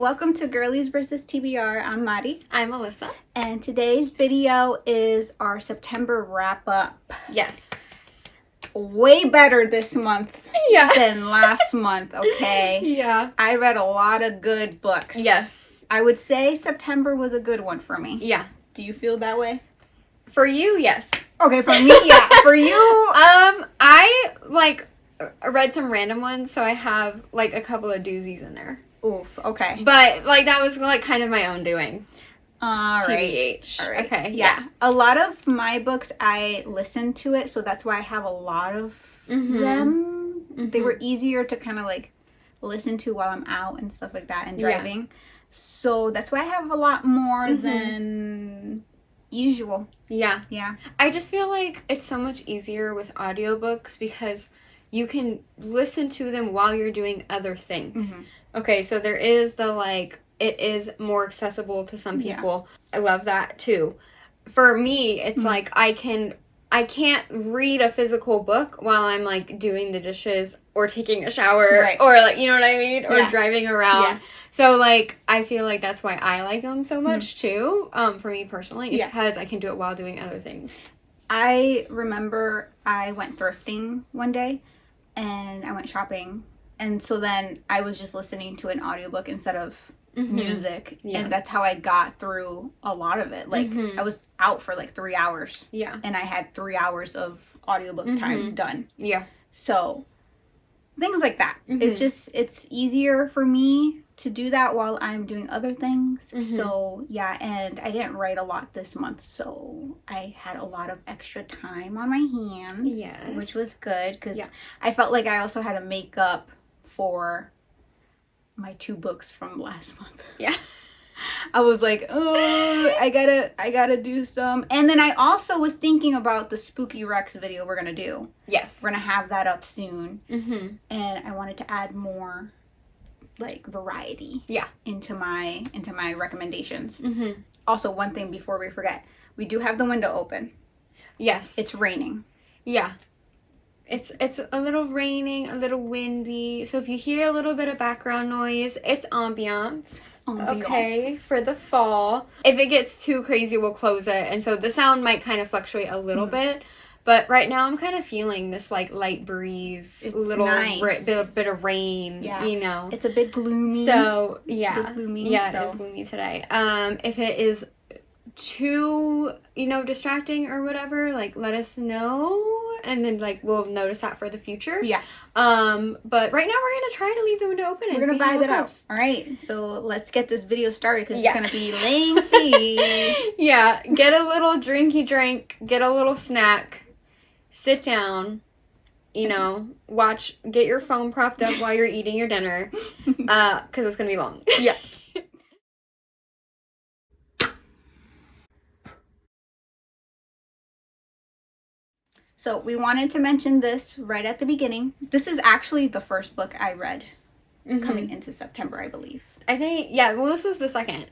Welcome to Girlies versus TBR. I'm Mari. I'm Alyssa. And today's video is our September wrap up. Yes. Way better this month than last month, okay? Yeah. I read a lot of good books. Yes. I would say September was a good one for me. Yeah. Do you feel that way? For you, yes. Okay, for me, yeah. For you? I read some random ones, so I have a couple of doozies in there. Oof, okay. But that was kind of my own doing. All right. TBH. All right. Okay. Yeah. A lot of my books, I listened to it, so that's why I have a lot of them. Mm-hmm. They were easier to kind of listen to while I'm out and stuff like that and driving. Yeah. So that's why I have a lot more than usual. Yeah. Yeah. I just feel like it's so much easier with audiobooks because you can listen to them while you're doing other things. Mm-hmm. Okay, so there is it is more accessible to some people. Yeah. I love that too. For me, it's I can't read a physical book while I'm doing the dishes or taking a shower or you know what I mean? Or driving around. Yeah. So I feel like that's why I like them so much too. For me personally, is because I can do it while doing other things. I remember I went thrifting one day and I went shopping. And so then I was just listening to an audiobook instead of music. Yeah. And that's how I got through a lot of it. I was out for 3 hours. Yeah. And I had 3 hours of audiobook time done. Yeah. So things like that. It's easier for me to do that while I'm doing other things. So yeah, and I didn't write a lot this month. So I had a lot of extra time on my hands. Yes. Which was good because I felt like I also had to make up for my 2 books from last month. Yeah. I was like, oh, I gotta do some. And then I also was thinking about the Spooky Rex video we're gonna do. Yes. We're gonna have that up soon. And I wanted to add more variety into my recommendations. Also, one thing before we forget, we do have the window open. Yes. It's raining. Yeah. It's a little raining, a little windy. So if you hear a little bit of background noise, it's ambiance. Okay, for the fall. If it gets too crazy, we'll close it. And so the sound might kind of fluctuate a little bit. But right now I'm kind of feeling this light breeze, it's little nice. bit of rain, you know. It's a bit gloomy. So, yeah. It's a bit gloomy. Yeah, so. It is gloomy today. If it is too, distracting or whatever, let us know. And then we'll notice that for the future. Yeah. But right now we're gonna try to leave the window open. We're gonna vibe it out. All right. So let's get this video started because it's gonna be lengthy. Yeah. Get a little drinky drink. Get a little snack. Sit down. Watch. Get your phone propped up while you're eating your dinner. Because it's gonna be long. Yeah. So we wanted to mention this right at the beginning. This is actually the first book I read coming into September, I believe. I think, well, this was the second.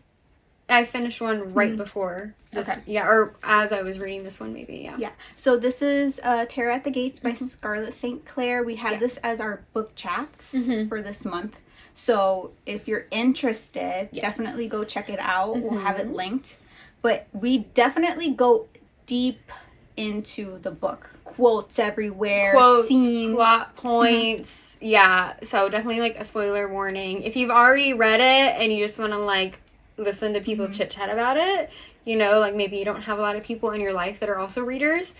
I finished one right before this. Okay. Yeah, or as I was reading this one, maybe, yeah. Yeah. So this is Terror at the Gates by Scarlett St. Clair. We had this as our book chats for this month. So if you're interested, definitely go check it out. We'll have it linked. But we definitely go deep into the book. Quotes everywhere, scenes, plot points. Yeah, so definitely a spoiler warning. If you've already read it and you just want to listen to people chit chat about it, maybe you don't have a lot of people in your life that are also readers,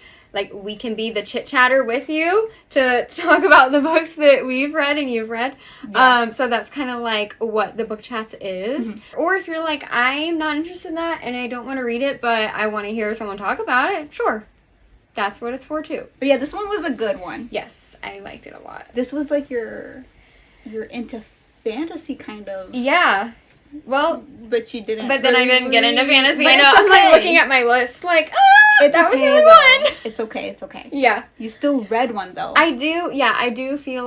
we can be the chit chatter with you to talk about the books that we've read and you've read. Yeah. So that's kind of what the book chats is. Or if you're I'm not interested in that and I don't want to read it, but I want to hear someone talk about it, sure. That's what it's for too. But yeah, this one was a good one. Yes, I liked it a lot. This was your into fantasy kind of. Yeah. Well, but you didn't. But then I didn't get into fantasy. I know. I'm looking at my list that was really fun. It's okay. It's okay. Yeah. You still read one though. I do. Yeah, I do feel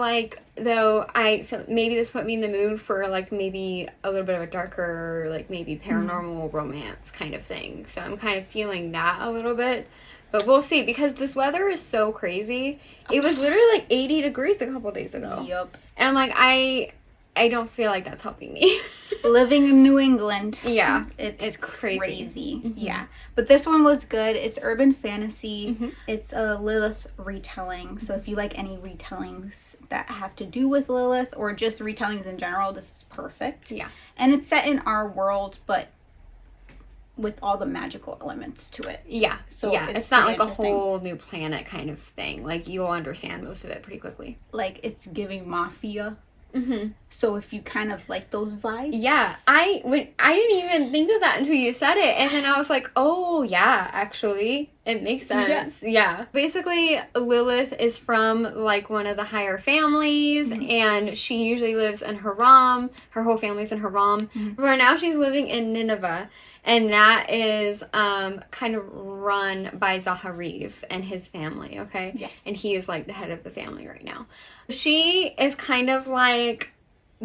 though I feel maybe this put me in the mood for maybe a little bit of a darker maybe paranormal romance kind of thing. So I'm kind of feeling that a little bit. But we'll see, because this weather is so crazy. It was literally 80 degrees a couple days ago. Yep. And I'm I don't feel like that's helping me. Living in New England. Yeah. It's crazy. Mm-hmm. Yeah. But this one was good. It's urban fantasy. Mm-hmm. It's a Lilith retelling. So if you like any retellings that have to do with Lilith or just retellings in general, this is perfect. Yeah. And it's set in our world, but with all the magical elements to it. Yeah. So yeah, it's not like a whole new planet kind of thing. Like, you'll understand most of it pretty quickly. Like, it's giving Mafia. Mm-hmm. So if you kind of like those vibes. Yeah. I didn't even think of that until you said it. And then I was like, oh, yeah, actually. It makes sense. Yeah. Basically, Lilith is from, like, one of the higher families. Mm-hmm. And she usually lives in Haram. Her whole family's in Haram. Mm-hmm. But now she's living in Nineveh. And that is kind of run by Zahariv and his family, okay? Yes. And he is, like, the head of the family right now. She is kind of, like,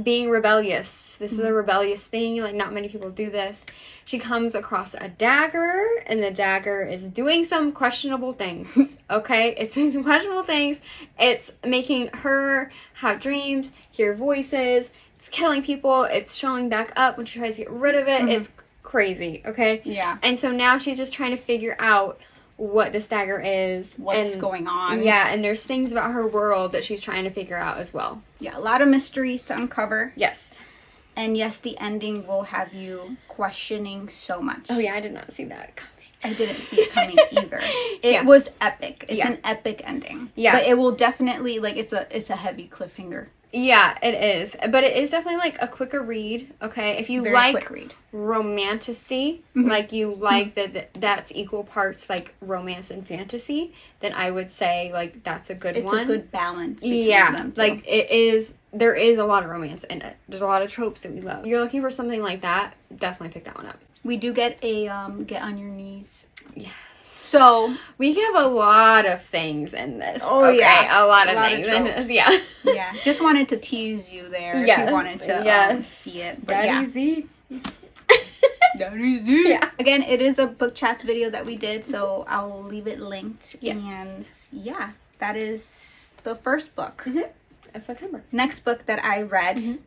being rebellious. This is a rebellious thing. Like, not many people do this. She comes across a dagger, and the dagger is doing some questionable things, okay? It's doing some questionable things. It's making her have dreams, hear voices. It's killing people. It's showing back up when she tries to get rid of it. Mm-hmm. It's crazy, okay? Yeah. And so now she's just trying to figure out what this dagger is. What's going on. Yeah, and there's things about her world that she's trying to figure out as well. Yeah, a lot of mysteries to uncover. Yes. And yes, the ending will have you questioning so much. Oh yeah, I did not see that coming. I didn't see it coming either. It was epic. It's an epic ending. Yeah. But it will definitely, like, it's a heavy cliffhanger. Yeah, it is. But it is definitely, like, a quicker read, okay? If you like romantasy, like, you like that's equal parts, like, romance and fantasy, then I would say, like, that's a good one. It's a good balance between them, too. Like, it is, there is a lot of romance in it. There's a lot of tropes that we love. If you're looking for something like that, definitely pick that one up. We do get a, get on your knees. Yeah. So we have a lot of things in this. Oh, okay? yeah. A lot of things in this. Yeah. Yeah. Just wanted to tease you there if you wanted to see it. But Daddy Z. Daddy Z. Yeah. Again, it is a book chats video that we did, so I'll leave it linked. Yes. And yeah, that is the first book of September. Next book that I read.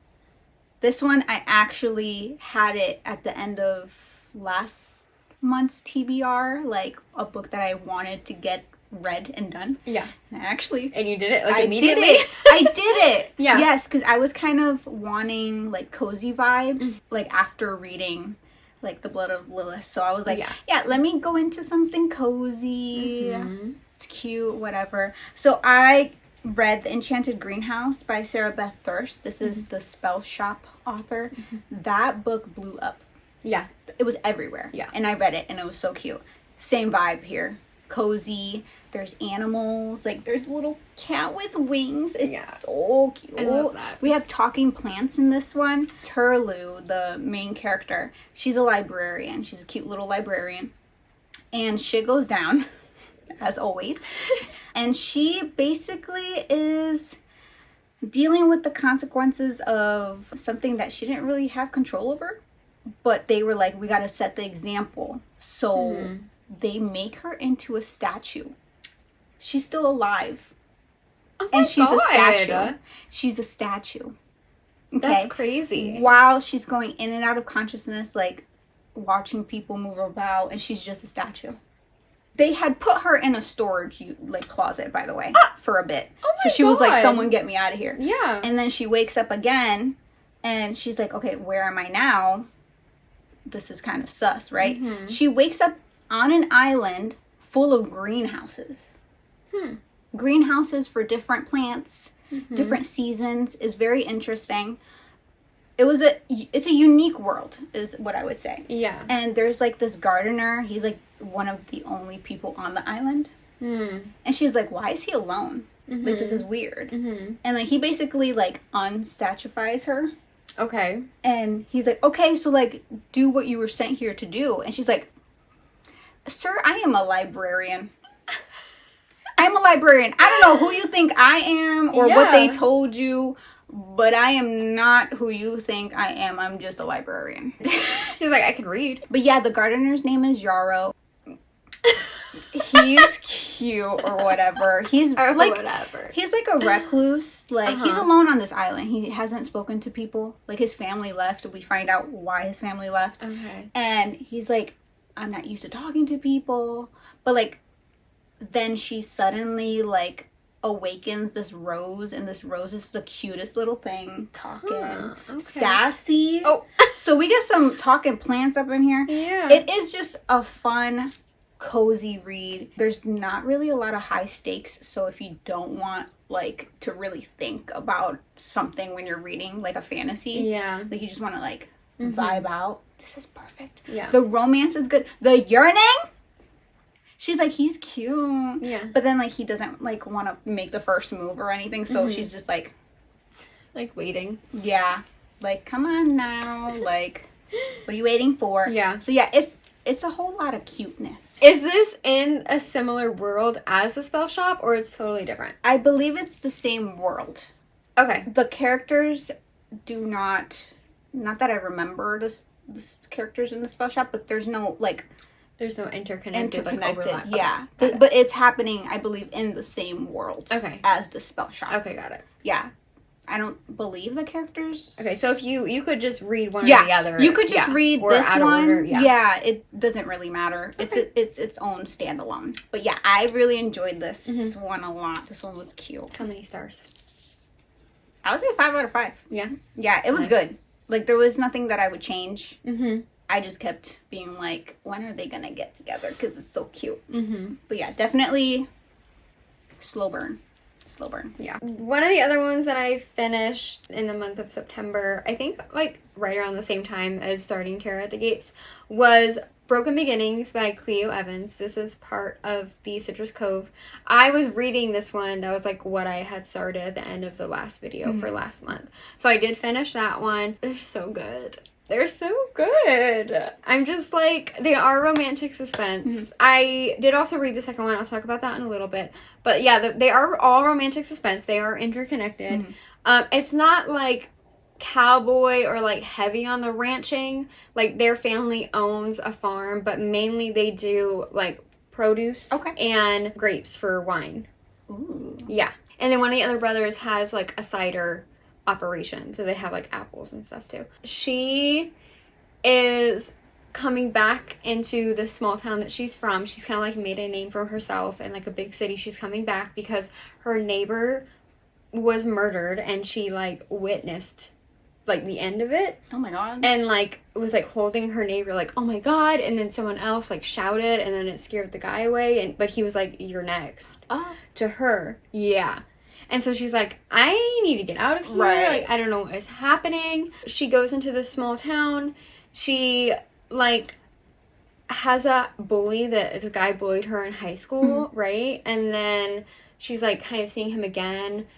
This one I actually had it at the end of last month's TBR, like a book that I wanted to get read and done. Yeah. And And you did it, like, immediately? I did it. Yeah. Yes, because I was kind of wanting, like, cozy vibes, like, after reading, like, The Blood of Lilith. So I was like, yeah, let me go into something cozy. It's cute, whatever. So I read The Enchanted Greenhouse by Sarah Beth Thirst. This is the Spell Shop author. That book blew up. Yeah. It was everywhere. Yeah. And I read it, and it was so cute. Same vibe here. Cozy. There's animals. Like, there's a little cat with wings. It's so cute. I love that. We have talking plants in this one. Turlu, the main character, she's a librarian. She's a cute little librarian. And shit goes down, as always. And she basically is dealing with the consequences of something that she didn't really have control over. But they were like, we got to set the example. So they make her into a statue. She's still alive. Oh and she's a statue. She's a statue. Okay? That's crazy. While she's going in and out of consciousness, like, watching people move about, and she's just a statue. They had put her in a storage, like, closet, by the way, for a bit. Oh my so she was like, someone get me out of here. Yeah. And then she wakes up again, and she's like, okay, where am I now? This is kind of sus, right? She wakes up on an island full of greenhouses. Greenhouses for different plants, different seasons. Is very interesting. It's a unique world, is what I would say. Yeah. And there's, like, this gardener. He's, like, one of the only people on the island. And she's like, why is he alone? Like, this is weird. And, like, he basically, like, unstatuifies her. Okay. And he's like, okay, so, like, do what you were sent here to do. And she's like, sir, I am a librarian. I'm a librarian. I don't know who you think I am or what they told you, but I am not who you think I am. I'm just a librarian. She's like, I can read. But yeah, the gardener's name is Yarrow. He's cute. cute or whatever. He's or like whatever. He's like a recluse. Like he's alone on this island. He hasn't spoken to people. Like his family left, so we find out why his family left. Okay. And he's like, I'm not used to talking to people. But like then she suddenly like awakens this rose, and this rose is the cutest little thing, talking, sassy. Oh, so we get some talking plants up in here. Yeah, it is just a fun, cozy read. There's not really a lot of high stakes, so if you don't want like to really think about something when you're reading like a fantasy, like you just want to like vibe out, this is perfect. Yeah, the romance is good. The yearning, she's like, he's cute. Yeah. But then, like, he doesn't, like, want to make the first move or anything. So she's just like waiting. Yeah. Like, come on now. Like, what are you waiting for? Yeah. So, yeah, it's a whole lot of cuteness. Is this in a similar world as the spell shop, or it's totally different? I believe it's the same world. Okay. The characters do not that I remember the characters in the spell shop, but there's no, like... There's no interconnected. Like, overlap. Yeah. Okay. But it's happening, I believe, in the same world as the spell shop. Okay, got it. Yeah. I don't believe the characters. Okay, so if you could just read one or the other. You could just read this one. Order, yeah, it doesn't really matter. Okay. It's its own standalone. But yeah, I really enjoyed this one a lot. This one was cute. How many stars? I would say 5 out of 5. Yeah. Yeah, it was good. Like, there was nothing that I would change. Mm-hmm. I just kept being like, when are they going to get together? Because it's so cute. Mm-hmm. But yeah, definitely slow burn. Slow burn. Yeah. One of the other ones that I finished in the month of September, I think like right around the same time as starting Terror at the Gates, was Broken Beginnings by Cleo Evans. This is part of the Citrus Cove. I was reading this one. That was like what I had started at the end of the last video for last month. So I did finish that one. They're so good. They're so good. I'm just like, they are romantic suspense. I did also read the second one. I'll talk about that in a little bit. But yeah, they are all romantic suspense. They are interconnected. It's not like cowboy or like heavy on the ranching. Like their family owns a farm, but mainly they do like produce and grapes for wine. Ooh. Yeah. And then one of the other brothers has like a cider operation, so they have like apples and stuff too. She is coming back into the small town that she's from. She's kind of like made a name for herself in like a big city. She's coming back because her neighbor was murdered and she like witnessed like the end of it. Oh my god. And like was like holding her neighbor like, oh my god, and then someone else like shouted and then it scared the guy away, and but he was like, you're next. To her. Yeah. And so she's like, I need to get out of here. Like, I don't know what is happening. She goes into this small town. She, like, has a bully this guy bullied her in high school, right? And then she's, like, kind of seeing him again.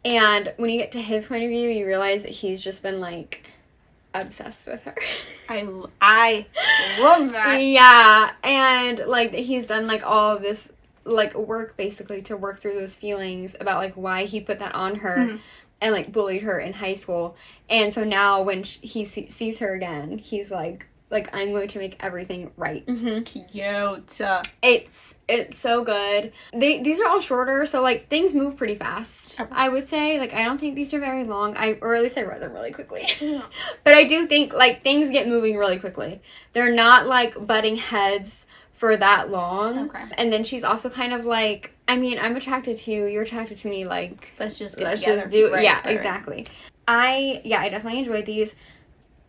And when you get to his point of view, you realize that he's just been, like, obsessed with her. I love that. Yeah. And, like, he's done, like, all of this like work basically to work through those feelings about like why he put that on her and like bullied her in high school. And so now when he sees her again, he's like I'm going to make everything right. Cute. It's so good. These are all shorter, so like things move pretty fast. I would say, like, I don't think these are very long. Or at least I read them really quickly. But I do think like things get moving really quickly. They're not like butting heads for that long. And then she's also kind of like, I mean, I'm attracted to you, you're attracted to me, like let's just do it. Exactly. I definitely enjoyed these.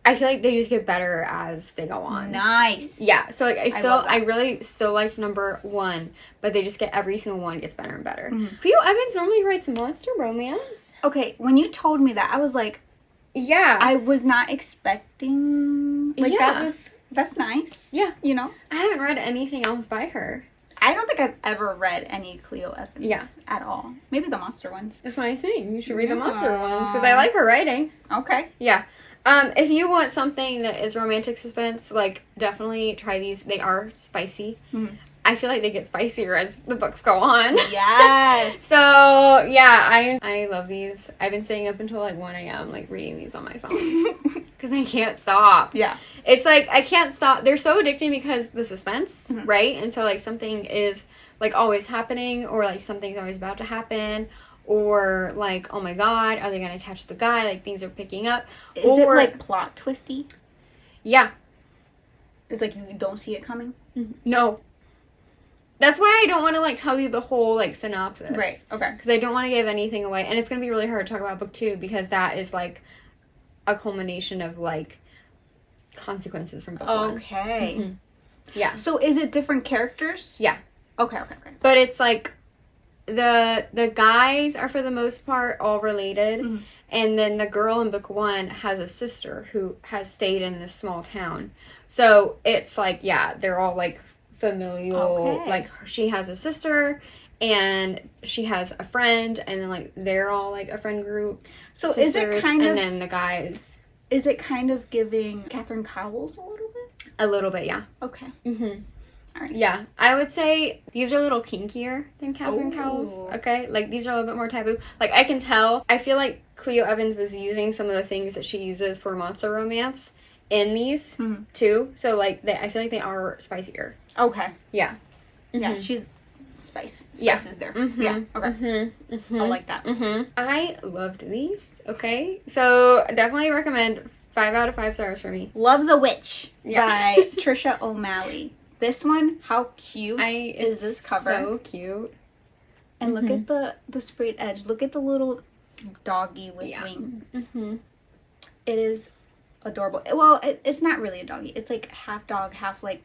I feel like they just get better as they go on. Nice. Yeah, so like I really still like number 1, but they just get every single one gets better and better. Cleo Evans normally writes monster romance. Okay, when you told me that, I was like, yeah, I was not expecting like that's nice. Yeah. You know? I haven't read anything else by her. I don't think I've ever read any Cleo Evans at all. Maybe the monster ones. That's what I'm saying. You should read the monster ones because I like her writing. Okay. Yeah. If you want something that is romantic suspense, like, definitely try these. They are spicy. I feel like they get spicier as the books go on. Yes. So, yeah, I love these. I've been staying up until, like, 1 a.m., like, reading these on my phone. Because I can't stop. Yeah. It's, like, I can't stop. They're so addicting because the suspense, right? And so, like, something is like always happening, or like something's always about to happen, or like, oh my god, are they gonna catch the guy? Like things are picking up. Is it like plot twisty? Yeah. It's like you don't see it coming? No. That's why I don't want to like tell you the whole like synopsis. Right. Okay. Because I don't want to give anything away, and it's gonna be really hard to talk about book 2 because that is like a culmination of like consequences from book 1. Okay. Mm-hmm. Yeah. So is it different characters? Yeah. Okay. But it's like the guys are for the most part all related, and then the girl in book 1 has a sister who has stayed in this small town. So it's like, yeah, they're all like familial. Okay. Like she has a sister and she has a friend, and then like they're all like a friend group. So sisters, is it kind of, and then the guys. Is it kind of giving Catherine Cowles a little bit? A little bit, yeah. Okay. All right. Yeah, I would say these are a little kinkier than Catherine Cowles. Okay, like these are a little bit more taboo. Like I can tell. I feel like Cleo Evans was using some of the things that she uses for monster romance in these too. So like I feel like they are spicier. Okay. Yeah. Yeah, she's spice. Spice is there. Yeah. Okay. I like that. I loved these. Okay, so definitely recommend. 5 out of 5 stars for me. Loves a Witch by Trisha O'Malley. This one, how cute is this cover? So cute. And look at the sprayed edge. Look at the little doggy with wings. It is adorable. Well, it's not really a doggy. It's like half dog, half like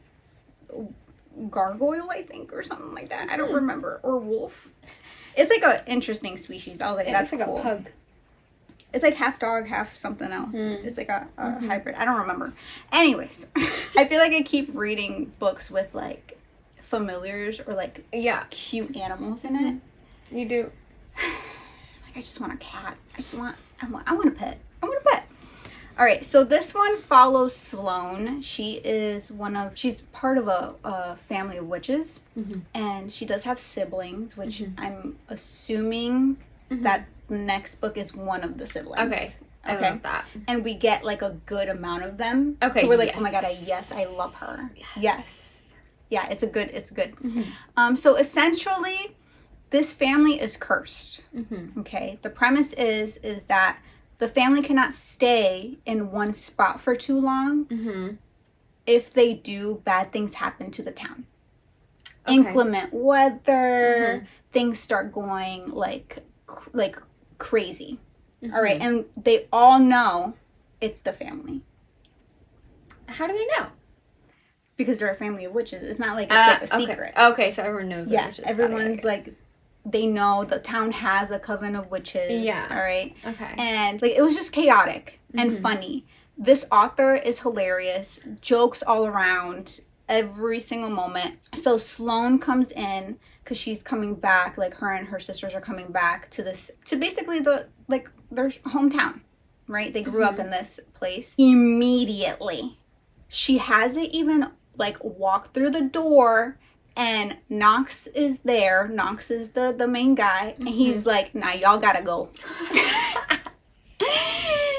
gargoyle, I think, or something like that. I don't remember. Or wolf. It's like an interesting species. I was like, that's like cool. A pug. It's like half dog, half something else. It's like a hybrid. I don't remember. Anyways, I feel like I keep reading books with like familiars or like cute animals in it. You do. Like I just want a cat. I want a pet. I want a pet. All right, so this one follows Sloane. She's part of a family of witches, and she does have siblings, which I'm assuming that the next book is one of the siblings. Okay. I love that. And we get like a good amount of them. Okay. So we're like, oh my god, I love her. Yes. Yeah, it's good. So essentially, this family is cursed. Okay. The premise is that the family cannot stay in one spot for too long. If they do, bad things happen to the town. Okay. Inclement weather, things start going like crazy. All right, and they all know it's the family. How do they know? Because they're a family of witches. It's not like it's like a secret. Okay, so everyone knows. Yeah, witches. Everyone's like, they know the town has a coven of witches. Yeah. All right. Okay. And like it was just chaotic and funny. This author is hilarious. Jokes all around. Every single moment. So Sloane comes in because she's coming back, like her and her sisters are coming back to basically their hometown, right? They grew up in this place. Immediately, she hasn't even like walked through the door, and Knox is there. Knox is the main guy, and he's like, "Nah, y'all gotta go."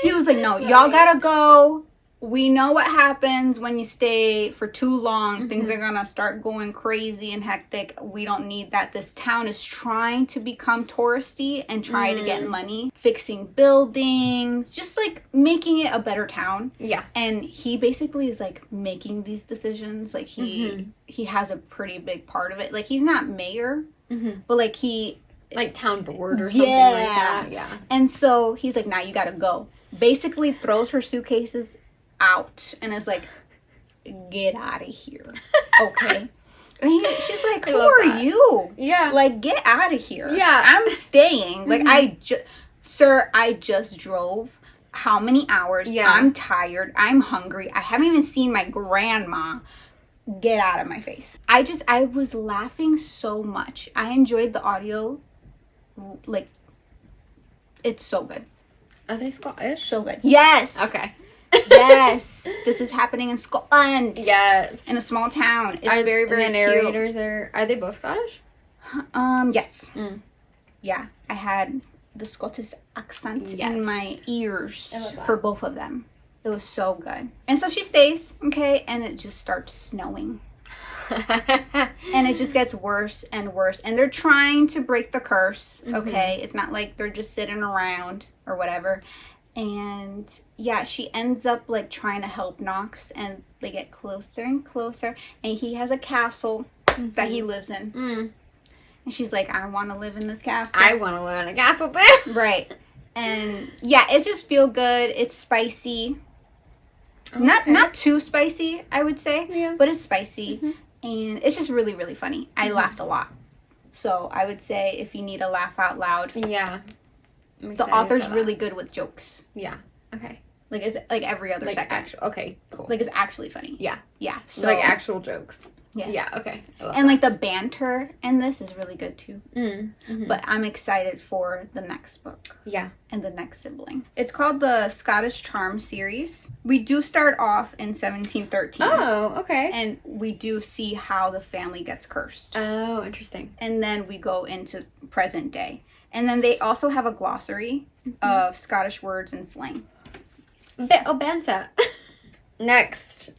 He was like, "No, y'all gotta go. We know what happens when you stay for too long. Things are gonna start going crazy and hectic. We don't need that. This town is trying to become touristy and try to get money, fixing buildings, just like making it a better town." Yeah. And he basically is like making these decisions. Like he has a pretty big part of it. Like he's not mayor, but like like town board or something like that. Yeah. And so he's like, "Nah, you gotta go." Basically throws her suitcases out and is like, "Get out of here." Okay. And she's like, "Who are you?" Yeah. Like, get out of here. Yeah. I'm staying. Like, sir, I just drove how many hours? Yeah. I'm tired. I'm hungry. I haven't even seen my grandma. Get out of my face. I was laughing so much. I enjoyed the audio. Like, it's so good. Are they Scottish? So good. Yes. Okay. Yes, this is happening in Scotland. Yes, in a small town. It's very, very cute. The narrators are they both Scottish? Yes. Yeah, I had the Scottish accent in my ears for both of them. It was so good. And so she stays, okay, and it just starts snowing. And it just gets worse and worse. And they're trying to break the curse, okay? It's not like they're just sitting around or whatever. And yeah, she ends up like trying to help Knox, and they get closer and closer. And he has a castle that he lives in. And she's like, I want to live in this castle. I want to live in a castle too. Right. And yeah, it's just feel good. It's spicy. Okay. Not too spicy, I would say, but it's spicy. And it's just really, really funny. I laughed a lot. So I would say if you need a laugh out loud. Yeah. The author's really good with jokes. Yeah. Okay. Like it's like every other second. Okay, cool. Like it's actually funny. Yeah. Yeah. So like actual jokes. Yes. Yeah, okay. And like the banter in this is really good too. But I'm excited for the next book. Yeah. And the next sibling. It's called the Scottish Charm series. We do start off in 1713. Oh, okay. And we do see how the family gets cursed. Oh, interesting. And then we go into present day. And then they also have a glossary of Scottish words and slang. Banter. Next.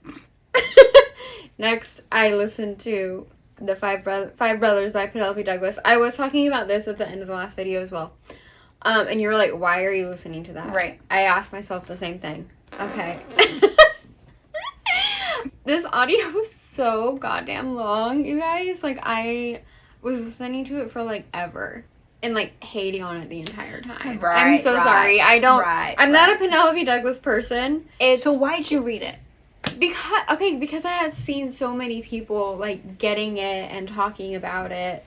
Next, I listened to the Five Brothers by Penelope Douglas. I was talking about this at the end of the last video as well. And you were like, why are you listening to that? Right. I asked myself the same thing. Okay. This audio was so goddamn long, you guys. Like, I was listening to it for like ever. And like hating on it the entire time. I'm so sorry. I'm not a Penelope Douglas person. So why'd you read it? Because I had seen so many people like getting it and talking about it,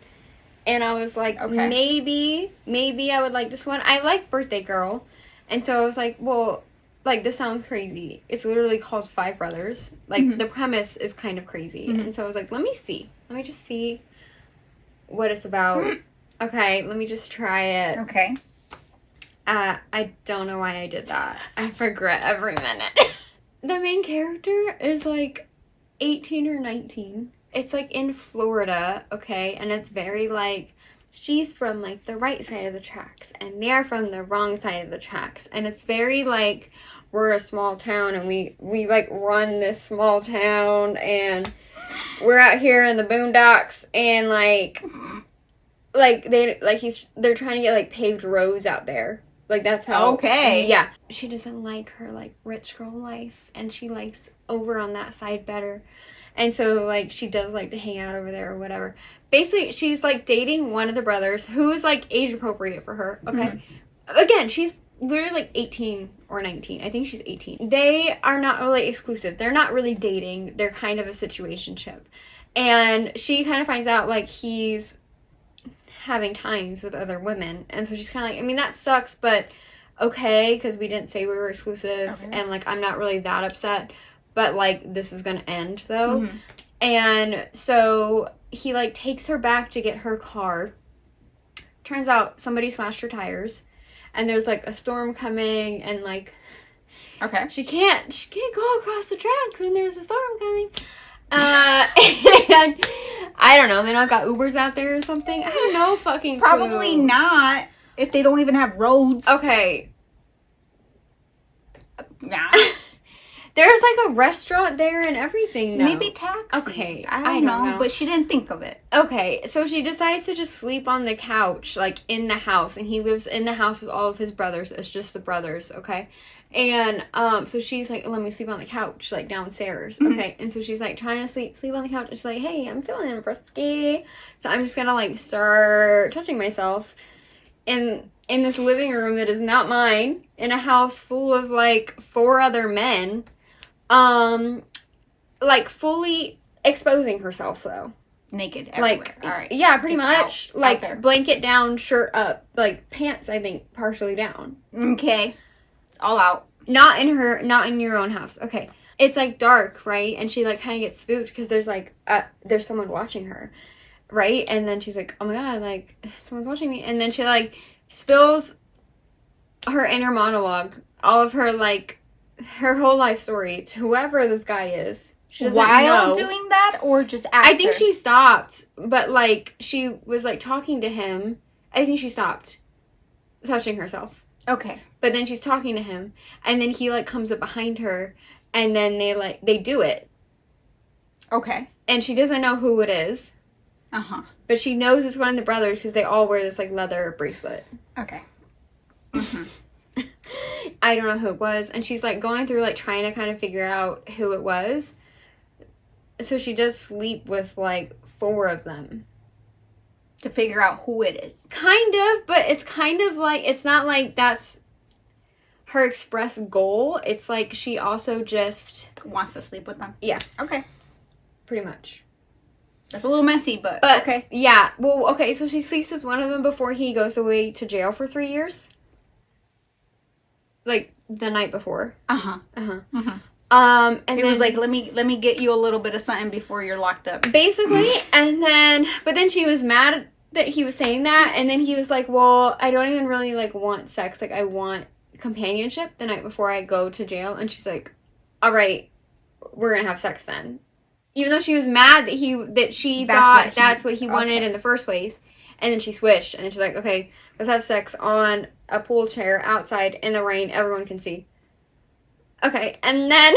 and I was like, maybe I would like this one. I like Birthday Girl, and so I was like, well, like this sounds crazy. It's literally called Five Brothers. Like the premise is kind of crazy, and so I was like, let me just see what it's about. Okay, let me just try it. Okay. I don't know why I did that. I regret every minute. The main character is like 18 or 19. It's like in Florida, okay? And it's very like, she's from like the right side of the tracks and they're from the wrong side of the tracks. And it's very like, we're a small town and we like run this small town and we're out here in the boondocks and they're trying to get like paved roads out there. Like, that's how... Okay. Yeah. She doesn't like her, like, rich girl life. And she likes over on that side better. And so, like, she does like to hang out over there or whatever. Basically, she's, like, dating one of the brothers who is, like, age appropriate for her. Okay? Again, she's literally, like, 18 or 19. I think she's 18. They are not really exclusive. They're not really dating. They're kind of a situationship. And she kind of finds out, like, he's having times with other women, and so she's kind of like, I mean, that sucks, but okay, because we didn't say we were exclusive, and like I'm not really that upset, but like this is gonna end though. And so he like takes her back to get her car. Turns out somebody slashed her tires, and there's like a storm coming, and like she can't go across the tracks when there's a storm coming. And I don't know, they not got Ubers out there or something. I have no fucking clue. Probably not, if they don't even have roads. Okay. Nah. There's like a restaurant there and everything though. Maybe taxis. Okay. I don't know, but she didn't think of it. Okay, so she decides to just sleep on the couch, like in the house, and he lives in the house with all of his brothers. It's just the brothers, okay? And so she's like, let me sleep on the couch, like downstairs, okay? And so she's like trying to sleep on the couch, and she's like, hey, I'm feeling frisky, so I'm just gonna like start touching myself in this living room that is not mine, in a house full of like 4 other men, like fully exposing herself though. Naked everywhere. Like, all right. Yeah, pretty just much. Like blanket down, shirt up, like pants, I think, partially down. Okay. All out. Not in your own house. Okay. It's like dark, right? And she like kind of gets spooked because there's like there's someone watching her, right? And then she's like, oh my god, like someone's watching me. And then she like spills her inner monologue, all of her like her whole life story to whoever this guy is. She doesn't While know. Doing that, or just after? I think she stopped, but like she was like talking to him. I think she stopped touching herself. Okay. But then she's talking to him, and then he like comes up behind her, and then they do it. Okay. and she doesn't know who it is. Uh-huh. But she knows it's one of the brothers because they all wear this, like, leather bracelet. Okay. Mm-hmm. I don't know who it was. And she's, like, going through, like, trying to kind of figure out who it was. So she does sleep with, like, 4 of them. To figure out who it is. Kind of, but it's kind of like, it's not like that's her express goal. It's like she also just... wants to sleep with them. Yeah. Okay. Pretty much. That's a little messy, but okay. Yeah. Well, okay, so she sleeps with one of them before he goes away to jail for 3 years. Like, the night before. Uh-huh. Uh-huh. Mm-hmm. And he was like, let me get you a little bit of something before you're locked up. Basically, and then, but then she was mad that he was saying that, and then he was like, well, I don't even really, like, want sex. Like, I want companionship the night before I go to jail. And she's like, all right, we're gonna have sex then. Even though she was mad that she thought that's what he wanted in the first place. And then she switched, and then she's like, okay, let's have sex on a pool chair outside in the rain. Everyone can see. Okay, and then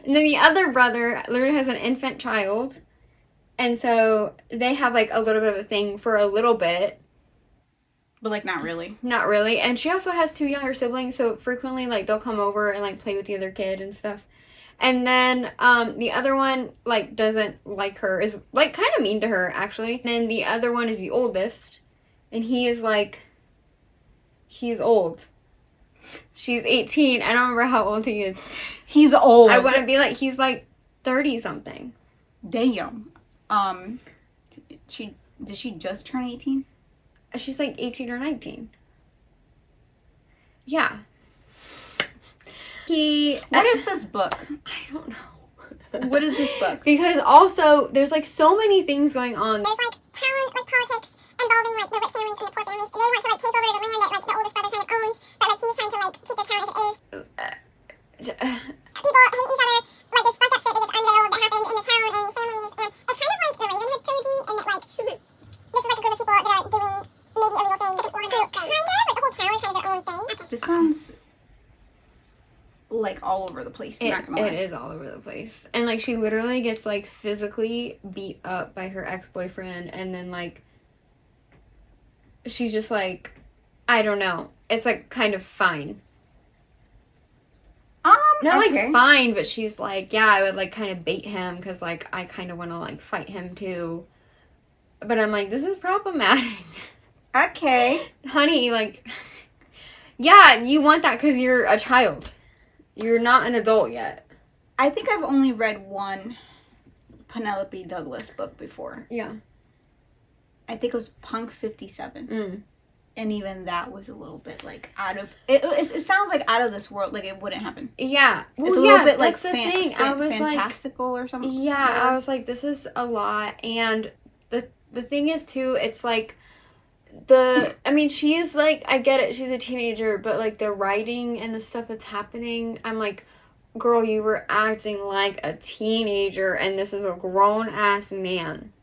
the other brother literally has an infant child. And so they have, like, a little bit of a thing for a little bit. But, like, not really. Not really. And she also has 2 younger siblings, so frequently, like, they'll come over and, like, play with the other kid and stuff. And then the other one, like, doesn't like her, is, like, kind of mean to her, actually. And then the other one is the oldest, and he is, like, he's old. She's 18. I don't remember how old he is. He's old. I want to be like, he's, like, 30-something. Damn. Did she just turn 18? She's, like, 18 or 19. Yeah. What is this book? I don't know. What is this book? Because also, there's, like, so many things going on. There's, like, town, like, politics involving, like, the rich families and the poor families. And they want to, like, take over the land that, like, the oldest brother kind of owns. But, like, he's trying to, like, keep the town as it is. People hate each other. Like, there's fucked up shit that gets unveiled that happens in the town and these families. And it's kind of like the Raven Hood trilogy. And that, like, this is, like, a group of people that are, like, doing maybe a legal thing. But it's organized. Kind of. Like, the whole town is kind of their own thing. This sounds... like all over the place. Not gonna lie. It is all over the place. And, like, she literally gets, like, physically beat up by her ex-boyfriend, and then, like, she's just like, I don't know. It's, like, kind of fine. Not, okay. like, fine, but she's like, yeah, I would, like, kind of bait him, because, like, I kind of want to, like, fight him, too. But I'm like, this is problematic. Okay. Honey, like, yeah, you want that because you're a child. You're not an adult yet. I think I've only read one Penelope Douglas book before. Yeah. I think it was Punk 57. Mm. And even that was a little bit, like, out of... It sounds like out of this world. Like, it wouldn't happen. Yeah. Well, it's a little bit, like, that's the thing. I was fantastical like, or something. Yeah, I was like, this is a lot. And the thing is, too, it's like... I mean, she is, like, I get it, she's a teenager, but, like, the writing and the stuff that's happening, I'm like, girl, you were acting like a teenager, and this is a grown-ass man.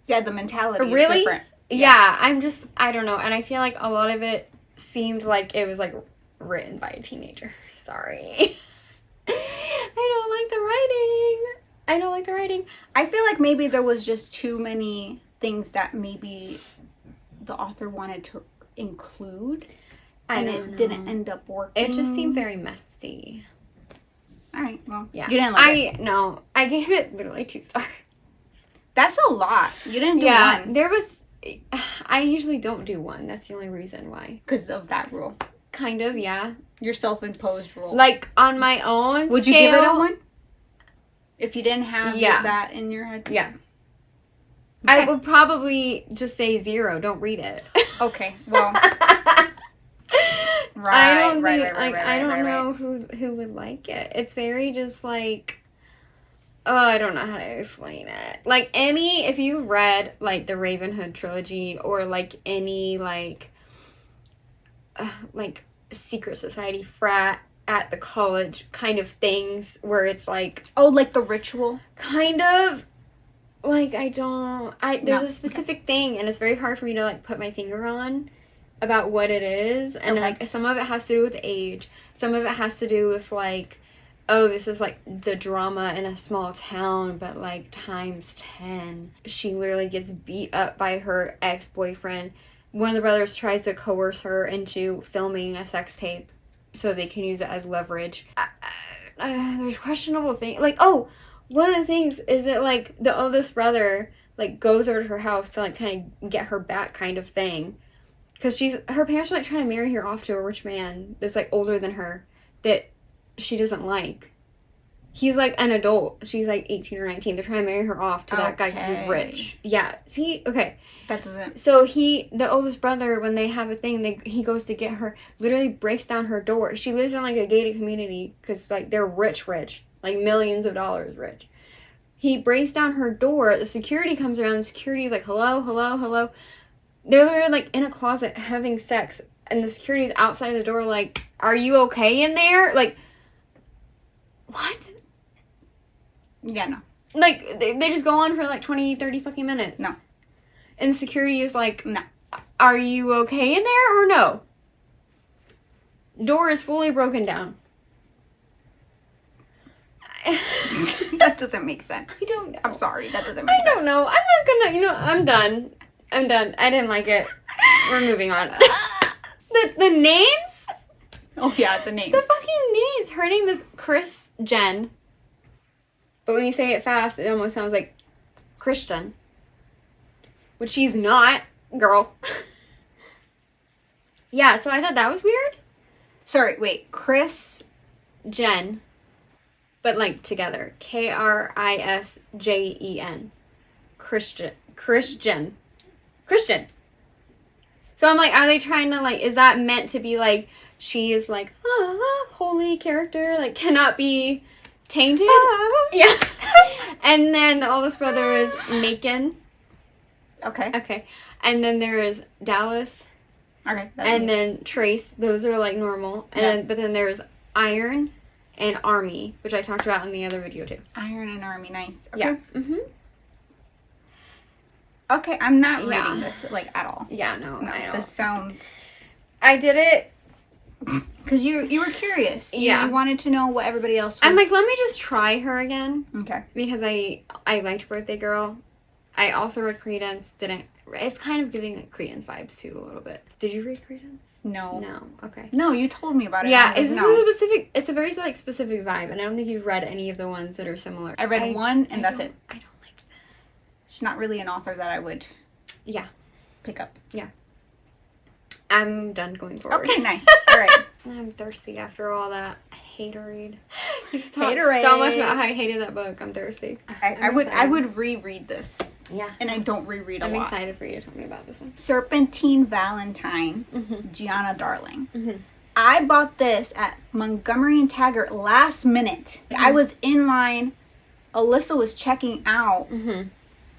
Yeah, the mentality is really? different. Yeah, I don't know, and I feel like a lot of it seemed like it was, like, written by a teenager. Sorry. I don't like the writing. I feel like maybe there was just too many things that maybe the author wanted to include, and it didn't end up working. It just seemed very messy. All right, well, yeah. You didn't like it. No, I gave it literally 2 stars. That's a lot. You didn't do one. There was... I usually don't do 1. That's the only reason why. Because of that rule. Kind of, yeah. Your self-imposed rule. Like, on my own Would you give it a 1? If you didn't have that in your head? Yeah. Okay. I would probably just say 0. Don't read it. Okay, well... I don't know who would like it. It's very just like... Oh, I don't know how to explain it. Like, if you've read, like, the Raven Hood trilogy, or, like, any, like, secret society frat at the college kind of things, where it's, like... Oh, like The Ritual? Kind of. Like, there's a specific thing, and it's very hard for me to, like, put my finger on about what it is. And, like, some of it has to do with age. Some of it has to do with, like, oh, this is like the drama in a small town, but like times 10. She literally gets beat up by her ex-boyfriend. One of the brothers tries to coerce her into filming a sex tape so they can use it as leverage. There's questionable things. Like, oh, one of the things is that, like, the oldest brother, like, goes over to her house to, like, kind of get her back kind of thing. Because her parents are, like, trying to marry her off to a rich man that's, like, older than her that she doesn't like. He's, like, an adult. She's, like, 18 or 19. They're trying to marry her off to that guy because he's rich. Yeah. See? Okay. That doesn't... So the oldest brother, when they have a thing, he goes to get her, literally breaks down her door. She lives in, like, a gated community because, like, they're rich. Like, millions of dollars rich. He breaks down her door. The security comes around. The security's like, hello, hello, hello. They're literally, like, in a closet having sex. And the security's outside the door like, are you okay in there? Like, what? Yeah, no. Like, they just go on for, like, 20, 30 fucking minutes. No. And security is like, no. Are you okay in there or no? Door is fully broken down. That doesn't make sense. I don't know. I'm sorry. That doesn't make sense. I don't know. I'm not gonna, I'm done. I didn't like it. We're moving on. The names? Oh, yeah, the names. The fucking names. Her name is Chris Jen. But when you say it fast, it almost sounds like Christian. Which she's not, girl. Yeah, so I thought that was weird. Sorry, wait. Chris Jen. But, like, together. Krisjen. Christian. So I'm like, are they trying to, like, is that meant to be, like, she is, like, holy character, like, cannot be tainted? Yeah. And then the oldest brother is Macon. Okay. And then there is Dallas. Okay. And then Trace. Those are, like, normal. And but then there's Iron and Army, which I talked about in the other video, too. Iron and Army, nice. Okay. Yeah. Mm-hmm. Okay, I'm not reading this, like, at all. Yeah, no, I know. This sounds... I did it... Because you were curious. Yeah. You wanted to know what everybody else was... I'm like, let me just try her again. Okay. Because I liked Birthday Girl. I also read Credence. It's kind of giving Credence vibes, too, a little bit. Did you read Credence? No. No. Okay. No, you told me about it. Yeah, it's a very, like, specific vibe, and I don't think you've read any of the ones that are similar. I read one, and that's it. I don't like that. She's not really an author that I would... Yeah. Pick up. Yeah. I'm done going forward. Okay, nice. All right. I'm thirsty after all that haterade. I just talked Haterade. so much about how I hated that book. I'm thirsty. I would reread this. Yeah. And I don't reread a lot. I'm excited for you to tell me about this one. Serpentine Valentine, Gianna Darling. Mm-hmm. I bought this at Montgomery and Taggart last minute. Mm-hmm. I was in line. Alyssa was checking out. Mm-hmm.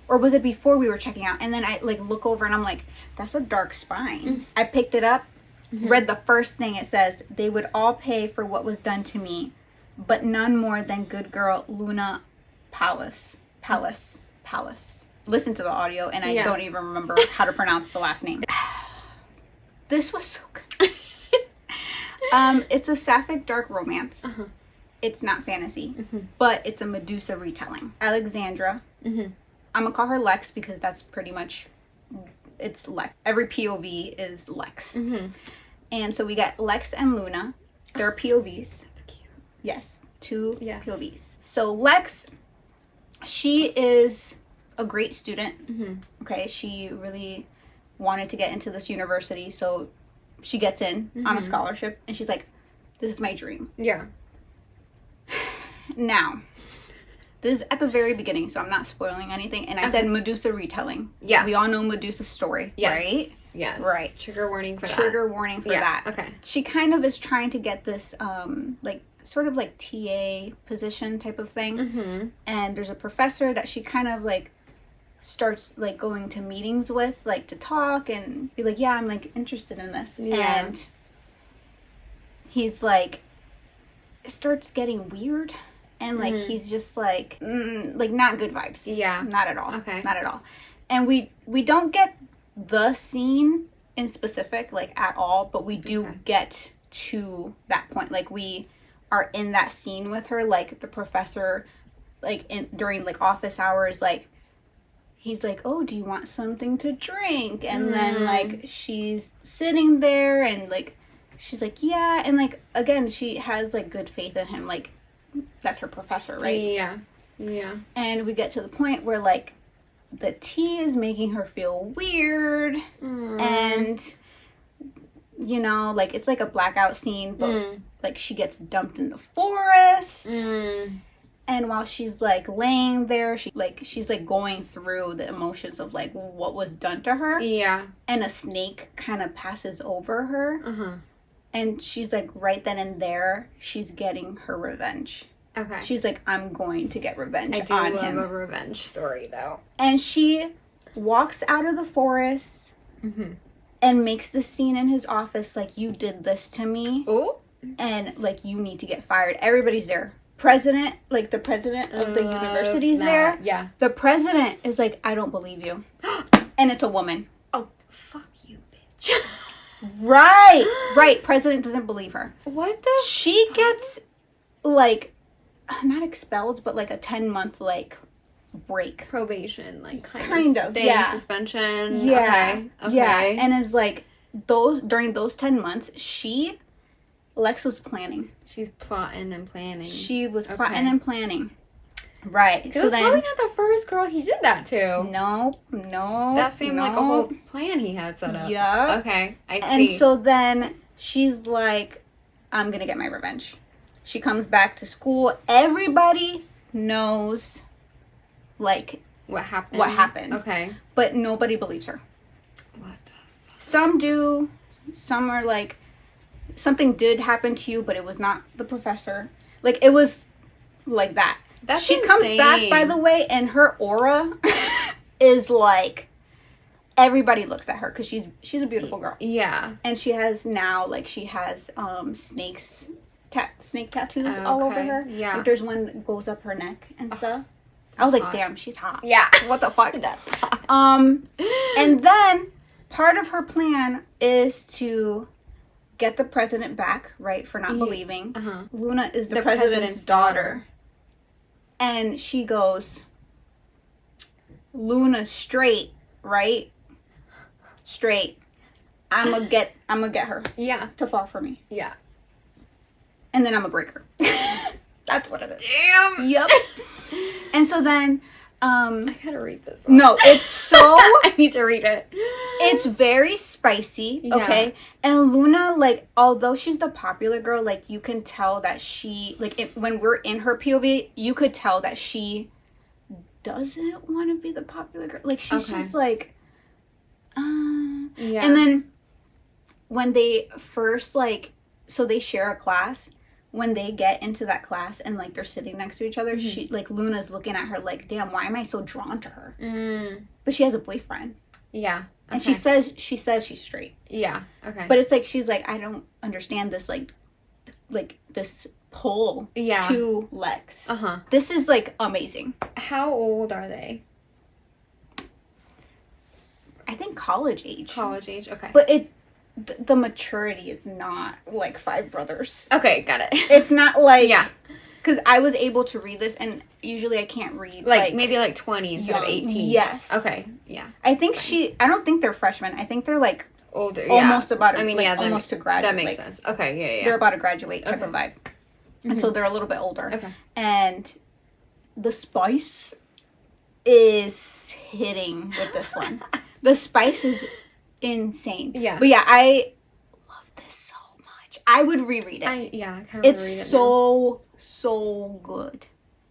Or was it before we were checking out? And then I, like, look over and I'm like, that's a dark spine. Mm-hmm. I picked it up, read the first thing. It says, they would all pay for what was done to me, but none more than good girl Luna Palace. Listen to the audio, and I don't even remember how to pronounce the last name. This was so good. It's a sapphic dark romance. Uh-huh. It's not fantasy, but it's a Medusa retelling. Alexandra. I'm gonna call her Lex because that's pretty much, it's Lex. Every POV is Lex. And so we got Lex and Luna. They're POVs. That's cute. Yes, two POVs. So Lex, she is a great student. Okay, she really wanted to get into this university, so she gets in on a scholarship, and she's like, this is my dream. Yeah. Now, this is at the very beginning, so I'm not spoiling anything. And I said Medusa retelling. Yeah. We all know Medusa's story, right? Yes. Right. Trigger warning for that. Trigger warning for that. Okay. She kind of is trying to get this, like, sort of like TA position type of thing. And there's a professor that she kind of, like, starts, like, going to meetings with, like, to talk and be like, yeah, I'm, like, interested in this. Yeah. And he's, like, it starts getting weird. And, like, he's just, like, not good vibes. Yeah. Not at all. Okay. Not at all. And we don't get the scene in specific, like, at all, but we do get to that point. Like, we are in that scene with her, like the professor, like during like office hours, like he's like, oh, do you want something to drink? And then like she's sitting there and like she's like, yeah, and like again she has like good faith in him, like that's her professor, right? Yeah. And we get to the point where like the tea is making her feel weird, and you know, like it's like a blackout scene, but like she gets dumped in the forest, and while she's like laying there, she's like going through the emotions of like what was done to her, and a snake kind of passes over her, and she's like right then and there she's getting her revenge. Okay. She's like, I'm going to get revenge on him. I do love a revenge story, though. And she walks out of the forest and makes the scene in his office like, you did this to me. Oh. And, like, you need to get fired. Everybody's there. President, like, the president of the university's there. Yeah. The president is like, I don't believe you. And it's a woman. Oh, fuck you, bitch. Right. President doesn't believe her. What the She gets, like... not expelled, but like a 10-month like break, probation, like kind of thing, yeah, suspension, yeah, okay. Yeah, and is like during those 10 months, Lex was planning. She's plotting and planning. She was plotting and planning, right? So then, probably not the first girl he did that to. No. That seemed like a whole plan he had set up. Yeah. Okay, I see. And so then she's like, I'm gonna get my revenge. She comes back to school. Everybody knows, like, what happened. Okay. But nobody believes her. What the fuck? Some do. Some are like, something did happen to you, but it was not the professor. Like, it was like that. That's she insane. comes back, by the way, and her aura is like, everybody looks at her because she's a beautiful girl. Yeah. And she has now, like, snake tattoos all over her. Yeah. Like, there's one that goes up her neck and stuff. I was like, damn, she's hot. Yeah. What the fuck? That's hot. And then part of her plan is to get the president back, right, for not believing. Luna is the president's daughter. And she goes, Luna straight, right? Straight. I'm gonna get her. Yeah. To fall for me. Yeah. And then I'm a breaker. That's what it is. Damn. Yep. And so then, I gotta read this one. No, it's so... I need to read it. It's very spicy, okay? Yeah. And Luna, like, although she's the popular girl, like, you can tell that she... Like, when we're in her POV, you could tell that she doesn't want to be the popular girl. Like, she's just like... Yeah. And then, when they first, like... So they share a class. When they get into that class and, like, they're sitting next to each other, she, like, Luna's looking at her like, damn, why am I so drawn to her? But she has a boyfriend. Yeah. Okay. And she says she's straight. Yeah. Okay. But it's like, she's like, I don't understand this, like this pull to Lex. This is, like, amazing. How old are they? I think college age. College age, okay. But the maturity is not like Five Brothers. Okay, got it. It's not like... Yeah. Because I was able to read this, and usually I can't read. Like maybe like 20 instead of 18. Yes. Okay, yeah. I think I don't think they're freshmen. I think they're like... older, almost about almost to graduate. That makes sense. Okay, yeah. They're about to graduate type of vibe. And so they're a little bit older. Okay. And the spice is hitting with this one. The spice is insane. Yeah. But yeah, I love this so much. I would reread it. I kind of it's reread it so good.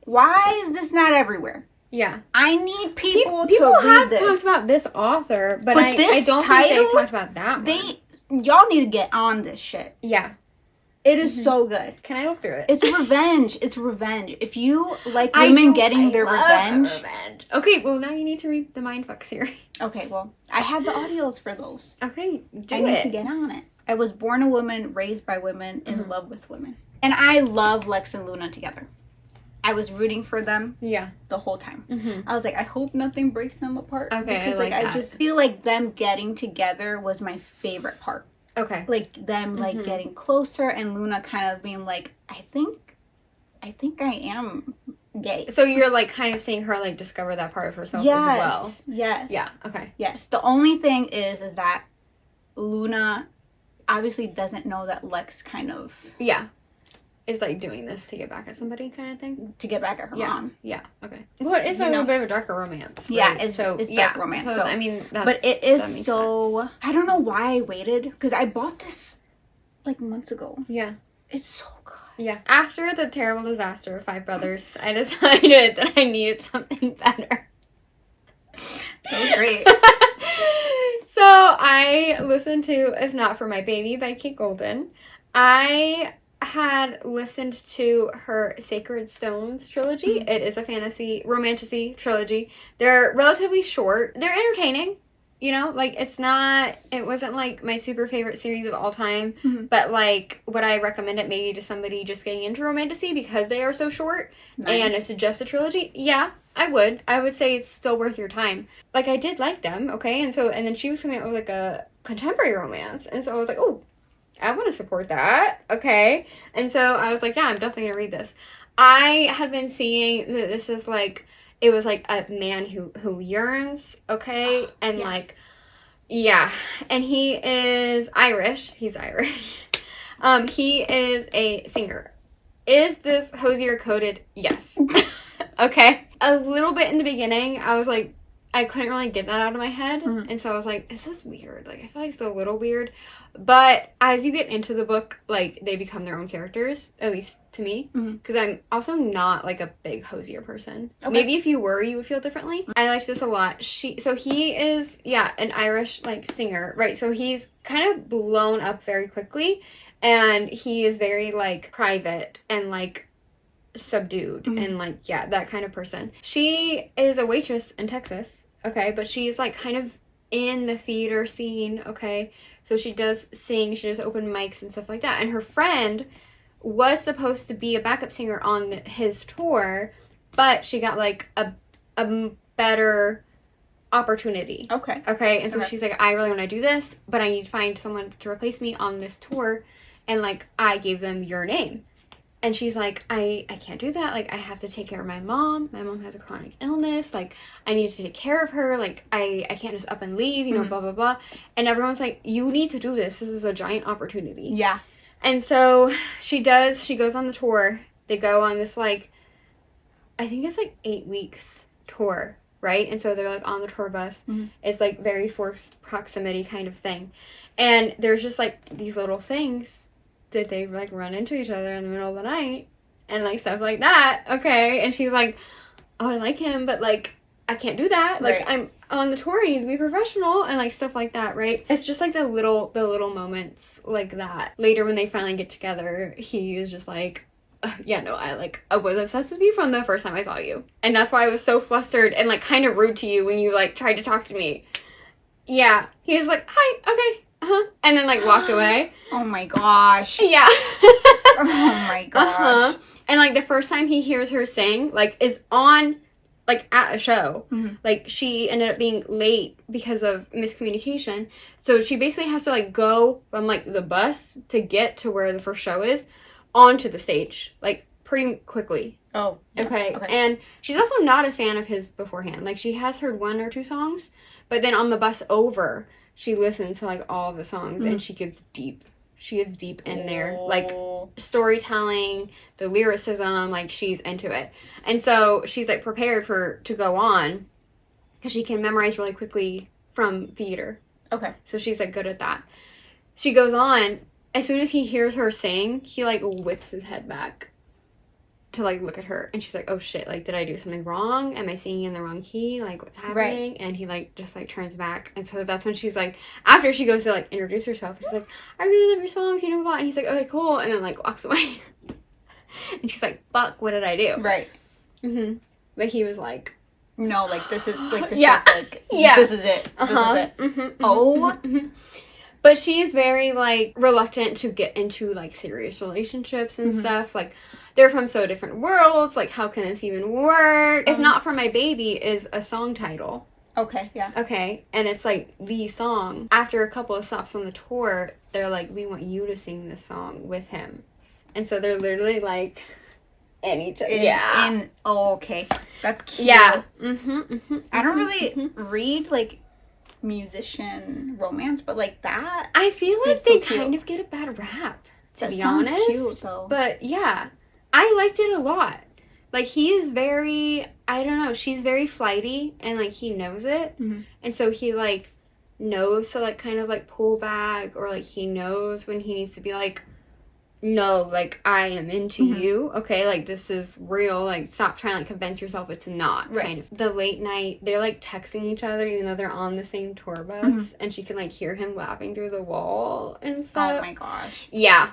Why is this not everywhere? Yeah. I need people to read this. People have talked about this author, but I don't think they talked about that one. Y'all need to get on this shit. Yeah. It is so good. Can I look through it? It's revenge. It's revenge. If you like women getting their revenge. Okay, well now you need to read the Mindfuck series. Okay, well, I have the audios for those. Okay, I need to get on it. I was born a woman, raised by women, in love with women. And I love Lex and Luna together. I was rooting for them the whole time. I was like, I hope nothing breaks them apart. Okay, because I just feel like them getting together was my favorite part. Okay. Like them like getting closer and Luna kind of being like, I think I am gay. So you're like kind of seeing her like discover that part of herself as well. Yes. Yeah. Okay. Yes. The only thing is that Luna obviously doesn't know that Lex kind of is like doing this to get back at somebody kind of thing. To get back at her mom. Yeah. Okay. Well, it is a little bit of a darker romance. Right? Yeah. It's dark romance. So I mean, but it is so. Sense. I don't know why I waited because I bought this like months ago. Yeah. It's so good. Yeah. After the terrible disaster of Five Brothers, I decided that I needed something better. That was great. So I listened to If Not For My Baby by Kate Golden. I had listened to her Sacred Stones trilogy. It is a fantasy, romantasy trilogy. They're relatively short. They're entertaining. You know, like it wasn't like my super favorite series of all time, but like would I recommend it maybe to somebody just getting into romantasy because they are so short and it's just a trilogy? Yeah, I would. I would say it's still worth your time. Like I did like them, okay? And then she was coming out with like a contemporary romance. And so I was like, oh, I want to support that. Okay. And so I was like, yeah, I'm definitely going to read this. I had been seeing that this is like, it was like a man who yearns, okay? And like, yeah. And he is Irish. He's Irish. He is a singer. Is this hosier coded? Yes. Okay. A little bit in the beginning, I was like, I couldn't really get that out of my head. And so I was like, is this weird? Like, I feel like it's a little weird. But as you get into the book, like, they become their own characters, at least to me. Because I'm also not, like, a big hosier person. Okay. Maybe if you were, you would feel differently. I liked this a lot. So he is, an Irish, like, singer, right? So he's kind of blown up very quickly. And he is very, like, private and, like, subdued and like that kind of person. She is a waitress in Texas, okay, but she's like kind of in the theater scene, okay, so she does sing, she does open mics and stuff like that, and her friend was supposed to be a backup singer on his tour, but she got like a better opportunity, okay, and so she's like, I really want to do this, but I need to find someone to replace me on this tour, and like I gave them your name. And she's like, I can't do that. Like, I have to take care of my mom. My mom has a chronic illness. Like, I need to take care of her. Like, I can't just up and leave, you know, blah, blah, blah. And everyone's like, you need to do this. This is a giant opportunity. Yeah. And so she goes on the tour. They go on this, like, I think it's like 8 weeks tour, right? And so they're like on the tour bus. It's like very forced proximity kind of thing. And there's just like these little things that they like run into each other in the middle of the night and like stuff like that, okay? And she's like, oh, I like him, but like I can't do that. Like I'm on the tour, I need to be professional and like stuff like that, right? It's just like the little moments like that. Later when they finally get together, he is just like, I was obsessed with you from the first time I saw you. And that's why I was so flustered and like kind of rude to you when you like tried to talk to me. Yeah. He was like, hi, okay. And then like walked away. Oh my gosh. Yeah. Oh my gosh. And like the first time he hears her sing, like is on like at a show. Like she ended up being late because of miscommunication. So she basically has to like go from like the bus to get to where the first show is onto the stage like pretty quickly. Oh. Yeah. Okay. And she's also not a fan of his beforehand. Like she has heard 1 or 2 songs, but then on the bus over she listens to like all the songs and she gets deep. She is deep in there. Like storytelling, the lyricism, like she's into it. And so she's like prepared to go on because she can memorize really quickly from theater. Okay. So she's like good at that. She goes on. As soon as he hears her sing, he like whips his head back to like look at her, and she's like, oh shit, like did I do something wrong? Am I singing in the wrong key? Like what's happening? And he like just like turns back, and so that's when she's like, after she goes to like introduce herself, she's like, I really love your songs, you know, blah, and he's like, okay, cool, and then like walks away. And she's like, fuck, what did I do? But he was like, no, like this is like this is like this is it. This is it. But she's very like reluctant to get into like serious relationships and stuff. Like they're from so different worlds. Like how can this even work? If Not For My Baby is a song title. Okay, yeah. Okay, and it's like the song. After a couple of stops on the tour, they're like, we want you to sing this song with him. And so they're literally like in each other. Okay. That's cute. Yeah. I don't really read like musician romance, but like that. I feel like they kind of get a bad rap, to be honest. Cute, though. But yeah, I liked it a lot. Like, he is very, I don't know, she's very flighty, and like he knows it. And so he like knows to like kind of like pull back, or like he knows when he needs to be like, no, like, I am into you. Okay, like, this is real. Like, stop trying to, like, convince yourself it's not. Right. Kind of. The late night, they're, like, texting each other even though they're on the same tour bus. And she can, like, hear him laughing through the wall and stuff. Oh, my gosh. Yeah.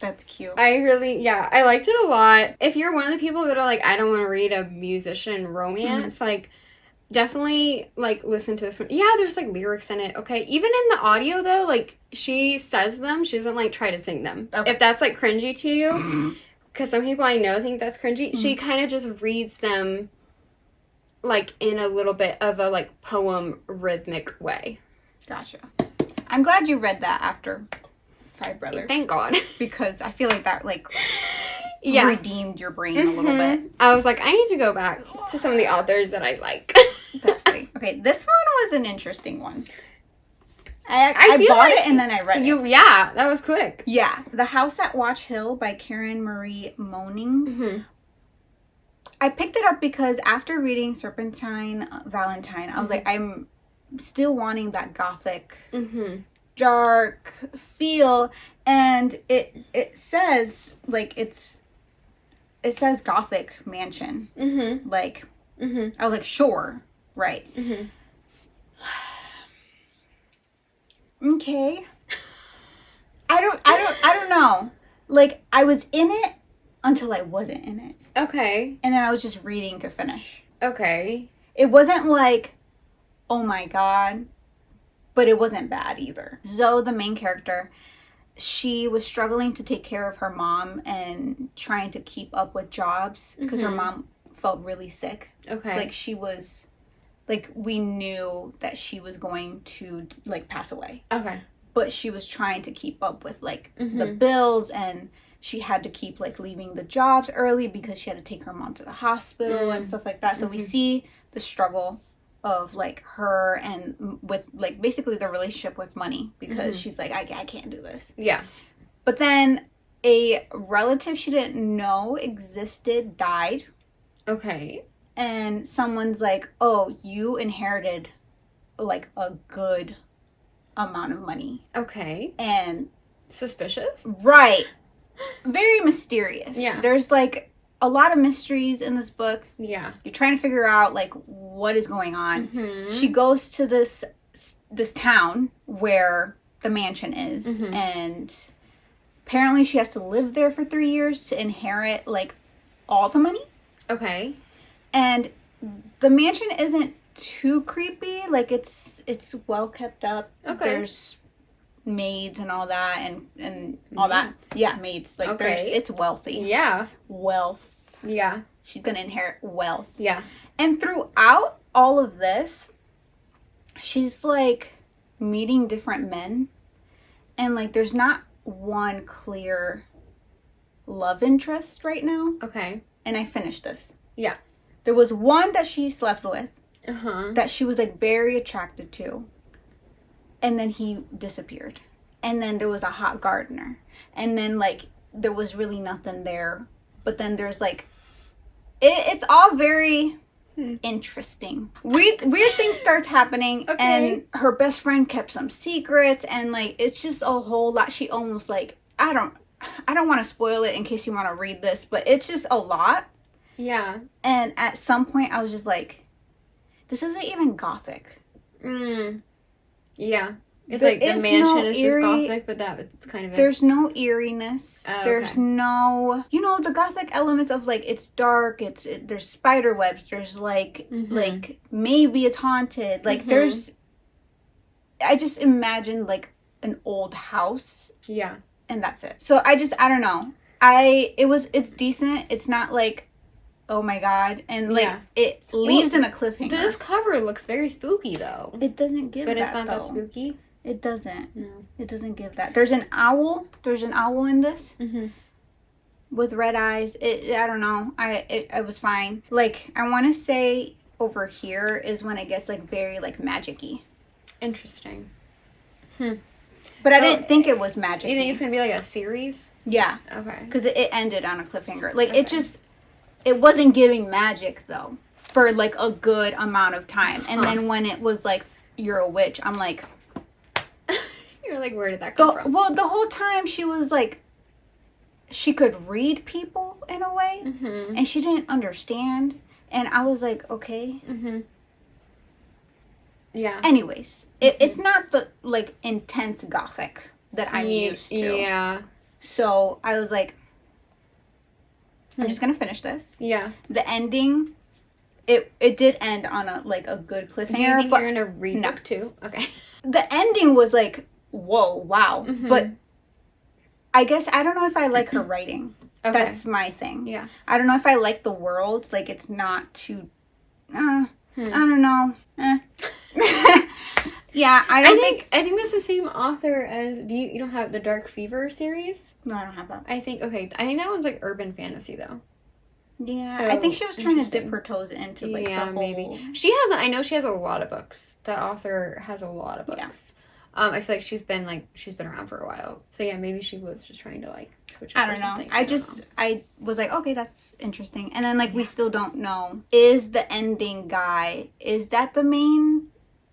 That's cute. I liked it a lot. If you're one of the people that are, like, I don't want to read a musician romance, like, definitely, like, listen to this one. Yeah, there's, like, lyrics in it, okay? Even in the audio, though, like, she says them. She doesn't, like, try to sing them. Okay. If that's, like, cringy to you, because some people I know think that's cringy, she kind of just reads them, like, in a little bit of a, like, poem rhythmic way. Gotcha. I'm glad you read that after Five Brothers. Thank God. Because I feel like that, like... redeemed your brain a little bit. I was like, I need to go back to some of the authors that I like. That's funny. Okay, this one was an interesting one. I bought like it and then I read it. Yeah, that was quick. Yeah. The House at Watch Hill by Karen Marie Moning. I picked it up because after reading Serpentine Valentine, I was like, I'm still wanting that gothic, dark feel. And it says, like, it says Gothic mansion. Like, I was like, sure, right. Okay. I don't know. Like, I was in it until I wasn't in it. Okay. And then I was just reading to finish. Okay. It wasn't like, oh my God, but it wasn't bad either. Zoe, the main character, she was struggling to take care of her mom and trying to keep up with jobs because her mom felt really sick. Okay. Like, she was, like, we knew that she was going to, like, pass away. Okay. But she was trying to keep up with, like, the bills, and she had to keep, like, leaving the jobs early because she had to take her mom to the hospital and stuff like that. So we see the struggle of, like, her and with, like, basically the relationship with money because she's like, I can't do this. Yeah. But then a relative she didn't know existed died. Okay. And someone's like, oh, you inherited, like, a good amount of money. Okay. And... suspicious? Right. Very mysterious. Yeah. There's, like, a lot of mysteries in this book. Yeah. You're trying to figure out, like, what is going on. She goes to this town where the mansion is. And apparently she has to live there for 3 years to inherit, like, all the money. Okay. And the mansion isn't too creepy. Like, it's well kept up. Okay. There's maids and all that and all that. Yeah, maids. Like, it's wealthy. Yeah. Wealth. Yeah. She's gonna inherit wealth. Yeah. And throughout all of this, she's, like, meeting different men. And, like, there's not one clear love interest right now. Okay. And I finished this. Yeah. There was one that she slept with. That she was, like, very attracted to. And then he disappeared. And then there was a hot gardener. And then, like, there was really nothing there. But then there's, like... It's all very interesting. Weird things start happening. Okay. And her best friend kept some secrets. And, like, it's just a whole lot. She almost, like... I don't want to spoil it in case you want to read this. But it's just a lot. Yeah. And at some point, I was just like... this isn't even gothic. Yeah. It's like the mansion is just gothic, but it's kind of it. There's no eeriness. Oh, there's no... you know, the gothic elements of, like, it's dark, there's spider webs, there's, like, like, maybe it's haunted. Like, there's... I just imagined, like, an old house. Yeah. And that's it. So, I don't know. It's decent. It's not, like, oh my god, and like Yeah. it leaves in a cliffhanger. This cover looks very spooky though. It doesn't give But that, it's not though. that spooky? It doesn't. No. It doesn't give that. There's an owl. There's an owl in this. Mm-hmm. With red eyes. I don't know. I was fine. Like, I want to say over here is when it gets like very like magic-y. Interesting. But I didn't think it was magic-y. You think it's gonna be like a series? Yeah. Okay. Because it ended on a cliffhanger. Like, it wasn't giving magic though for like a good amount of time. And then when it was like, you're a witch, I'm like, You're like, where did that come from? well, the whole time she was like, she could read people in a way, Mm-hmm. and she didn't understand. And I was like, okay. Mm-hmm. Yeah. Anyways, it's not the like intense gothic that I'm used to. Yeah. So I was like, I'm just gonna finish this. Yeah. The ending, it did end on a good cliffhanger. Do you think but you're gonna read no. book 2? Okay. The ending was like, whoa, wow. Mhm. But I guess I don't know if I like her writing. Okay. That's my thing. Yeah. I don't know if I like the world. Like, it's not too. I don't know. Yeah, I think that's the same author as. You don't have the Dark Fever series? No, I don't have that. I think that one's like urban fantasy though. Yeah, So, I think she was trying to interesting. dip her toes into like the whole. Maybe I know she has a lot of books. That author has a lot of books. Yeah. I feel like she's been around for a while. So yeah, maybe she was just trying to like switch up I don't or know. something. I was like, okay, that's interesting. And then like we still don't know, is the ending guy, is that the main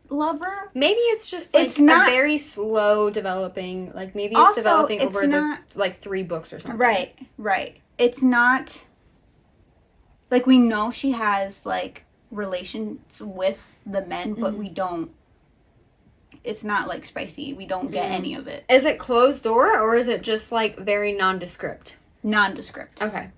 lover? Maybe it's just like It's not- a very slow developing, like maybe it's Also, developing it's over not- the 3 books or something. Right. It's not like, we know she has like relations with the men, but we don't, it's not like spicy. We don't get any of it. Is it closed door or is it just like very nondescript? Nondescript. Okay.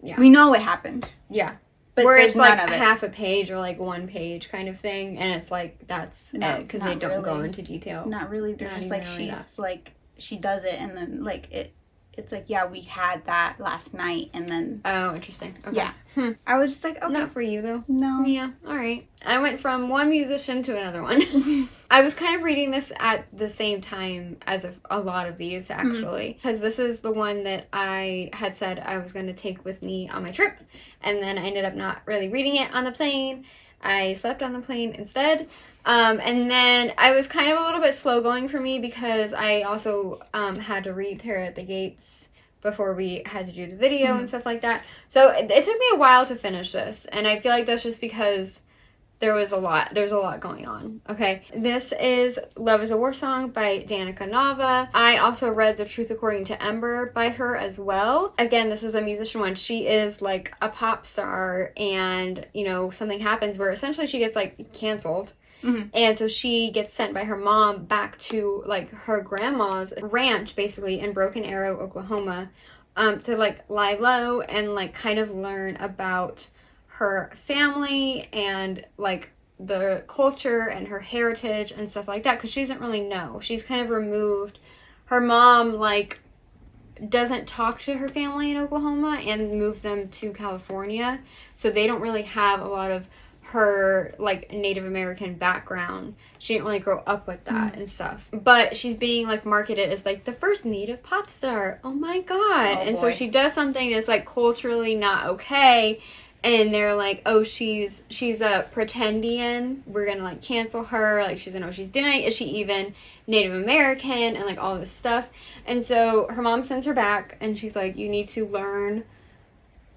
Yeah. We know it happened, Yeah. but Where there's it's like none of it. half a page or like 1 page kind of thing, and it's like that's No, it because they not don't go really. into detail. Not really. They're Not just even like, really she's like, she does it, and then like it's like, yeah, we had that last night, and then Oh, interesting. Okay. yeah. I was just like, okay, Not for you though. no. Yeah, all right. I went from one musician to another one. I was kind of reading this at the same time as a lot of these, actually. Because this is the one that I had said I was going to take with me on my trip. And then I ended up not really reading it on the plane. I slept on the plane instead. And then I was kind of a little bit slow going for me because I also had to read her at the gates before we had to do the video and stuff like that. So it took me a while to finish this. And I feel like that's just because there's a lot going on. Okay. This is Love is a War Song by Danica Nava. I also read The Truth According to Ember by her as well. Again, this is a musician one. She is like a pop star, and something happens where essentially she gets like canceled. And so she gets sent by her mom back to like her grandma's ranch, basically in Broken Arrow, Oklahoma, to like lie low and like kind of learn about her family and like the culture and her heritage and stuff like that, because she doesn't really know. She's kind of removed. Her mom like doesn't talk to her family in Oklahoma and moved them to California, so they don't really have a lot of her like Native American background. She didn't really grow up with that and stuff, but she's being like marketed as like the first Native pop star. Oh my god. And so she does something that's like culturally not okay, and they're like, oh, she's a pretendian, we're gonna like cancel her, like she doesn't know what she's doing, is she even Native American, and like all this stuff. And so her mom sends her back and she's like, you need to learn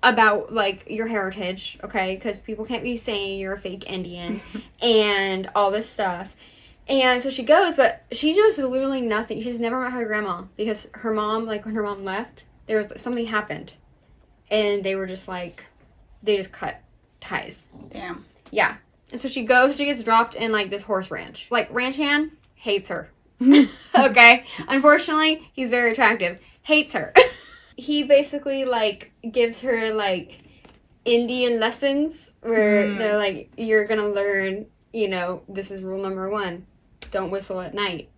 about like your heritage, okay, because people can't be saying you're a fake Indian and all this stuff. And so she goes, but she knows literally nothing. She's never met her grandma because her mom, like when her mom left, there was something happened and they were just like, they just cut ties. Damn. Yeah. And so she gets dropped in like this horse ranch. Like ranch hand hates her. Okay. Unfortunately, he's very attractive. Hates her. He basically like gives her like Indian lessons where they're like, you're gonna learn, this is rule number 1, don't whistle at night.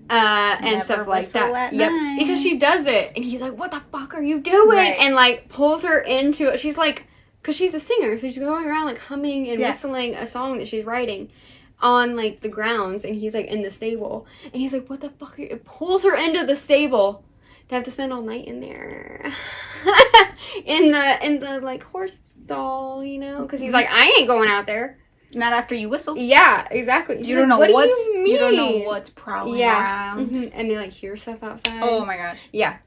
and stuff like that. Yep, because she does it, and he's like, "What the fuck are you doing?" Right. And like pulls her into it. She's like, because she's a singer, so she's going around like humming and whistling a song that she's writing on like the grounds, and he's like in the stable, and he's like, "What the fuck?" It pulls her into the stable. They have to spend all night in there, in the like horse stall, you know, because he's like, "I ain't going out there." Not after you whistle. Yeah, exactly. You don't know what what's. do you mean? You don't know what's prowling around. Mm-hmm. And they like hear stuff outside. Oh my gosh. Yeah.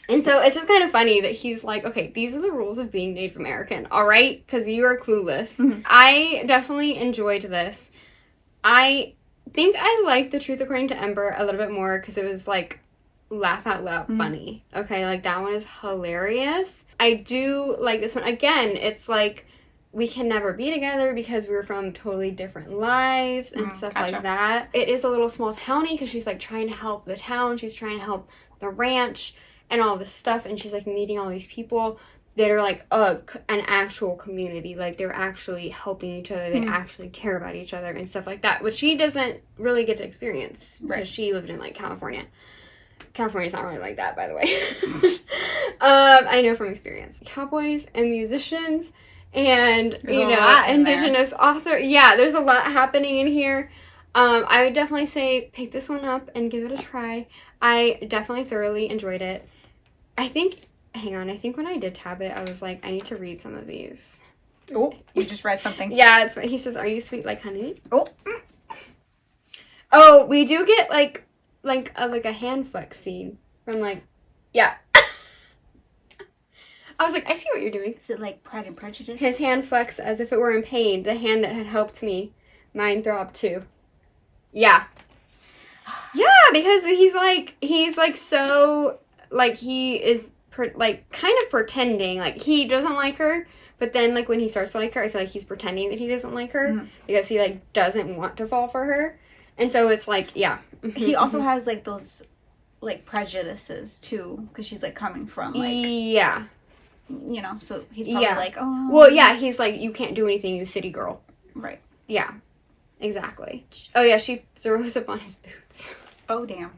And so it's just kind of funny that he's like, okay, these are the rules of being Native American, all right? Because you are clueless. Mm-hmm. I definitely enjoyed this. I think I liked The Truth According to Ember a little bit more because it was like laugh out loud funny. Okay, like that one is hilarious. I do like this one. Again, it's like we can never be together because we're from totally different lives and stuff like that. It is a little small towny because she's like trying to help the town. She's trying to help the ranch and all this stuff. And she's like meeting all these people that are like an actual community. Like they're actually helping each other. They actually care about each other and stuff like that. Which she doesn't really get to experience because she lived in like California. California's not really like that, by the way. I know from experience. Cowboys and musicians. And, indigenous author. Yeah, there's a lot happening in here. I would definitely say pick this one up and give it a try. I definitely thoroughly enjoyed it. I think when I did tab it, I was like, I need to read some of these. Oh, you just read something. Yeah, it's he says, "Are you sweet like honey?" Oh, we do get like a hand flex scene from like, yeah. I was like, I see what you're doing. Is it like Pride and Prejudice? His hand flexed as if it were in pain. The hand that had helped me. Mine throbbed too. Yeah. Yeah, because he's like so, like he is kind of pretending. Like he doesn't like her. But then like when he starts to like her, I feel like he's pretending that he doesn't like her. Because he like doesn't want to fall for her. And so it's like, yeah. He also has like those like prejudices too. Because she's like coming from like. Yeah. You know, so he's probably like, oh. Well, yeah, he's like, you can't do anything, you city girl. Right. Yeah, exactly. Oh, yeah, she throws up on his boots. Oh, damn.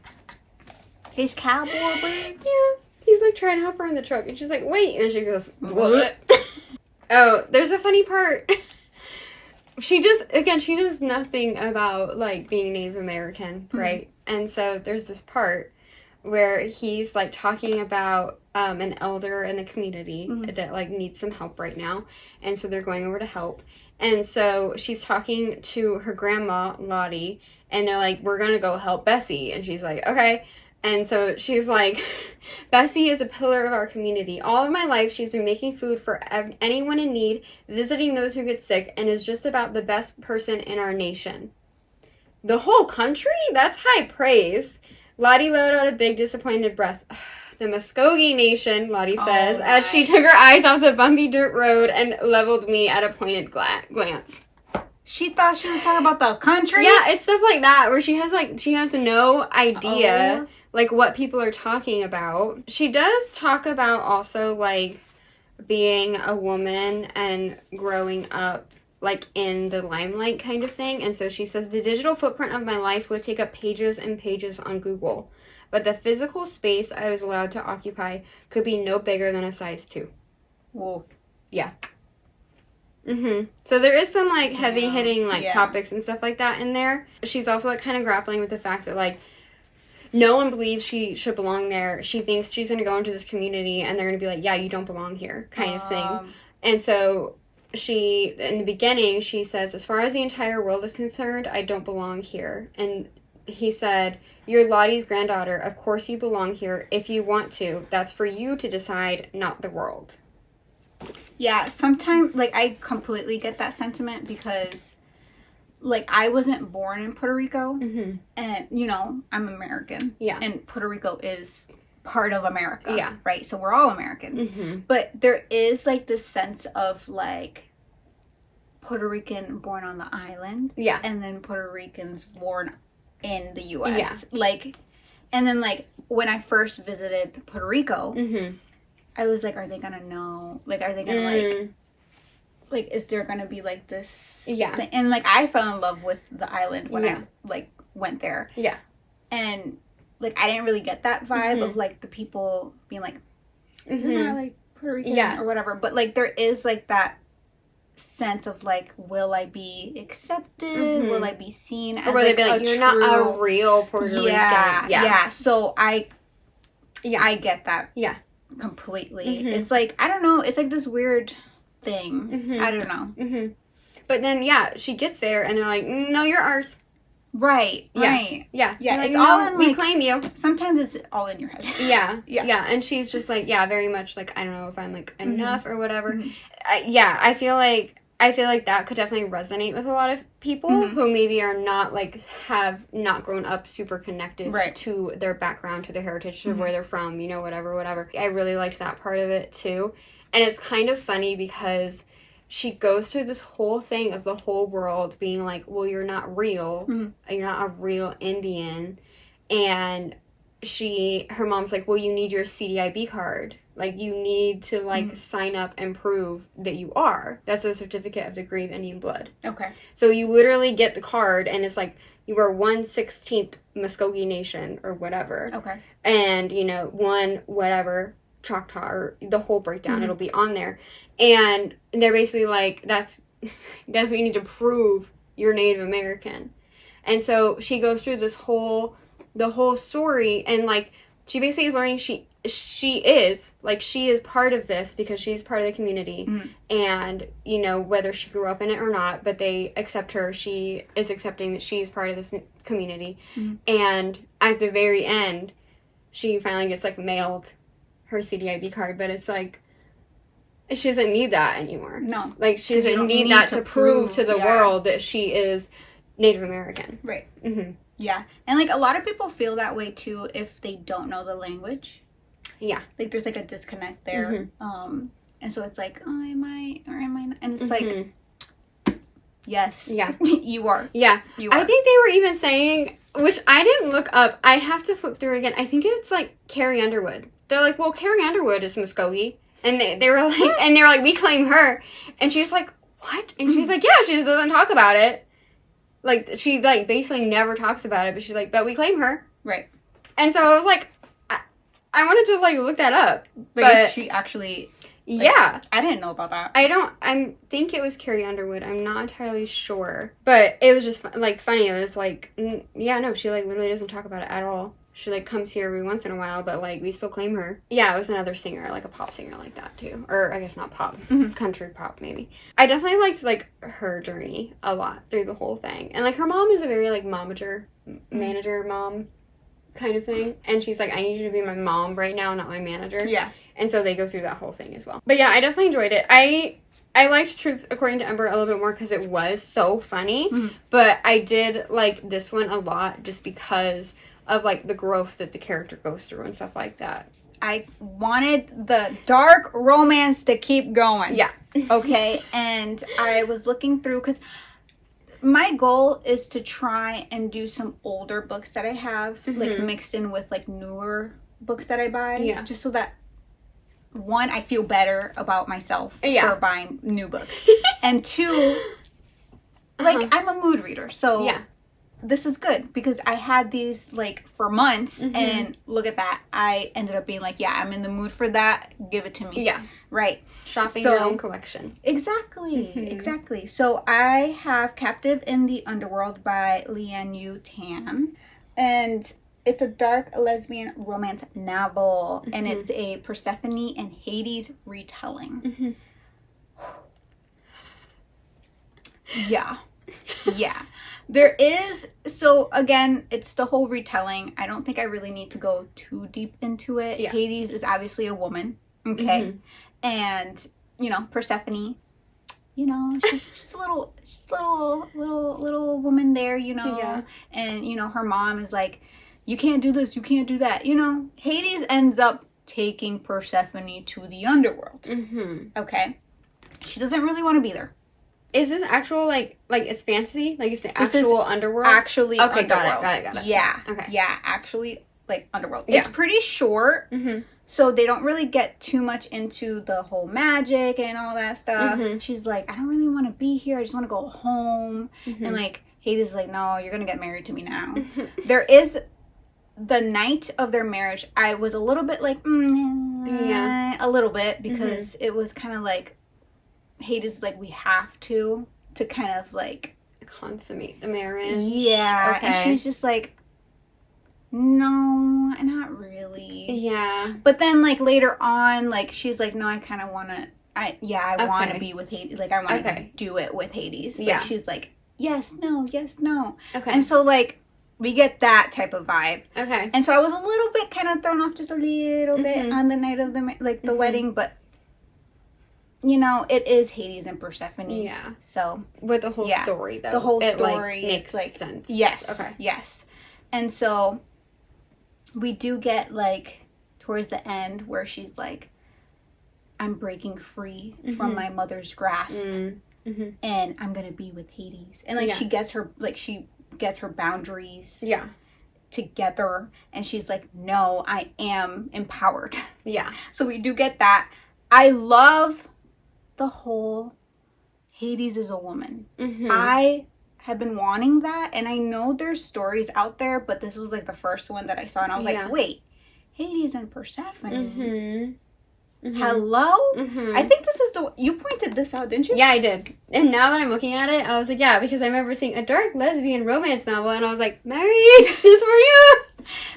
His cowboy boots? Yeah. He's like trying to help her in the truck, and she's like, wait. And she goes, what? Oh, there's a funny part. She does nothing about like being Native American, right? And so there's this part where he's like talking about an elder in the community that like needs some help right now, and so they're going over to help. And so she's talking to her grandma Lottie, and they're like, we're gonna go help Bessie. And she's like, okay. And so she's like, Bessie is a pillar of our community. All of my life she's been making food for anyone in need, visiting those who get sick, and is just about the best person in our nation. The whole country? That's high praise. Lottie let out a big disappointed breath. The Muskogee Nation, Lottie says, as she took her eyes off the bumpy dirt road and leveled me at a pointed glance. She thought she was talking about the country? Yeah, it's stuff like that where she has no idea like what people are talking about. She does talk about also like being a woman and growing up like in the limelight kind of thing. And so she says, the digital footprint of my life would take up pages and pages on Google. But the physical space I was allowed to occupy could be no bigger than a size 2. Whoa. Yeah. So there is some, like, heavy-hitting, like, topics and stuff like that in there. She's also, like, kind of grappling with the fact that, like, no one believes she should belong there. She thinks she's going to go into this community, and they're going to be like, yeah, you don't belong here, kind of thing. And so she, in the beginning, she says, as far as the entire world is concerned, I don't belong here. And he said, you're Lottie's granddaughter. Of course you belong here if you want to. That's for you to decide, not the world. Yeah, sometimes, like, I completely get that sentiment because, like, I wasn't born in Puerto Rico. And, you know, I'm American. Yeah. And Puerto Rico is part of America. Yeah. Right? So we're all Americans. But there is, like, this sense of, like, Puerto Rican born on the island. Yeah. And then Puerto Ricans born in the U.S. Yeah. Like, and then, like, when I first visited Puerto Rico, I was like, are they gonna know? Like, are they gonna, like, is there gonna be, like, this thing? And, like, I fell in love with the island when I, like, went there. Yeah. And, like, I didn't really get that vibe of, like, the people being like, you're not, like, Puerto Rican or whatever. But, like, there is, like, that sense of, like, will I be accepted? Will I be seen as, or will they be like, you're not a real Puerto Rican? Yeah. So I get that. Yeah. Completely. It's like, I don't know. It's like this weird thing. I don't know. But then, she gets there and they're like, no, you're ours. Right. Yeah. Right. Yeah. Yeah. Like, It's all in, we like, claim you. sometimes it's all in your head. Yeah. And she's just like, very much like, I don't know if I'm like enough or whatever. I feel like that could definitely resonate with a lot of people who maybe are not like, have not grown up super connected to their background, to their heritage, to where they're from, you know, whatever. I really liked that part of it too. And it's kind of funny because she goes through this whole thing of the whole world being like, well, you're not real. You're not a real Indian. And her mom's like, well, you need your CDIB card. Like, you need to, like, sign up and prove that you are. That's a certificate of degree of Indian blood. Okay. So you literally get the card, and it's like, you are 1/16 Muskogee Nation, or whatever. Okay. And, you know, whatever, Choctaw, or the whole breakdown, it'll be on there. And they're basically like, that's what you need to prove you're Native American. And so she goes through the whole story, and, like, she basically is learning she is part of this because she's part of the community. And, you know, whether she grew up in it or not, but they accept her, she is accepting that she's part of this community. And at the very end, she finally gets, like, mailed her CDIB card, but it's like, she doesn't need that anymore. No. Like, she doesn't need that to prove to the world that she is Native American. Right. Yeah. And, like, a lot of people feel that way, too, if they don't know the language. Yeah. Like, there's, like, a disconnect there. And so it's like, oh, am I, or am I not? And it's like, yes. Yeah. You are. Yeah. You are. I think they were even saying, which I didn't look up, I'd have to flip through it again. I think it's, like, Carrie Underwood. They're like, well, Carrie Underwood is Muskogee. And they were like, we claim her. And she's like, what? And she's like, yeah, she just doesn't talk about it. Like, she, like, basically never talks about it, but she's like, but we claim her. Right. And so I was like, I wanted to, like, look that up. But she actually... Like, yeah. I didn't know about that. I think it was Carrie Underwood. I'm not entirely sure. But it was just, like, funny. It was like, she, like, literally doesn't talk about it at all. She, like, comes here every once in a while, but, like, we still claim her. Yeah, it was another singer, like a pop singer like that, too. Or, I guess not pop. Country pop, maybe. I definitely liked, like, her journey a lot through the whole thing. And, like, her mom is a very, like, manager mom kind of thing. And she's like, I need you to be my mom right now, not my manager. Yeah. And so they go through that whole thing as well. But, yeah, I definitely enjoyed it. I liked Truth According to Ember a little bit more because it was so funny. But I did like this one a lot just because of, like, the growth that the character goes through and stuff like that. I wanted the dark romance to keep going. Yeah. Okay, and I was looking through, because my goal is to try and do some older books that I have, like, mixed in with, like, newer books that I buy. Yeah. Just so that, one, I feel better about myself for buying new books. And two, like, I'm a mood reader, so... Yeah. This is good because I had these, like, for months, and look at that. I ended up being like, yeah, I'm in the mood for that. Give it to me. Yeah. Right. Shopping your own collection. Exactly. Exactly. So I have Captive in the Underworld by Lian Yu Tan. And it's a dark lesbian romance novel. And it's a Persephone and Hades retelling. Yeah. Yeah. There is, so again, it's the whole retelling. I don't think I really need to go too deep into it. Yeah. Hades is obviously a woman, okay? And, you know, Persephone, you know, she's just a little woman there, you know? Yeah. And, you know, her mom is like, you can't do this, you can't do that. You know, Hades ends up taking Persephone to the underworld, okay? She doesn't really want to be there. Is this actual, like it's fantasy? Like, it's the actual underworld? Actually, okay, underworld. Got it. Yeah. Okay. Yeah, actually, like, underworld. Yeah. It's pretty short, so they don't really get too much into the whole magic and all that stuff. She's like, I don't really want to be here. I just want to go home. And, like, Hades is like, no, you're going to get married to me now. There is the night of their marriage, I was a little bit like, a little bit, because it was kind of like, Hades, like, we have to kind of like consummate the marriage. Yeah. Okay. And she's just like, no, not really. Yeah. But then, like, later on, like, she's like, no, I kind of want to, I want to be with Hades. Like, I want to do it with Hades. Like, she's like, yes, no. Okay. And so, like, we get that type of vibe. Okay. And so I was a little bit kind of thrown off just a little bit on the night of the wedding, but, you know, it is Hades and Persephone. Yeah. So. With the whole story, though. The whole it, story. Makes like, sense. Yes. Okay. Yes. And so we do get, like, towards the end where she's like, I'm breaking free from my mother's grasp and I'm going to be with Hades. And, like, she gets her boundaries together, and she's like, no, I am empowered. Yeah. So we do get that. I love the whole Hades is a woman. I have been wanting that, and I know there's stories out there, but this was like the first one that I saw, and I was like, wait, Hades and Persephone. Hello? I think this is you pointed this out, didn't you? Yeah, I did. And now that I'm looking at it, I was like, yeah, because I remember seeing a dark lesbian romance novel, and I was like, Mary, this is for you.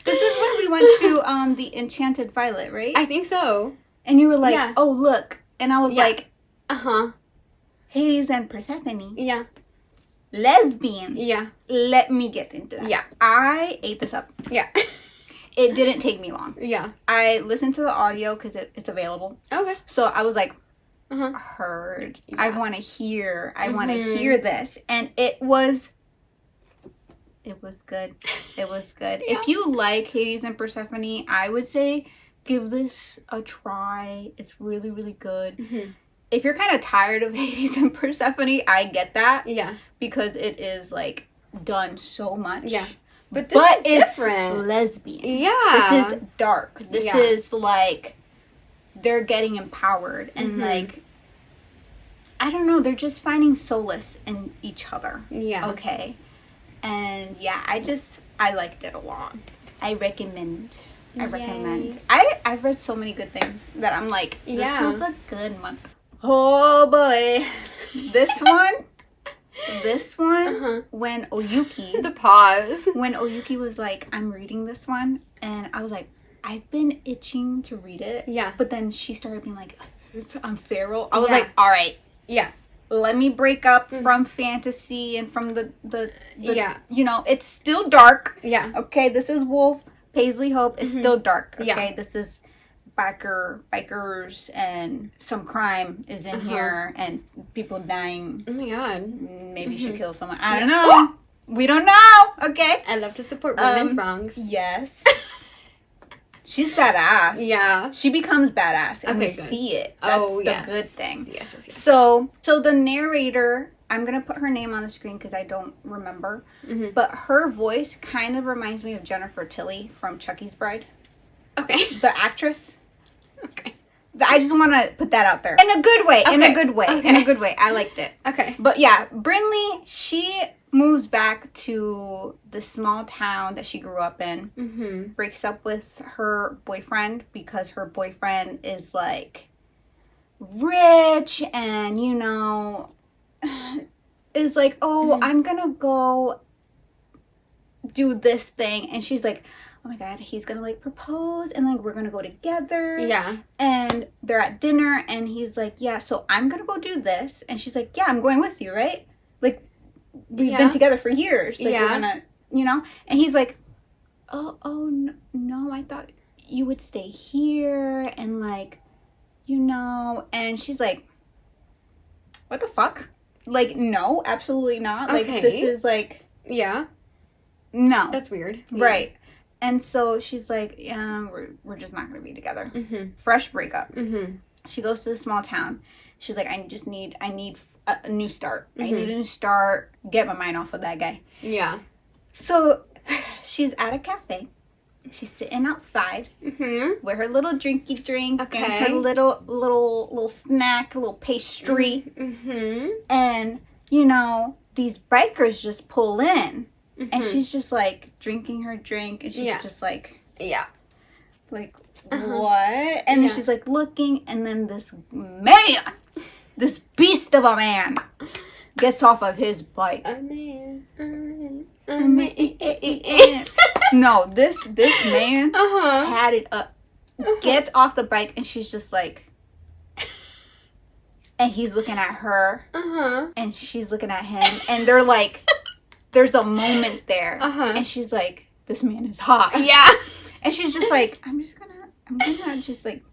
This is when we went to the Enchanted Violet, right? I think so. And you were like, oh, look. And I was like, Hades and Persephone. Yeah. Lesbian. Yeah. Let me get into that. Yeah. I ate this up. Yeah. It didn't take me long. Yeah. I listened to the audio because it's available. Okay. So I was like, heard. Yeah. I want to hear. I want to hear this. And it was good. It was good. If you like Hades and Persephone, I would say give this a try. It's really, really good. If you're kind of tired of Hades and Persephone, I get that. Yeah. Because it is, like, done so much. Yeah. But this is different. It's lesbian. Yeah. This is dark. This is, like, they're getting empowered. And, like, I don't know. They're just finding solace in each other. Yeah. Okay. And, yeah, I liked it a lot. I recommend. I've read so many good things that I'm like, this was a good month. Oh boy, this one, when Oyuki, when Oyuki was like, I'm reading this one, and I was like, I've been itching to read it. Yeah. But then she started being like, I'm feral. I was like, all right. Yeah. Let me break up from fantasy and from the you know, it's still dark. Yeah. Okay, this is Wolf. Paisley Hope is still dark. Okay, this is bikers and some crime is in here and people dying. Oh my god. Maybe she killed someone. I don't know. We don't know. Okay. I love to support women's wrongs. Yes. She's badass. Yeah. She becomes badass and we see it. That's the good thing. Yes. So the narrator, I'm going to put her name on the screen because I don't remember. But her voice kind of reminds me of Jennifer Tilly from Chucky's Bride. Okay. The actress. Okay. I just want to put that out there. In a good way. Okay. In a good way. Okay. In a good way. I liked it. Okay. But yeah, Brinley, she moves back to the small town that she grew up in. Breaks up with her boyfriend because her boyfriend is like rich and, you know, is like, oh, I'm going to go do this thing. And she's like, oh my god, he's gonna like propose and like we're gonna go together. Yeah. And they're at dinner and he's like, yeah, so I'm gonna go do this. And she's like, yeah, I'm going with you, right? Like we've been together for years. Like we're gonna, you know? And he's like, oh no, I thought you would stay here and like, you know. And she's like, what the fuck? Like, no, absolutely not. Like this is like, no. That's weird. Right. And so she's like, yeah, we're just not going to be together. Fresh breakup. She goes to the small town. She's like, I need a new start. I need a new start. Get my mind off of that guy. Yeah. So she's at a cafe. She's sitting outside with her little drinky drink and her little snack, a little pastry. And, you know, these bikers just pull in. and she's just like drinking her drink, and she's just like, like what? And then she's like looking, and then this man, this beast of a man, gets off of his bike. No, this man tatted up, gets off the bike, and she's just like, and he's looking at her, and she's looking at him, and they're like, there's a moment there, and she's like, this man is hot. Yeah. And she's just like, I'm gonna just like,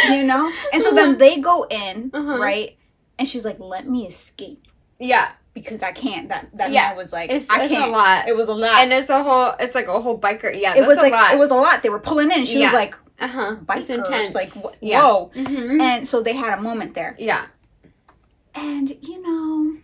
you know? And so then they go in, right? And she's like, let me escape. Yeah. Because I can't. That man was like, it's I can't. A lot. It was a lot. And it's like a whole biker. Yeah, it was like, a lot. It was a lot. They were pulling in. She was like, It's intense. Like, whoa. And so they had a moment there. Yeah. And, you know,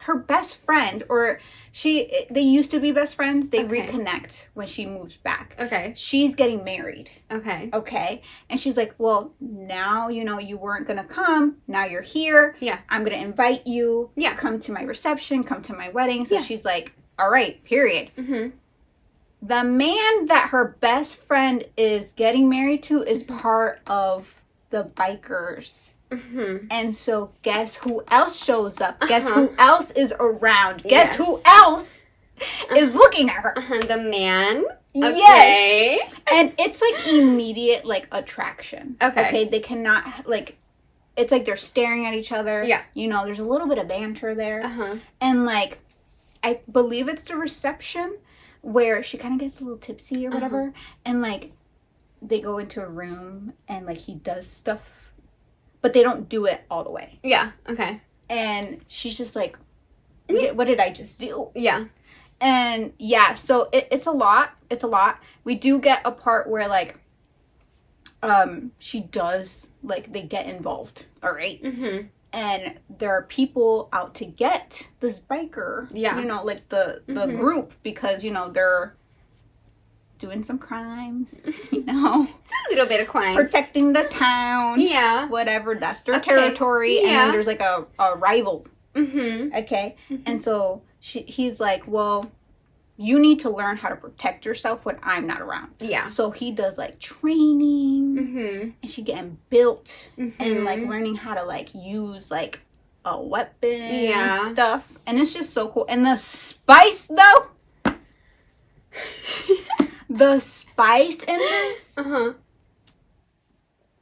her best friend, or they used to be best friends. They reconnect when she moves back. Okay. She's getting married. Okay. Okay. And she's like, well, now, you know, you weren't going to come. Now you're here. Yeah. I'm going to invite you. Yeah. Come to my reception. Come to my wedding. So she's like, all right, period. The man that her best friend is getting married to is part of the bikers. And so guess who else shows up? Guess who else is around? Guess who else is looking at her? The man. Okay. Yes. And it's like immediate like attraction. Okay. They cannot like, it's like they're staring at each other. Yeah. You know, there's a little bit of banter there. And like, I believe it's the reception where she kind of gets a little tipsy or whatever. And like, they go into a room and like he does stuff, but they don't do it all the way. Yeah. Okay. And she's just like, what did I just do? Yeah. And yeah, so it's a lot. It's a lot. We do get a part where like, she does like, they get involved. All right. And there are people out to get this biker. Yeah. You know, like the group, because, you know, they're doing some crimes, you know. It's a little bit of crime. Protecting the town. Yeah. Whatever. That's their territory. Yeah. And then there's like a rival. Okay. And so he's like, well, you need to learn how to protect yourself when I'm not around. Yeah. So he does like training. And she getting built. And like learning how to like use like a weapon and stuff. And it's just so cool. And the spice though. The spice in this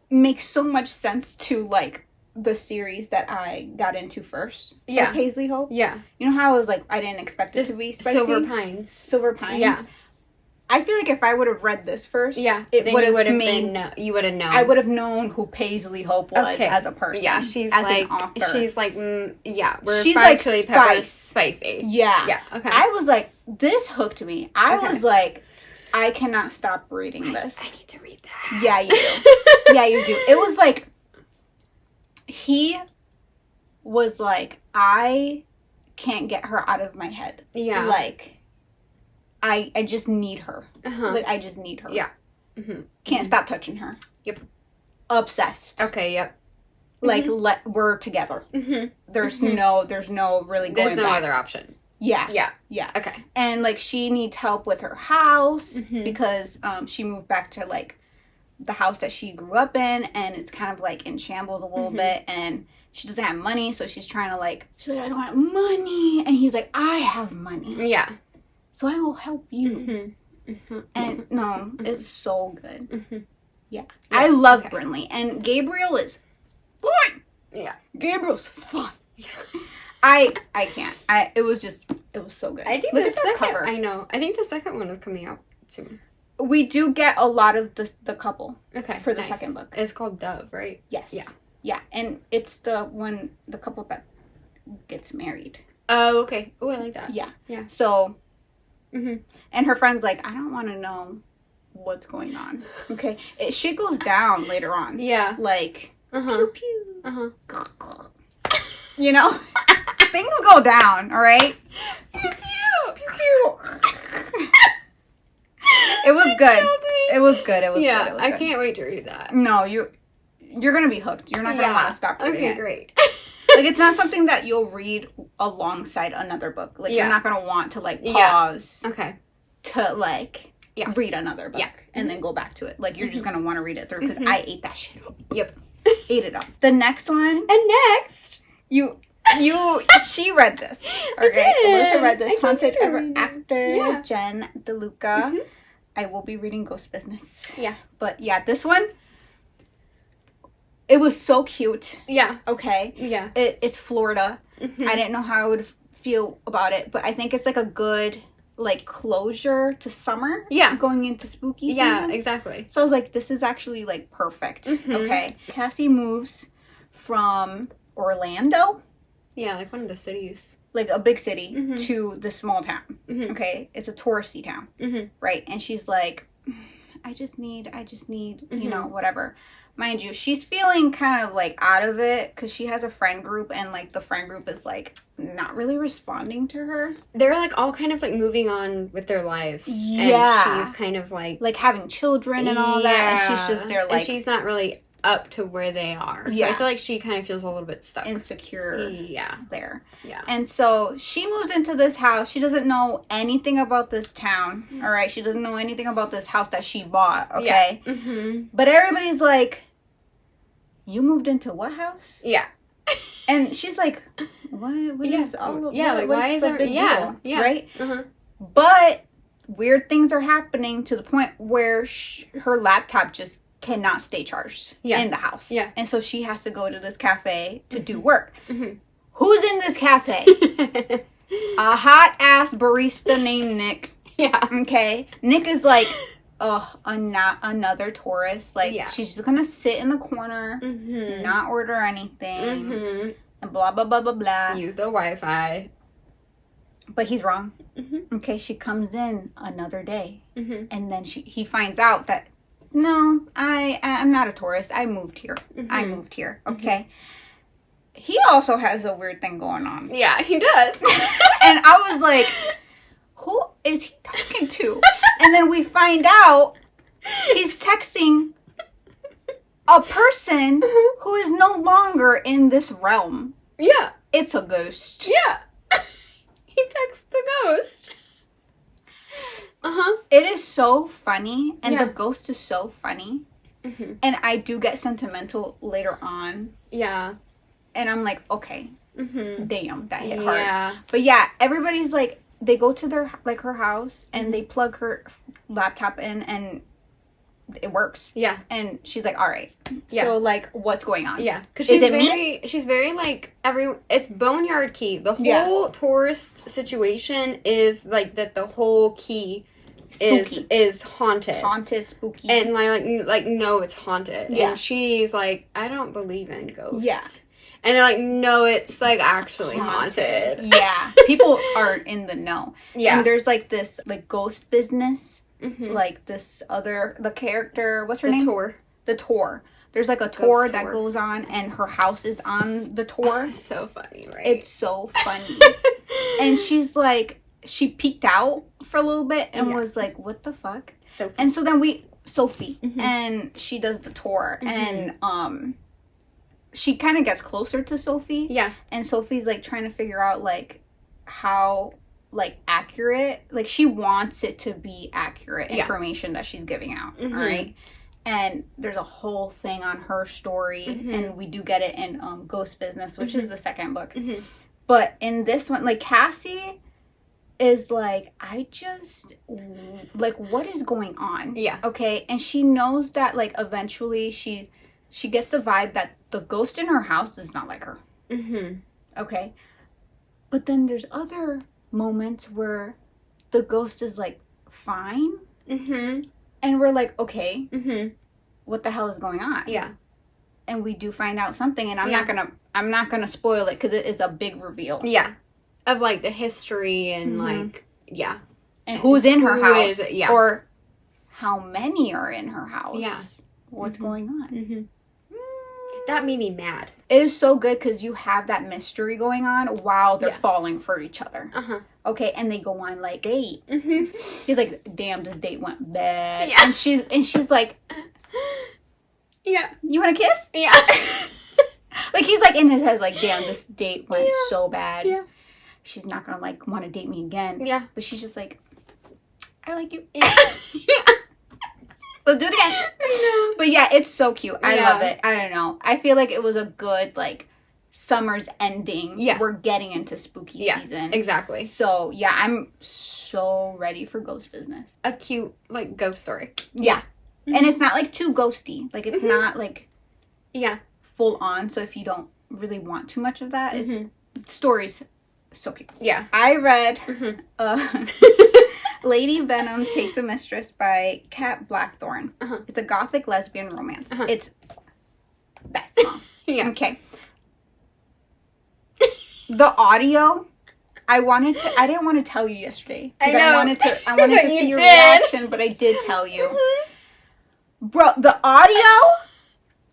makes so much sense to like the series that I got into first. Yeah. Like Paisley Hope. Yeah. You know how I was like, I didn't expect it to be spicy? Silver Pines. Silver Pines. Yeah. I feel like if I would have read this first, it would have been, you would have known. I would have known who Paisley Hope was as a person. Yeah, she's as like, an author. She's like, we're she's like chili peppers spicy. Yeah. Yeah, okay. I was like, this hooked me. I was like, I cannot stop reading this. I need to read that. Yeah, you do. Yeah, you do. It was like, he was like, I can't get her out of my head. Yeah. Like, I just need her. Like, I just need her. Yeah. Can't stop touching her. Yep. Obsessed. Okay, yep. Like, we're together. There's no really going back. There's no other option. Yeah. Yeah. Yeah. Okay. And, like, she needs help with her house because she moved back to, like, the house that she grew up in, and it's kind of, like, in shambles a little bit, and she doesn't have money, so she's trying to, like, she's like, I don't have money. And he's like, I have money. Yeah. So I will help you. And, no, it's so good. Yeah. I love Brinley. And Gabriel is fun. Yeah. Gabriel's fun. I can't. It was so good. I think Look at the second, cover. I know. I think the second one is coming out soon. We do get a lot of the couple. Okay. For the second book. It's called Dove, right? Yes. Yeah. Yeah. And it's the couple that gets married. Oh, okay. Oh, I like that. Yeah. Yeah. So, and her friend's like, I don't want to know what's going on. Okay. Shit goes down later on. Yeah. Like, pew pew. You know? Things go down, all right? Pew pew. Pew pew. It was good. It was good. It was good. It was I good. Can't wait to read that. No, you're gonna be hooked. You're not gonna want to stop reading it. Okay, great. Like, it's not something that you'll read alongside another book. Like, you're not going to want to, like, pause to, like, read another book and then go back to it. Like, you're just going to want to read it through because I ate that shit up. Yep. Ate it up. The next one. And next. She read this. Okay. Alyssa read this. Haunted Ever After, Jen DeLuca. I will be reading Ghost Business. Yeah. But yeah, this one, it was so cute. Yeah. Okay. Yeah. It's Florida. I didn't know how I would feel about it, but I think it's like a good like closure to summer. Yeah. Going into spooky season. Yeah, exactly. So I was like, this is actually like perfect. Okay. Cassie moves from Orlando. Yeah, like one of the cities. Like a big city to the small town. Okay. It's a touristy town. Right. And she's like, I just need, you know, whatever. Mind you, she's feeling kind of like out of it because she has a friend group and like the friend group is like not really responding to her. They're like all kind of like moving on with their lives. Yeah. And she's kind of like having children and all that. And she's just there like. And she's not really up to where they are. So I feel like she kind of feels a little bit stuck. Insecure. Yeah. There. Yeah. And so she moves into this house. She doesn't know anything about this town. All right. She doesn't know anything about this house that she bought. Okay. Yeah. But everybody's like, you moved into what house? Yeah. And she's like, what is all of that? Why is there? Yeah. Right? But weird things are happening to the point where her laptop just cannot stay charged in the house. Yeah. And so she has to go to this cafe to do work. Who's in this cafe? A hot ass barista named Nick. Yeah. Okay. Nick is like, another tourist. Like, she's just gonna sit in the corner, not order anything, and blah, blah, blah, blah, blah. Use the Wi-Fi. But he's wrong. Okay, she comes in another day, and then he finds out that, no, I'm not a tourist. I moved here. Okay. He also has a weird thing going on. Yeah, he does. And I was like, who is he talking to? And then we find out he's texting a person who is no longer in this realm. Yeah. It's a ghost. Yeah. He texts the ghost. It is so funny. And the ghost is so funny. And I do get sentimental later on. Yeah. And I'm like, okay. Damn, that hit hard. Yeah. But yeah, everybody's like, they go to their, like, her house and they plug her laptop in and it works. Yeah. And she's like, all right. Yeah. So, like, what's going on? Yeah. Because she's very, like, it's Boneyard Key. The whole tourist situation is, like, that the whole key is haunted. Haunted, spooky. And, like, no, it's haunted. Yeah. And she's like, I don't believe in ghosts. Yeah. And they're like, no, it's, like, actually haunted. Yeah. People are in the know. Yeah. And there's, like, this, like, ghost business. Like, the character, what's her name? The tour. There's, like, a tour that goes on, and her house is on the tour. It's so funny, right? It's so funny. And she's, like, she peeked out for a little bit and was like, what the fuck? Sophie. And so then Sophie. And she does the tour. And, she kind of gets closer to Sophie. Yeah. And Sophie's, like, trying to figure out, like, how, like, accurate. Like, she wants it to be accurate information that she's giving out. All right? And there's a whole thing on her story. And we do get it in Ghost Business, which is the second book. But in this one, like, Cassie is like, I just, like, what is going on? Yeah. Okay? And she knows that, like, eventually she gets the vibe that the ghost in her house does not like her. Okay? But then there's other moments where the ghost is, like, fine. And we're like, okay, what the hell is going on? Yeah. And we do find out something, and I'm not gonna spoil it because it is a big reveal. Yeah. Of, like, the history and, like, yeah. And who's in her house. Or how many are in her house. Yeah. What's going on. That made me mad. It is so good because you have that mystery going on while they're falling for each other. Okay, and they go on, like, date. He's like, damn, this date went bad. Yeah. And she's like, yeah, you want a kiss? Yeah. Like, he's, like, in his head, like, damn, this date went so bad. Yeah. She's not gonna, like, want to date me again. Yeah. But she's just like, I like you. Yeah. Let's do it again. I know. But yeah, it's so cute. I Yeah. love it. I don't know. I feel like it was a good, like, summer's ending. Yeah. We're getting into spooky season. Exactly. So, yeah, I'm so ready for ghost business. A cute, like, ghost story. Yeah. Mm-hmm. And it's not, like, too ghosty. Like, it's not, like, Yeah. full on. So if you don't really want too much of that, Mm-hmm. story's so cute. Yeah. I read Mm-hmm. Lady Venom Takes a Mistress by Kat Blackthorne. Uh-huh. It's a gothic lesbian romance. Uh-huh. It's that long. Yeah. Okay. The audio, I didn't want to tell you yesterday. 'Cause I know. I wanted to But you see your did. reaction, but I did tell you. Bro, the audio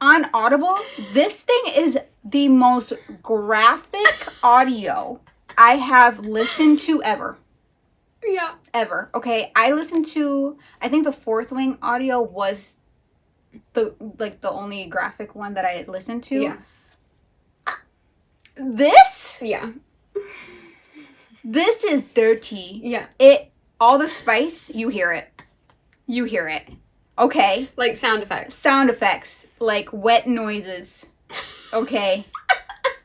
on Audible, this thing is the most graphic audio I have listened to ever. Yeah. Ever. Okay, I listened to, I think the Fourth Wing audio was the only graphic one that I had listened to. Yeah. This Yeah. is dirty. Yeah. All the spice, you hear it. You hear it. Okay. Like sound effects. Sound effects, like wet noises. Okay.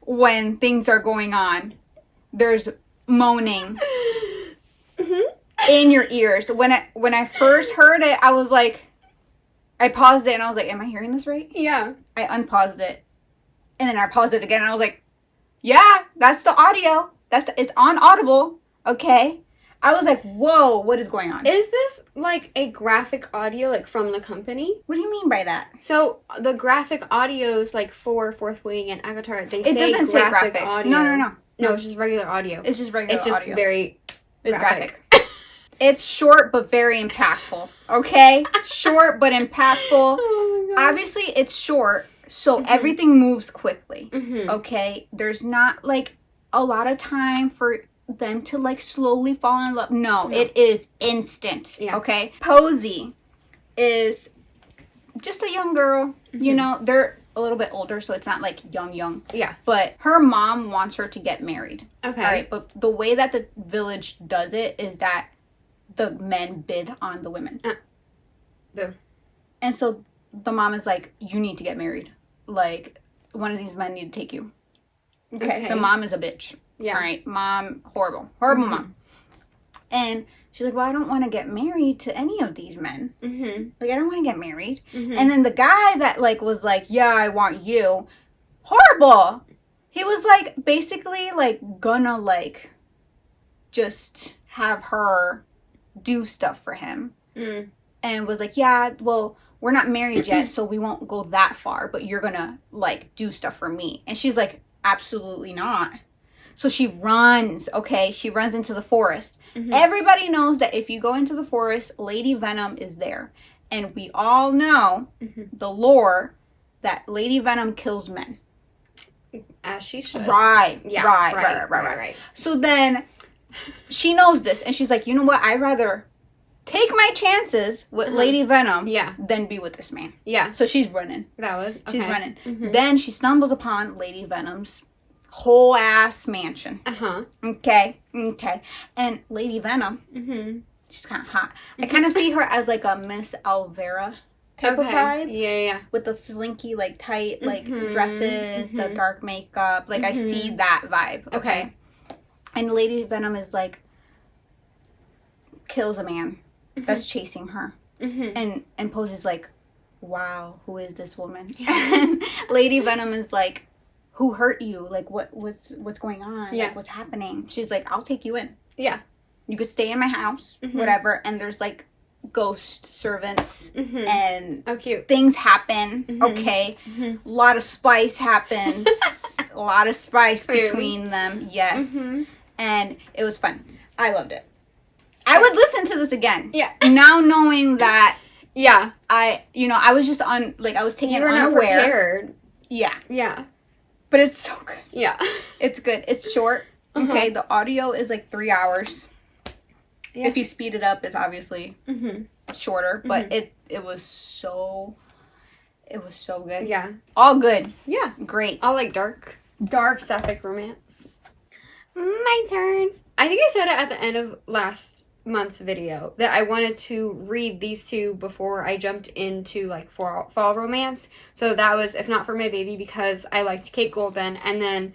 When things are going on. There's moaning in your ears. When I first heard it, I was like, I paused it and I was like, am I hearing this right? Yeah. I unpaused it. And then I paused it again and I was like, yeah, that's the audio. It's on Audible. Okay. I was like, whoa, what is going on? Is this like a graphic audio like from the company? What do you mean by that? So the graphic audios like for Fourth Wing and Avatar, they It say doesn't say graphic graphic. audio. No. No, it's just regular audio. It's just regular It's just audio. very It's graphic. It's short but very impactful. Okay? Short but impactful. Oh my god. Obviously, it's short, so everything moves quickly. Mm-hmm. Okay? There's not, like, a lot of time for them to, like, slowly fall in love. No, it is instant. Yeah. Okay? Posey is just a young girl. You know, they're a little bit older, so it's not, like, young. Yeah. But her mom wants her to get married. Okay. All right? But the way that the village does it is that the men bid on the women. Boo. And so the mom is like, you need to get married. Like, one of these men need to take you. Okay. The mom is a bitch. Yeah. All right. Mom, horrible mom. And she's like, well, I don't want to get married to any of these men. Mm-hmm. Like, I don't want to get married. Mm-hmm. And then the guy that, like, was like, yeah, I want you. Horrible. He was, like, basically, like, gonna, like, just have her do stuff for him. Mm. And was like, yeah, well, we're not married yet, so we won't go that far, but you're gonna, like, do stuff for me. And she's like, absolutely not. So she runs, okay? She runs into the forest. Mm-hmm. Everybody knows that if you go into the forest, Lady Venom is there. And we all know the lore that Lady Venom kills men. As she should. Right. Yeah. Right. So then she knows this, and she's like, you know what? I'd rather take my chances with Lady Venom than be with this man. Yeah. So she's running. Valid. Okay. She's running. Mm-hmm. Then she stumbles upon Lady Venom's whole ass mansion. Uh-huh. Okay. And Lady Venom, she's kind of hot. I kind of see her as like a Miss Elvira type of vibe. Yeah. With the slinky, like, tight, like, dresses, the dark makeup. Like, I see that vibe. Okay. And Lady Venom is like, kills a man that's chasing her. And Posey's like, wow, who is this woman? And Lady Venom is like, who hurt you? Like, what's going on? Yeah. Like, what's happening? She's like, I'll take you in. Yeah. You could stay in my house, whatever. And there's, like, ghost servants and oh, cute. things happen. Okay. A lot of spice happens. A lot of spice between them. Yes. And it was fun. I loved it. I would listen to this again. Yeah. Now knowing that Yeah. I was just I was taking You were not unaware. prepared. Yeah. Yeah. But it's so good. Yeah. It's good. It's short. Okay. The audio is like 3 hours. Yeah. If you speed it up, it's obviously shorter. But it was so It was so good. Yeah. All good. Yeah. Great. All like dark sapphic romance. My turn. I think I said it at the end of last month's video that I wanted to read these two before I jumped into like fall romance. So that was If Not For My Baby because I liked Kate Golden, and then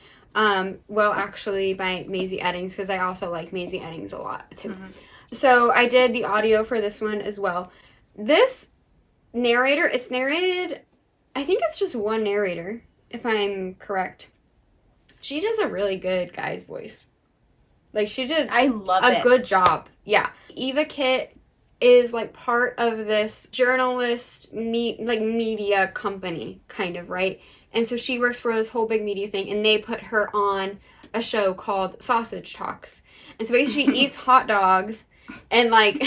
Well Actually by Maisie Eddings because I also like Maisie Eddings a lot too. Mm-hmm. So I did the audio for this one as well. This narrator, it's narrated, I think it's just one narrator if I'm correct. She does a really good guy's voice. Like, she did I love it. A good job. Yeah. Eva Kitt is, like, part of this journalist, media company, kind of, right? And so she works for this whole big media thing, and they put her on a show called Sausage Talks. And so basically she eats hot dogs and, like,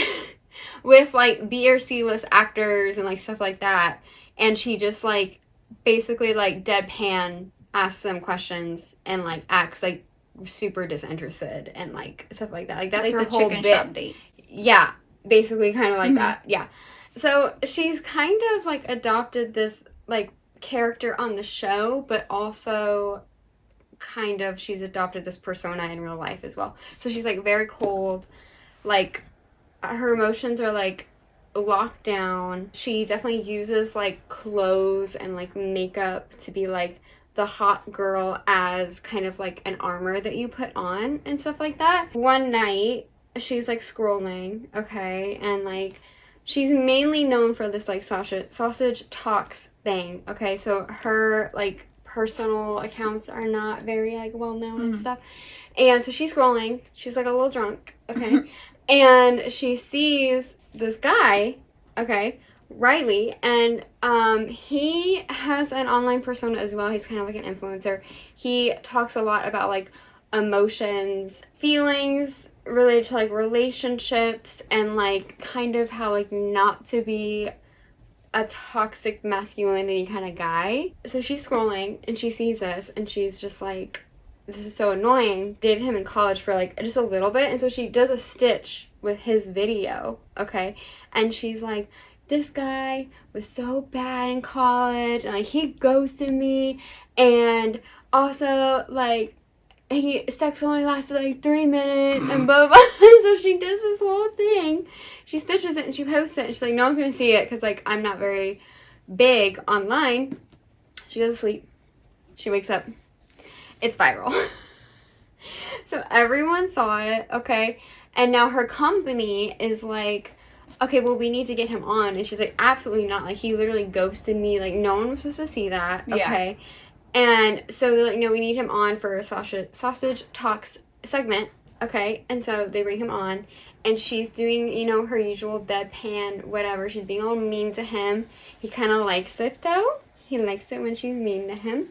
with, like, B or C-list actors and, like, stuff like that. And she just, like, basically, like, deadpan asks them questions and, like, acts, like, super disinterested and like stuff like that. Like that's like her whole bit. Shop date. Yeah, basically kind of like that. Yeah. So she's kind of like adopted this like character on the show, but also kind of she's adopted this persona in real life as well. So she's like very cold. Like her emotions are like locked down. She definitely uses like clothes and like makeup to be like the hot girl as kind of like an armor that you put on and stuff like that. One night, she's like scrolling, okay, and like she's mainly known for this like sausage talks thing, okay, so her like personal accounts are not very like well known and stuff. And so she's scrolling, she's like a little drunk, okay, and she sees this guy, okay, Riley, and he has an online persona as well. He's kind of like an influencer. He talks a lot about like emotions, feelings related to like relationships, and like kind of how like not to be a toxic masculinity kind of guy. So she's scrolling and she sees this and she's just like, this is so annoying. Dated him in college for like just a little bit, and so she does a stitch with his video, okay, and she's like, this guy was so bad in college, and like he ghosted me, and also like sex only lasted like 3 minutes, and blah blah. So she does this whole thing, she stitches it and she posts it, and she's like, no one's gonna see it because like I'm not very big online. She goes to sleep, she wakes up, it's viral. So everyone saw it, okay, and now her company is like, okay, well, we need to get him on. And she's like, absolutely not. Like, he literally ghosted me. Like, no one was supposed to see that. Okay. Yeah. And so they're like, no, we need him on for a sausage talks segment. Okay. And so they bring him on. And she's doing, you know, her usual deadpan, whatever. She's being a little mean to him. He kind of likes it, though. He likes it when she's mean to him.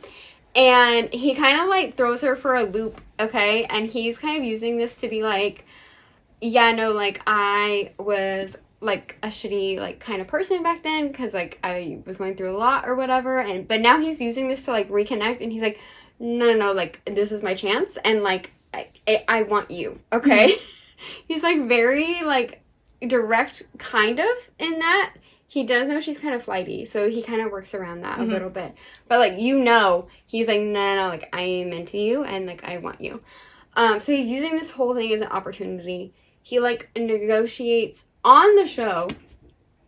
And he kind of, like, throws her for a loop. Okay. And he's kind of using this to be like, yeah, no, like, I was like a shitty like kind of person back then because like I was going through a lot or whatever, and but now he's using this to like reconnect, and he's like, no, like this is my chance, and like I want you, okay. He's like very like direct kind of in that. He does know she's kind of flighty, so he kind of works around that a little bit, but like, you know, he's like, no, like I am into you and like I want you. So he's using this whole thing as an opportunity. He like negotiates on the show,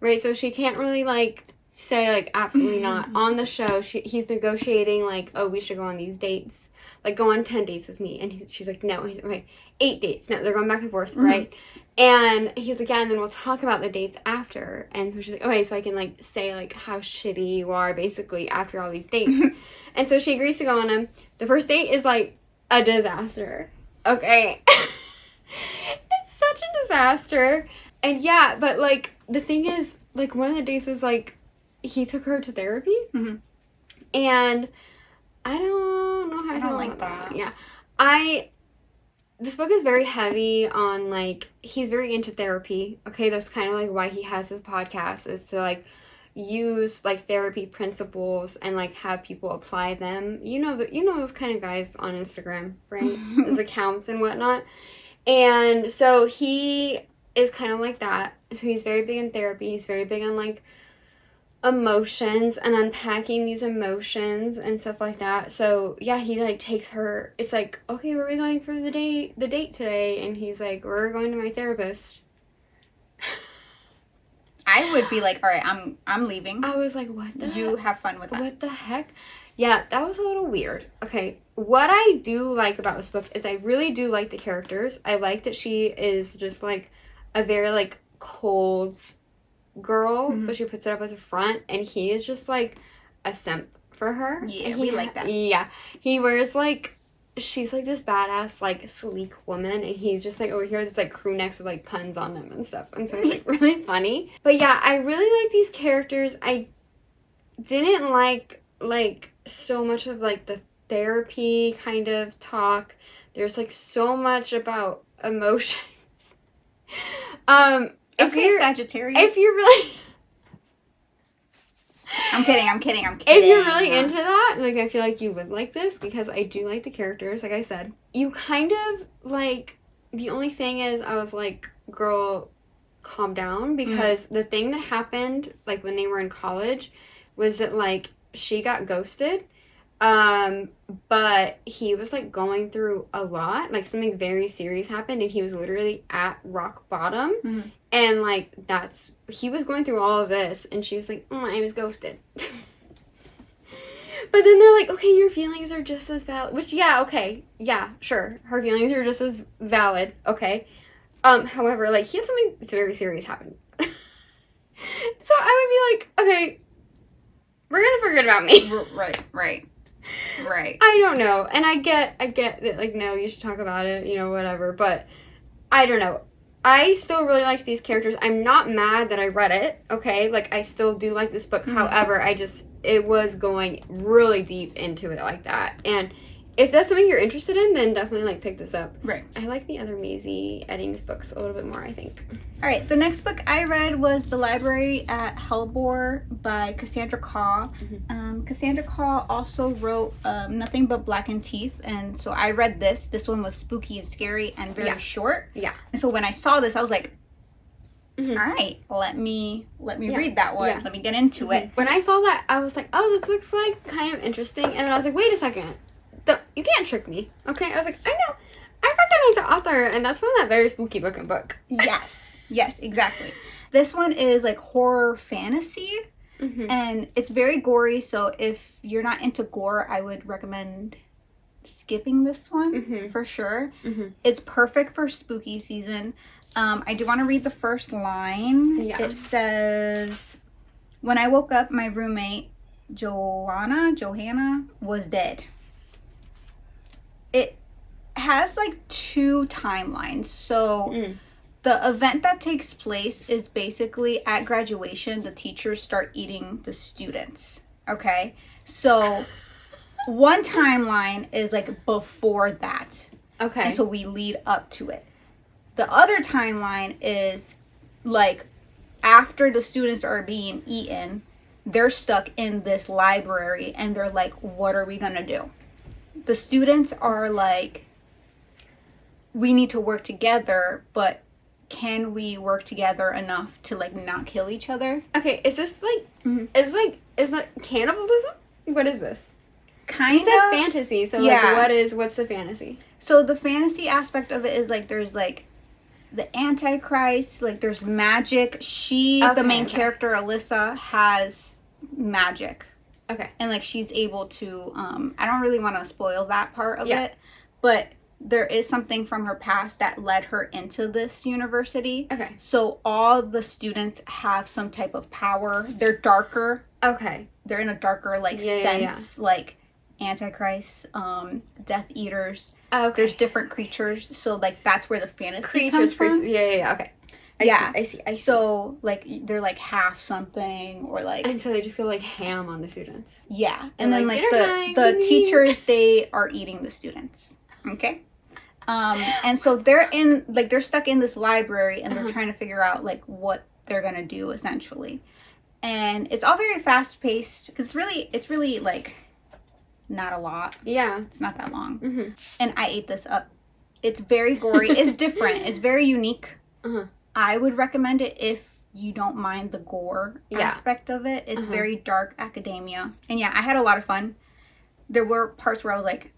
right? So she can't really like say like absolutely not. On the show, he's negotiating like, oh, we should go on these dates, like go on 10 dates with me, and she's like, no. He's like, okay, 8 dates. No, they're going back and forth, right? And he's like, yeah, and then we'll talk about the dates after. And so she's like, okay, so I can like say like how shitty you are basically after all these dates. And so she agrees to go on them. The first date is like a disaster, okay. It's such a disaster. And yeah, but like the thing is, like one of the days was like he took her to therapy, and I don't know how I feel like that. Yeah, this book is very heavy on like, he's very into therapy. Okay, that's kind of like why he has his podcast, is to like use like therapy principles and like have people apply them. You know those kind of guys on Instagram, right? Those accounts and whatnot. And so he is kind of like that. So he's very big in therapy. He's very big on like emotions and unpacking these emotions and stuff like that. So yeah, he like takes her, it's like, okay, where are we going for the date today? And he's like, we're going to my therapist. I would be like, all right, I'm leaving. I was like, what the You have fun with that. What the heck? Yeah, that was a little weird. Okay, what I do like about this book is I really do like the characters. I like that she is just like a very like cold girl, but she puts it up as a front, and he is just like a simp for her. Yeah, we like that. Yeah, he wears like, she's like this badass like sleek woman, and he's just like over here with this like crew necks with like puns on them and stuff, and so it's like really funny. But yeah, I really like these characters. I didn't like so much of like the therapy kind of talk. There's like so much about emotions. Okay, Sagittarius. If you're really I'm kidding. If you're really into that, like, I feel like you would like this, because I do like the characters, like I said. You kind of, like, the only thing is, I was like, girl, calm down, because the thing that happened, like, when they were in college, was that, like, she got ghosted, but he was, like, going through a lot, like, something very serious happened, and he was literally at rock bottom, and, like, he was going through all of this, and she was like, oh, I was ghosted. But then they're like, okay, your feelings are just as valid. Which, yeah, okay. Yeah, sure. Her feelings are just as valid. Okay. However, like, he had something very serious happen. So I would be like, okay, we're gonna forget about me. Right. I don't know. And I get that, like, no, you should talk about it, you know, whatever. But I don't know. I still really like these characters. I'm not mad that I read it, okay? Like, I still do like this book. However, it was going really deep into it like that. And if that's something you're interested in, then definitely, like, pick this up. Right. I like the other Maisie Eddings books a little bit more, I think. All right, the next book I read was The Library at Hellbore by Cassandra Caw. Cassandra Caw also wrote Nothing But Blackened Teeth, and so I read this. This one was spooky and scary and very short. Yeah. And so when I saw this, I was like, all right, let me read that one. Yeah. Let me get into it. When I saw that, I was like, oh, this looks like kind of interesting. And then I was like, wait a second. You can't trick me. Okay? I was like, I know. I recognize the author, and that's from that very spooky looking book. Yes, exactly. This one is like horror fantasy, and it's very gory, so if you're not into gore, I would recommend skipping this one for sure. It's perfect for spooky season. I do want to read the first line. Yeah. It says, when I woke up, my roommate, Johanna, was dead. It has like two timelines. So the event that takes place is basically at graduation, the teachers start eating the students. Okay? So one timeline is like before that. Okay. And so we lead up to it. The other timeline is like after the students are being eaten, they're stuck in this library and they're like, what are we gonna do? The students are like, we need to work together, but can we work together enough to like not kill each other? Okay, is this like, is that cannibalism? What is this? Kind you said of fantasy, so yeah. like what's the fantasy? So the fantasy aspect of it is like there's like the Antichrist, like there's magic. The main character, Alyssa, has magic. Okay. And like she's able to I don't really want to spoil that part of it, but there is something from her past that led her into this university. Okay. So all the students have some type of power. They're darker. Okay. They're in a darker like sense, like Antichrist, Death Eaters. Okay. There's different creatures, so like that's where the fantasy comes from. Yeah. Okay. I see. So like they're like half something, or like, and so they just go like ham on the students. Yeah, and then like the teachers, they are eating the students. Okay. And so they're stuck in this library, and they're trying to figure out like what they're gonna do essentially, and it's all very fast paced because it's really like not a lot. Yeah, it's not that long. And I ate this up. It's very gory. It's different. It's very unique. I would recommend it if you don't mind the gore Yeah. aspect of it. It's very dark academia. And yeah, I had a lot of fun. There were parts where I was like,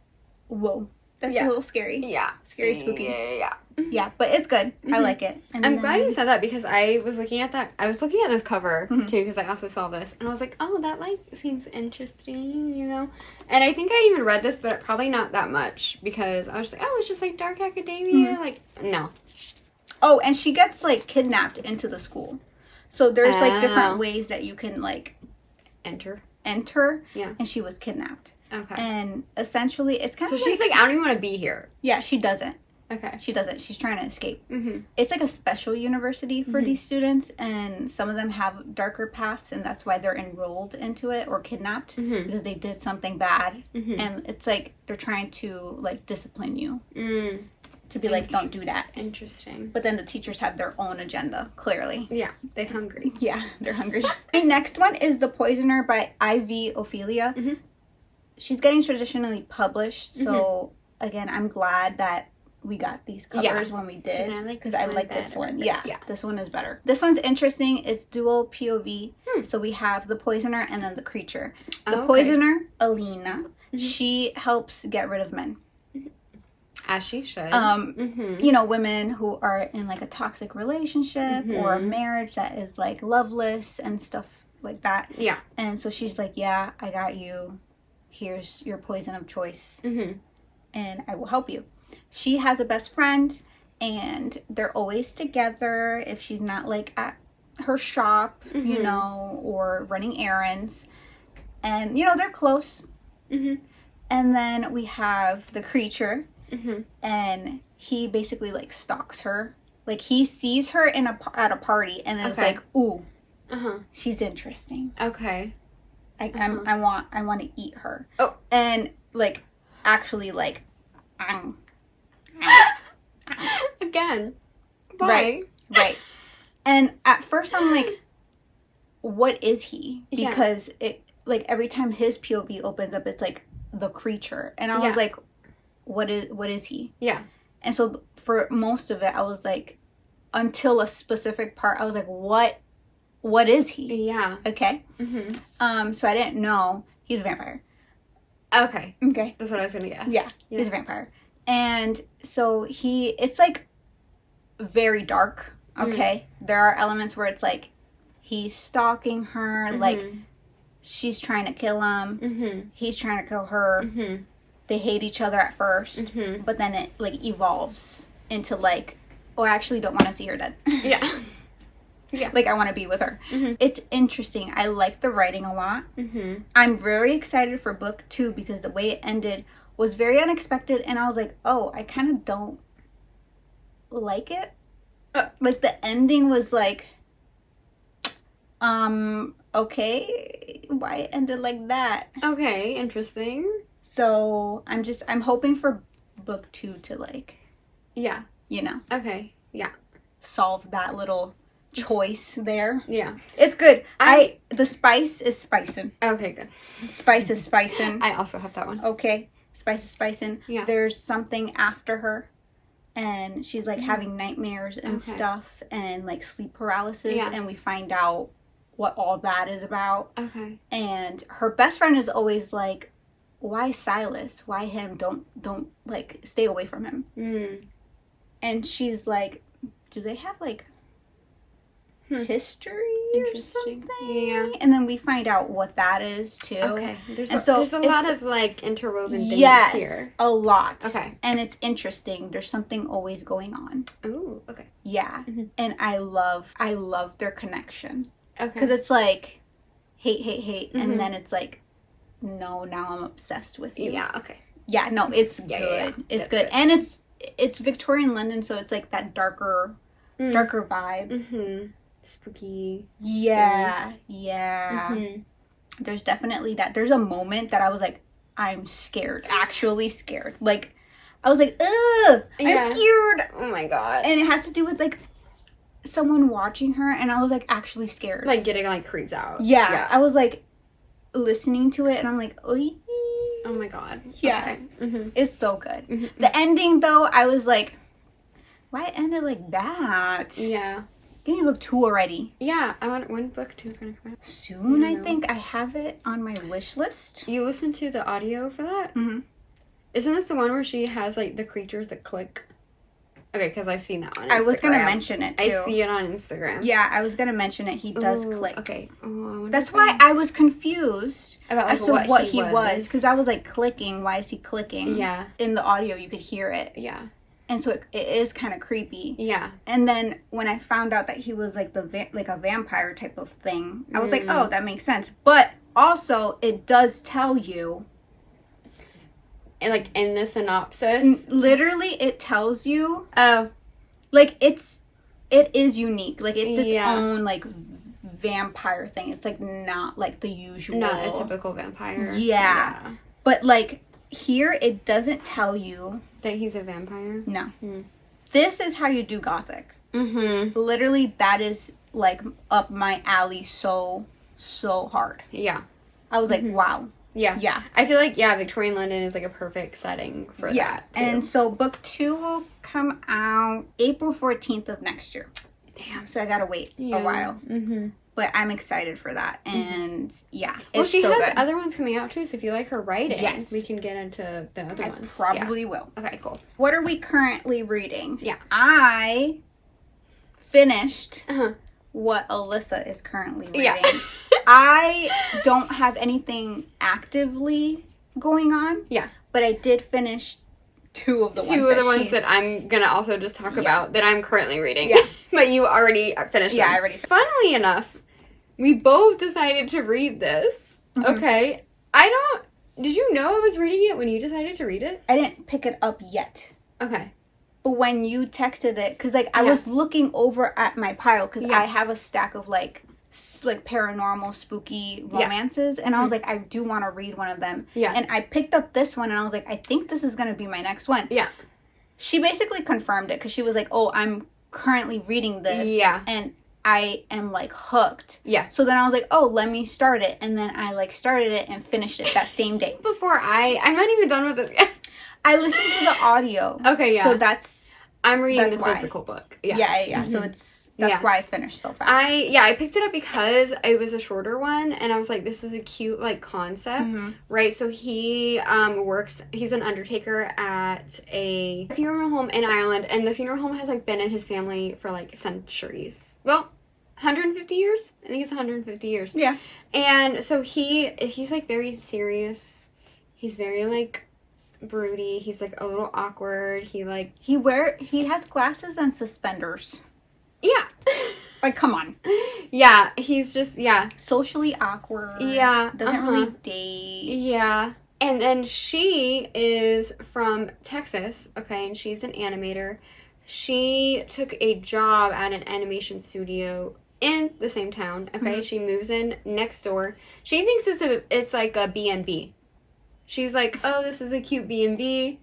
whoa, that's a little scary. Yeah. Scary, spooky. Yeah. Yeah, but it's good. I like it. And I'm glad you said that because I was looking at this cover too because I also saw this and I was like, oh, that like seems interesting, you know? And I think I even read this, but probably not that much because I was just like, oh, it's just like dark academia. Like, no. Oh, and she gets like kidnapped into the school. So there's like different ways that you can like enter. Yeah. And she was kidnapped. Okay. And essentially it's kind of she's like, I don't even want to be here. Yeah, she doesn't. Okay. She doesn't. She's trying to escape. Mm-hmm. It's like a special university for these students, and some of them have darker pasts, and that's why they're enrolled into it or kidnapped because they did something bad. And it's like they're trying to like discipline you to be like, don't do that. Interesting. But then the teachers have their own agenda, clearly. Yeah, they're hungry. Yeah, they're hungry. My next one is The Poisoner by Ivy Ophelia. She's getting traditionally published, so again, I'm glad that we got these covers when we did because I like this one. Yeah, this one is better. This one's interesting. It's dual POV. So we have the poisoner and then the creature. The poisoner, Alina, she helps get rid of men. As she should. You know, women who are in like a toxic relationship or a marriage that is like loveless and stuff like that. Yeah. And so she's like, yeah, I got you. Here's your poison of choice. And I will help you. She has a best friend and they're always together if she's not like at her shop, you know, or running errands. And, you know, they're close. And then we have the creature and he basically like stalks her. Like he sees her at a party and then it's like, ooh, she's interesting. Okay. I want to eat her. Oh. And like actually like Again. Why? Right. And at first I'm like, what is he? Because it like every time his POV opens up, it's like the creature. And I was like, what is he? Yeah. And so for most of it, I was like, until a specific part, I was like, what is he? Yeah. Okay. So I didn't know he's a vampire. Okay. Okay. That's what I was gonna guess. Yeah. He's a vampire. And so it's like very dark. Okay. There are elements where it's like he's stalking her, like she's trying to kill him. He's trying to kill her. They hate each other at first, but then it like evolves into like, oh, I actually don't want to see her dead. Yeah. Like I want to be with her. It's interesting. I like the writing a lot. I'm very excited for book 2 because the way it ended was very unexpected, and I was like, oh, I kind of don't like it. Like the ending was like, okay, why it ended like that? Okay, interesting. So I'm hoping for book 2 to like, you know, solve that little choice there. Yeah, it's good. The spice is spicing. Okay, good. Spice is spicing. I also have that one. Okay, spice is spicing. Yeah, there's something after her, and she's like having nightmares and stuff, and like sleep paralysis, and we find out what all that is about. Okay, and her best friend is always like, why Silas? Why him? Don't like stay away from him. And she's like, do they have like history or something? Yeah. And then we find out what that is too. Okay. There's a lot of like interwoven things here. A lot. Okay. And it's interesting. There's something always going on. Ooh, okay. Yeah. And I love their connection. Okay. Because it's like hate, and then it's like, no, now I'm obsessed with you. Yeah, okay. Yeah, no, it's good. Yeah. It's good. And it's Victorian London, so it's like that darker vibe. Spooky. Yeah. Scary. Yeah. There's definitely that. There's a moment that I was like, I'm scared. Actually scared. Like, I was like, ugh, I'm scared. Oh my god. And it has to do with like someone watching her, and I was like actually scared. Like getting like creeped out. Yeah. I was like listening to it, and I'm like, oy. Oh my god. Yeah. Okay. It's so good. The ending though, I was like, why end it like that? Yeah. Give me book 2 already. Yeah, I want when book 2 gonna come out? Soon, I think. I have it on my wish list. You listen to the audio for that? Mm-hmm. Isn't this the one where she has like the creatures that click? Okay, because I've seen that on Instagram. I was gonna mention it too. I see it on Instagram. Yeah, I was gonna mention it. He does click. Okay. Oh, That's why I was confused about like, as to what he was. Because I was like clicking. Why is he clicking? Yeah. In the audio, you could hear it. Yeah. And so it is kind of creepy. Yeah. And then when I found out that he was like like a vampire type of thing, I was like, oh, that makes sense. But also, it does tell you. And like in the synopsis, literally, it tells you. Oh. Like it is unique. Like it's its Yeah. own like vampire thing. It's like not like the usual. Not a typical vampire. Yeah. But like here, it doesn't tell you that he's a vampire. No. This is how you do gothic. Mm-hmm. Literally, that is like up my alley so hard. Yeah. I was like, wow. Yeah. Yeah. I feel like, Victorian London is like a perfect setting for that, too. And so book 2 will come out April 14th of next year. Damn. So I gotta wait a while. Mm-hmm. But I'm excited for that. And yeah. Well, she so has good. other ones coming out too, so if you like her writing, yes, we can get into the other ones. I probably will. Okay, cool. What are we currently reading? Yeah. I finished what Alyssa is currently reading. Yeah. I don't have anything actively going on. Yeah. But I did finish two of the ones that I'm gonna also just talk about that I'm currently reading. Yeah. But you already finished them. Yeah, I already finished. Funnily enough, we both decided to read this. Mm-hmm. Okay. Did you know I was reading it when you decided to read it? I didn't pick it up yet. Okay. But when you texted it, because I was looking over at my pile, because I have a stack of like paranormal, spooky romances, and I was like, I do want to read one of them. Yeah. And I picked up this one, and I was like, I think this is going to be my next one. Yeah. She basically confirmed it, because she was like, oh, I'm currently reading this. Yeah. And I am like hooked. Yeah. So then I was like, oh, let me start it. And then I like started it and finished it that same day. I'm not even done with this yet. I listened to the audio. Okay, yeah. So I'm reading the physical book. Yeah. Yeah. Mm-hmm. So that's why I finished so fast. I picked it up because it was a shorter one, and I was like, this is a cute like concept, right? So he he's an undertaker at a funeral home in Ireland, and the funeral home has like been in his family for like centuries. Well, 150 years? I think it's 150 years. Yeah. And so he's like very serious. He's very like broody. He's like a little awkward. He has glasses and suspenders. Yeah. Like, come on. Yeah, he's just, socially awkward. Yeah. Doesn't really date. Yeah. And then she is from Texas, okay, and she's an animator. She took a job at an animation studio in the same town, okay? Mm-hmm. She moves in next door. She thinks it's like a B&B. She's like, oh, this is a cute B&B.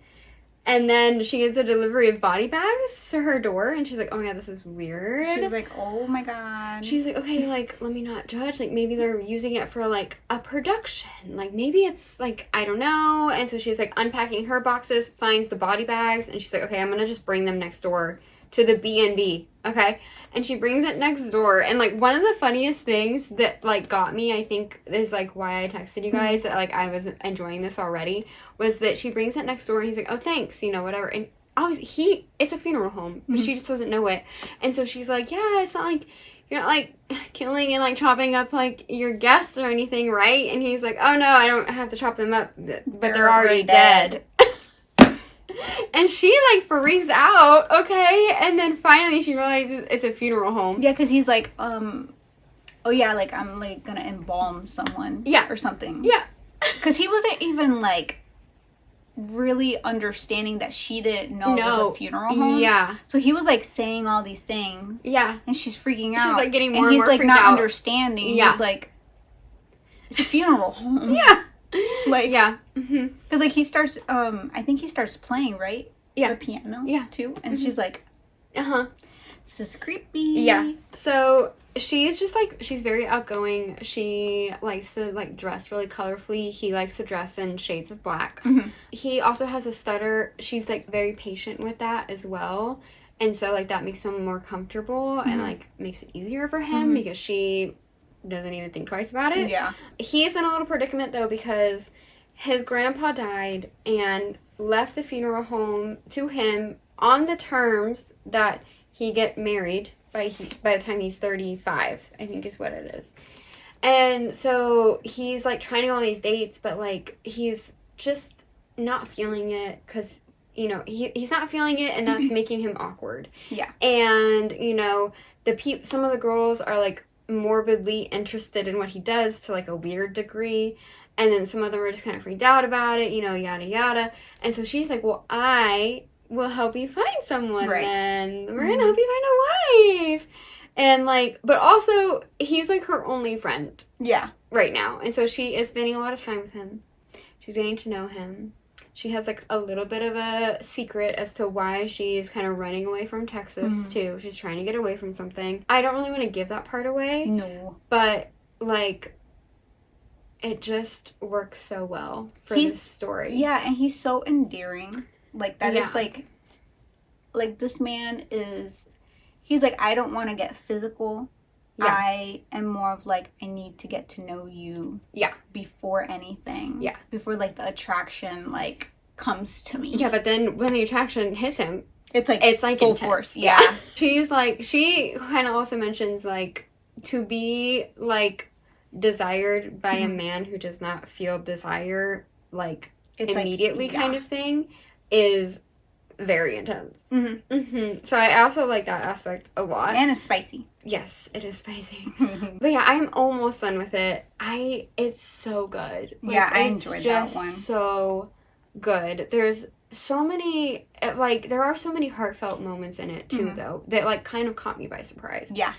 And then she gets a delivery of body bags to her door, and she's like, oh my god, this is weird. She's like, oh my god. She's like, okay, like, let me not judge. Like, maybe they're using it for, like, a production. Like, maybe it's, like, I don't know. And so she's, like, unpacking her boxes, finds the body bags, and she's like, okay, I'm gonna just bring them next door to the B&B, okay? And she brings it next door, and, like, one of the funniest things that, like, got me, I think, is, like, why I texted you guys that, like, I was enjoying this already, was that she brings it next door, and he's like, oh, thanks, you know, whatever. And it's a funeral home, but she just doesn't know it. And so she's like, yeah, it's not like, you're not, like, killing and, like, chopping up, like, your guests or anything, right? And he's like, oh, no, I don't have to chop them up, but they're already dead. And she, like, freaks out, okay? And then finally she realizes it's a funeral home. Yeah, because he's like, oh, yeah, like, I'm, like, gonna embalm someone. Yeah. Or something. Yeah. Because he wasn't even, like, really understanding that she didn't know it was a funeral home. Yeah. So he was, like, saying all these things. Yeah. And she's freaking out. She's, like, getting more and more freaked out. And he's, like, not understanding. Yeah. He's, like, it's a funeral home. Yeah. Like, yeah. Because, like, he starts, I think he starts playing, right? Yeah. The piano. Yeah. Too. And she's like, this is creepy. Yeah. So she's just, like, she's very outgoing. She likes to, like, dress really colorfully. He likes to dress in shades of black. He also has a stutter. She's, like, very patient with that as well. And so, like, that makes him more comfortable and, like, makes it easier for him because she doesn't even think twice about it. Yeah. He's in a little predicament, though, because his grandpa died and left the funeral home to him on the terms that he get married by the time he's 35, I think is what it is. And so he's, like, trying to go on these dates, but, like, he's just not feeling it because, you know, he's not feeling it, and that's making him awkward. Yeah. And, you know, some of the girls are, like, morbidly interested in what he does to, like, a weird degree. And then some of them are just kind of freaked out about it, you know, yada, yada. And so she's like, well, I will help you find someone then. We're going to help you find a wife. And, like, but also, he's, like, her only friend. Yeah. Right now. And so she is spending a lot of time with him. She's getting to know him. She has, like, a little bit of a secret as to why she's kind of running away from Texas, too. She's trying to get away from something. I don't really want to give that part away. No. But, like, it just works so well for this story. Yeah, and he's so endearing. Like, that is, like, this man is, he's like, I don't want to get physical. Yeah. I am more of, like, I need to get to know you. Yeah. Before anything. Yeah. Before, like, the attraction, like, comes to me. Yeah, but then when the attraction hits him, it's like full intense. Force. Yeah. She's, like, she kind of also mentions, like, to be, like, desired by a man who does not feel desire, like, it's immediately kind of thing is very intense. So I also like that aspect a lot. And it's spicy. Yes, it is spicy. But yeah, I'm almost done with it. It's so good. Like, yeah, I enjoyed that one. It's so good. There's so many, like, there are so many heartfelt moments in it too, though, that, like, kind of caught me by surprise. Yeah.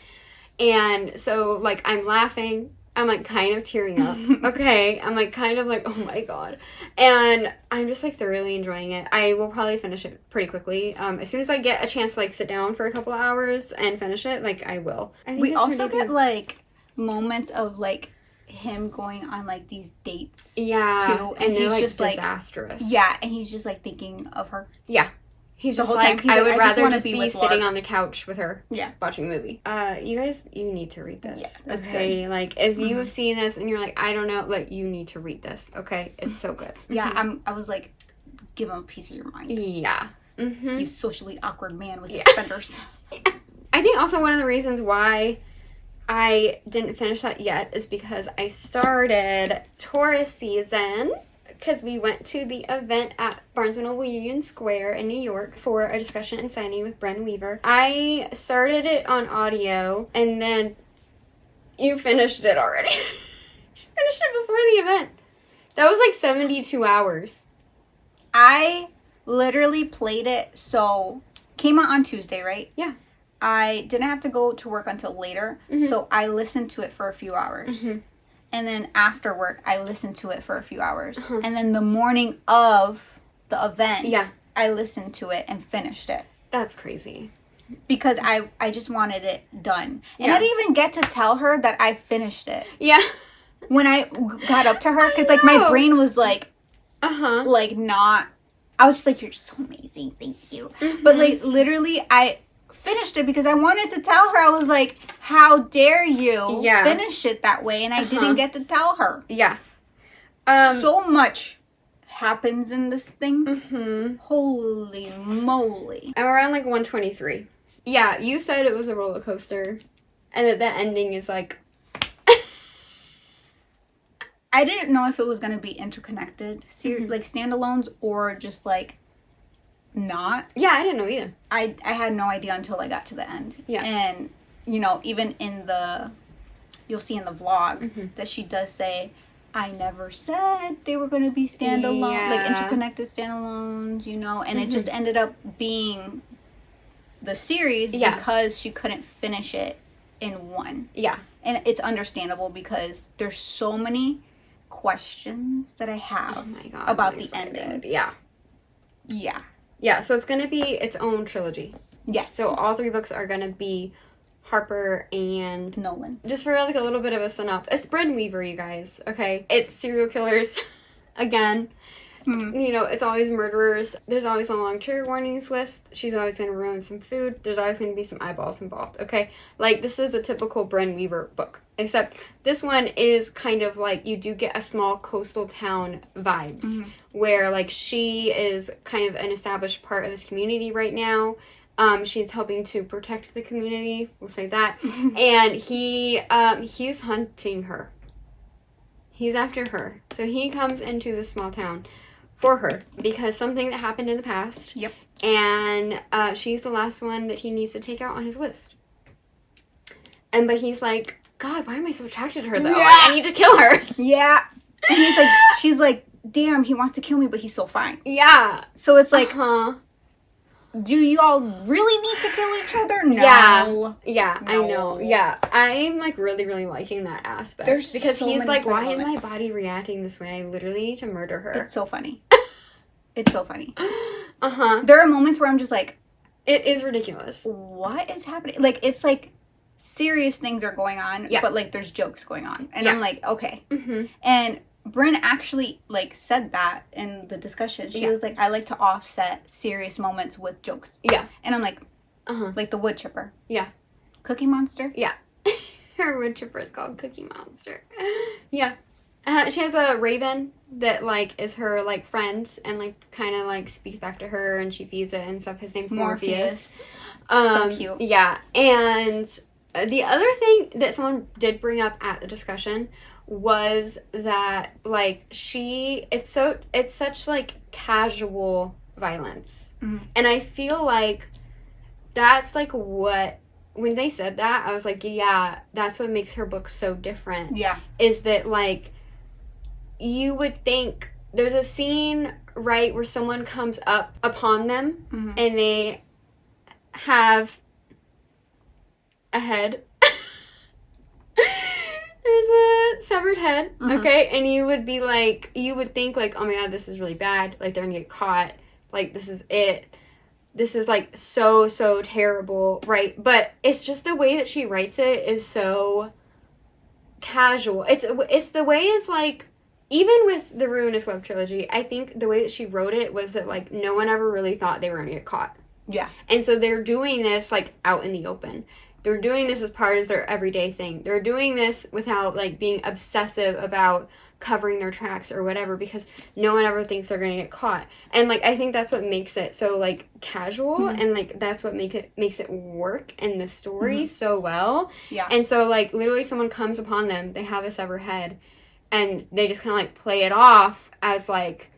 And so, like, I'm laughing. I'm, like, kind of tearing up. Okay? I'm, like, kind of like, oh my god. And I'm just, like, thoroughly enjoying it. I will probably finish it pretty quickly. As soon as I get a chance to, like, sit down for a couple of hours and finish it, like, I will. I think we also get, like, moments of, like, him going on, like, these dates. Yeah. Too. And he's like, just, disastrous. Yeah, and he's just, like, thinking of her. Yeah. He's the just whole like, time. I would rather just be sitting on the couch with her. Yeah. Watching a movie. You guys, you need to read this. Yeah, that's okay? good. Like, if you have seen this and you're like, I don't know, like, you need to read this. Okay? It's so good. Yeah, I was like, give him a piece of your mind. Yeah. You socially awkward man with suspenders. I think also one of the reasons why I didn't finish that yet is because I started Taurus season. Because we went to the event at Barnes & Noble Union Square in New York for a discussion and signing with Bren Weaver. I started it on audio, and then you finished it already. You finished it before the event. That was like 72 hours. I literally played it, so came out on Tuesday, right? Yeah. I didn't have to go to work until later, so I listened to it for a few hours. And then after work, I listened to it for a few hours. And then the morning of the event, I listened to it and finished it. That's crazy. Because I just wanted it done. And I didn't even get to tell her that I finished it. Yeah. When I got up to her, because, like, my brain was, like, like, not... I was just like, you're so amazing, thank you. But, like, literally, I finished it because I wanted to tell her. I was like, how dare you finish it that way? And I didn't get to tell her. Yeah. So much happens in this thing. Holy moly. I'm around like 123. Yeah, you said it was a roller coaster. And that the ending is like... I didn't know if it was going to be interconnected. Like standalones or just like... not. Yeah, I didn't know either. I had no idea until I got to the end. Yeah. And, you know, even in the, you'll see in the vlog that she does say, I never said they were going to be standalone, like interconnected standalones, you know, and it just ended up being the series because she couldn't finish it in one. Yeah. And it's understandable because there's so many questions that I have about the ending. Yeah. Yeah. Yeah, so it's going to be its own trilogy. Yes. So all 3 books are going to be Harper and Nolan. Just for like a little bit of a synopsis. It's Bren Weaver, you guys, okay? It's serial killers again. You know, it's always murderers. There's always a long trigger warnings list. She's always going to ruin some food. There's always going to be some eyeballs involved, okay? Like, this is a typical Bren Weaver book. Except this one is kind of like, you do get a small coastal town vibes. Where, like, she is kind of an established part of this community right now. She's helping to protect the community. We'll say that. And he's hunting her. He's after her. So he comes into this small town for her because something that happened in the past. Yep. And she's the last one that he needs to take out on his list. But he's like, God, why am I so attracted to her though? Yeah. I need to kill her. Yeah. And he's like, she's like, damn, he wants to kill me, but he's so fine. Yeah. So it's like, do you all really need to kill each other? No. Yeah, no. I know. Yeah. I'm, like, really, really liking that aspect. There's because so he's many like, fun why moments. is my body reacting this way? I literally need to murder her. It's so funny. It's so funny. Uh-huh. There are moments where I'm just like, it is ridiculous. What is happening? Like, it's like serious things are going on, but, like, there's jokes going on. And I'm like, okay. And Bryn actually, like, said that in the discussion. She was like, I like to offset serious moments with jokes. Yeah. And I'm like, like the wood chipper. Yeah. Cookie Monster? Yeah. Her wood chipper is called Cookie Monster. Yeah. She has a raven that, like, is her, like, friend and, like, kind of, like, speaks back to her and she feeds it and stuff. His name's Morpheus. So cute. Yeah. And the other thing that someone did bring up at the discussion was that, like, it's such, like, casual violence. And I feel like that's, like, when they said that, I was like, yeah, that's what makes her book so different. Yeah. Is that, like, you would think there's a scene, right, where someone comes up upon them and they have a head. There's a severed head, okay? And you would think, like, oh my God, this is really bad. Like, they're gonna get caught. Like, this is it. This is, like, so, so terrible, right? But it's just the way that she writes it is so casual. It's the way it's, like, even with the Ruinous Love trilogy, I think the way that she wrote it was that, like, no one ever really thought they were gonna get caught. Yeah. And so they're doing this, like, out in the open. They're doing this as part of their everyday thing. They're doing this without, like, being obsessive about covering their tracks or whatever because no one ever thinks they're going to get caught. And, like, I think that's what makes it so, like, casual and, like, that's what makes it work in the story so well. Yeah. And so, like, literally someone comes upon them, they have a severed head, and they just kind of, like, play it off as, like,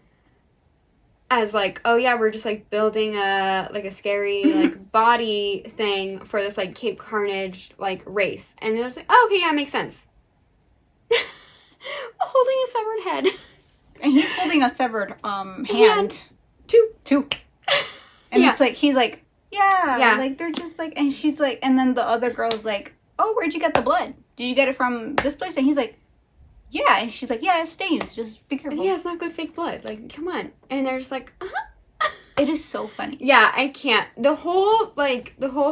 oh yeah, we're just, like, building a scary, like, body thing for this, like, Cape Carnage, like, race. And they're just like, oh, okay, yeah, makes sense. Holding a severed head. And he's holding a severed, hand. Two. And it's like, he's like, yeah, like, they're just, like, and she's like, and then the other girl's like, oh, where'd you get the blood? Did you get it from this place? And he's like, yeah, and she's like, yeah, it stains, just be careful. Yeah, it's not good fake blood, like, come on. And they're just like, It is so funny. Yeah, I can't. The whole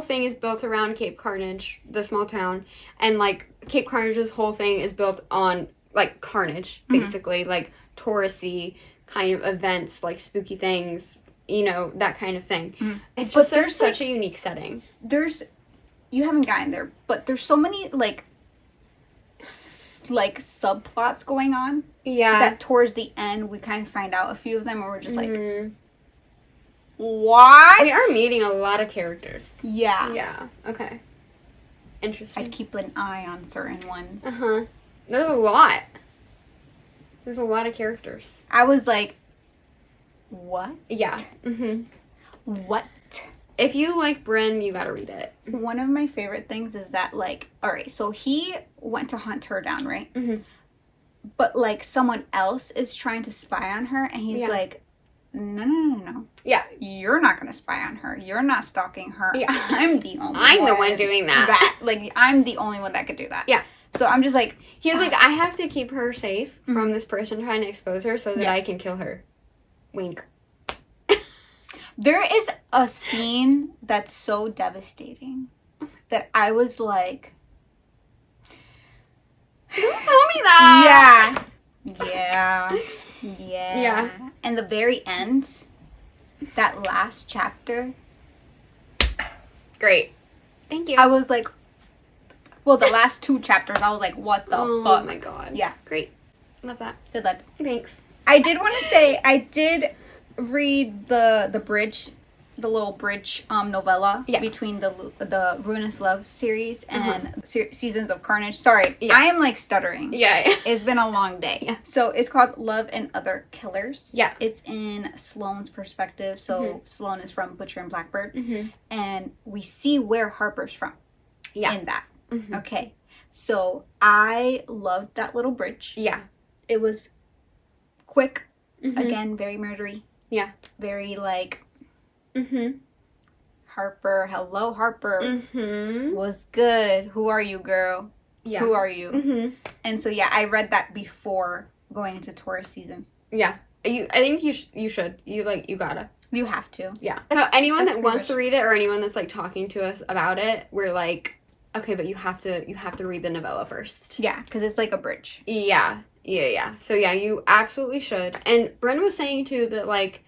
thing is built around Cape Carnage, the small town, and, like, Cape Carnage's whole thing is built on, like, carnage, basically, like, touristy kind of events, like, spooky things, you know, that kind of thing. It's just there's such a unique setting. You haven't gotten there, but there's so many, like subplots going on. Yeah. That towards the end we kind of find out a few of them, and we're just like, what? We are meeting a lot of characters. Yeah. Yeah. Okay. Interesting. I'd keep an eye on certain ones. There's a lot. There's a lot of characters. I was like, what? Yeah. What? If you like Bryn, you gotta read it. One of my favorite things is that, like, alright, so he went to hunt her down, right? But, like, someone else is trying to spy on her, and he's like, no. Yeah. You're not gonna spy on her. You're not stalking her. Yeah. I'm the one doing that. Like, I'm the only one that could do that. Yeah. So I'm just like... He's like, I have to keep her safe from this person trying to expose her so that I can kill her. Wink. There is a scene that's so devastating that I was like... Don't tell me that! Yeah. Yeah. Yeah. And the very end, that last chapter. Great. Thank you. I was like, well, the last 2 chapters, I was like, what the fuck? Oh my god. Yeah. Great. Love that. Good luck. Thanks. I did want to say, I did read the bridge, the little bridge novella between the Ruinous Love series and Seasons of Carnage. Sorry, I am like stuttering. Yeah. It's been a long day. Yeah. So it's called Love and Other Killers. Yeah. It's in Sloane's perspective. So Sloane is from Butcher and Blackbird. And we see where Harper's from in that. Okay. So I loved that little bridge. Yeah. It was quick. Again, very murdery. Yeah. Very like... Harper, hello Harper. Was good. Who are you, girl? Yeah. Who are you? And so I read that before going into Taurus season. Yeah. I think you should. You gotta. You have to. Yeah. So anyone that wants to read it or anyone that's like talking to us about it, we're like, okay, but you have to read the novella first. Yeah, because it's like a bridge. Yeah. So you absolutely should. And Bren was saying too that like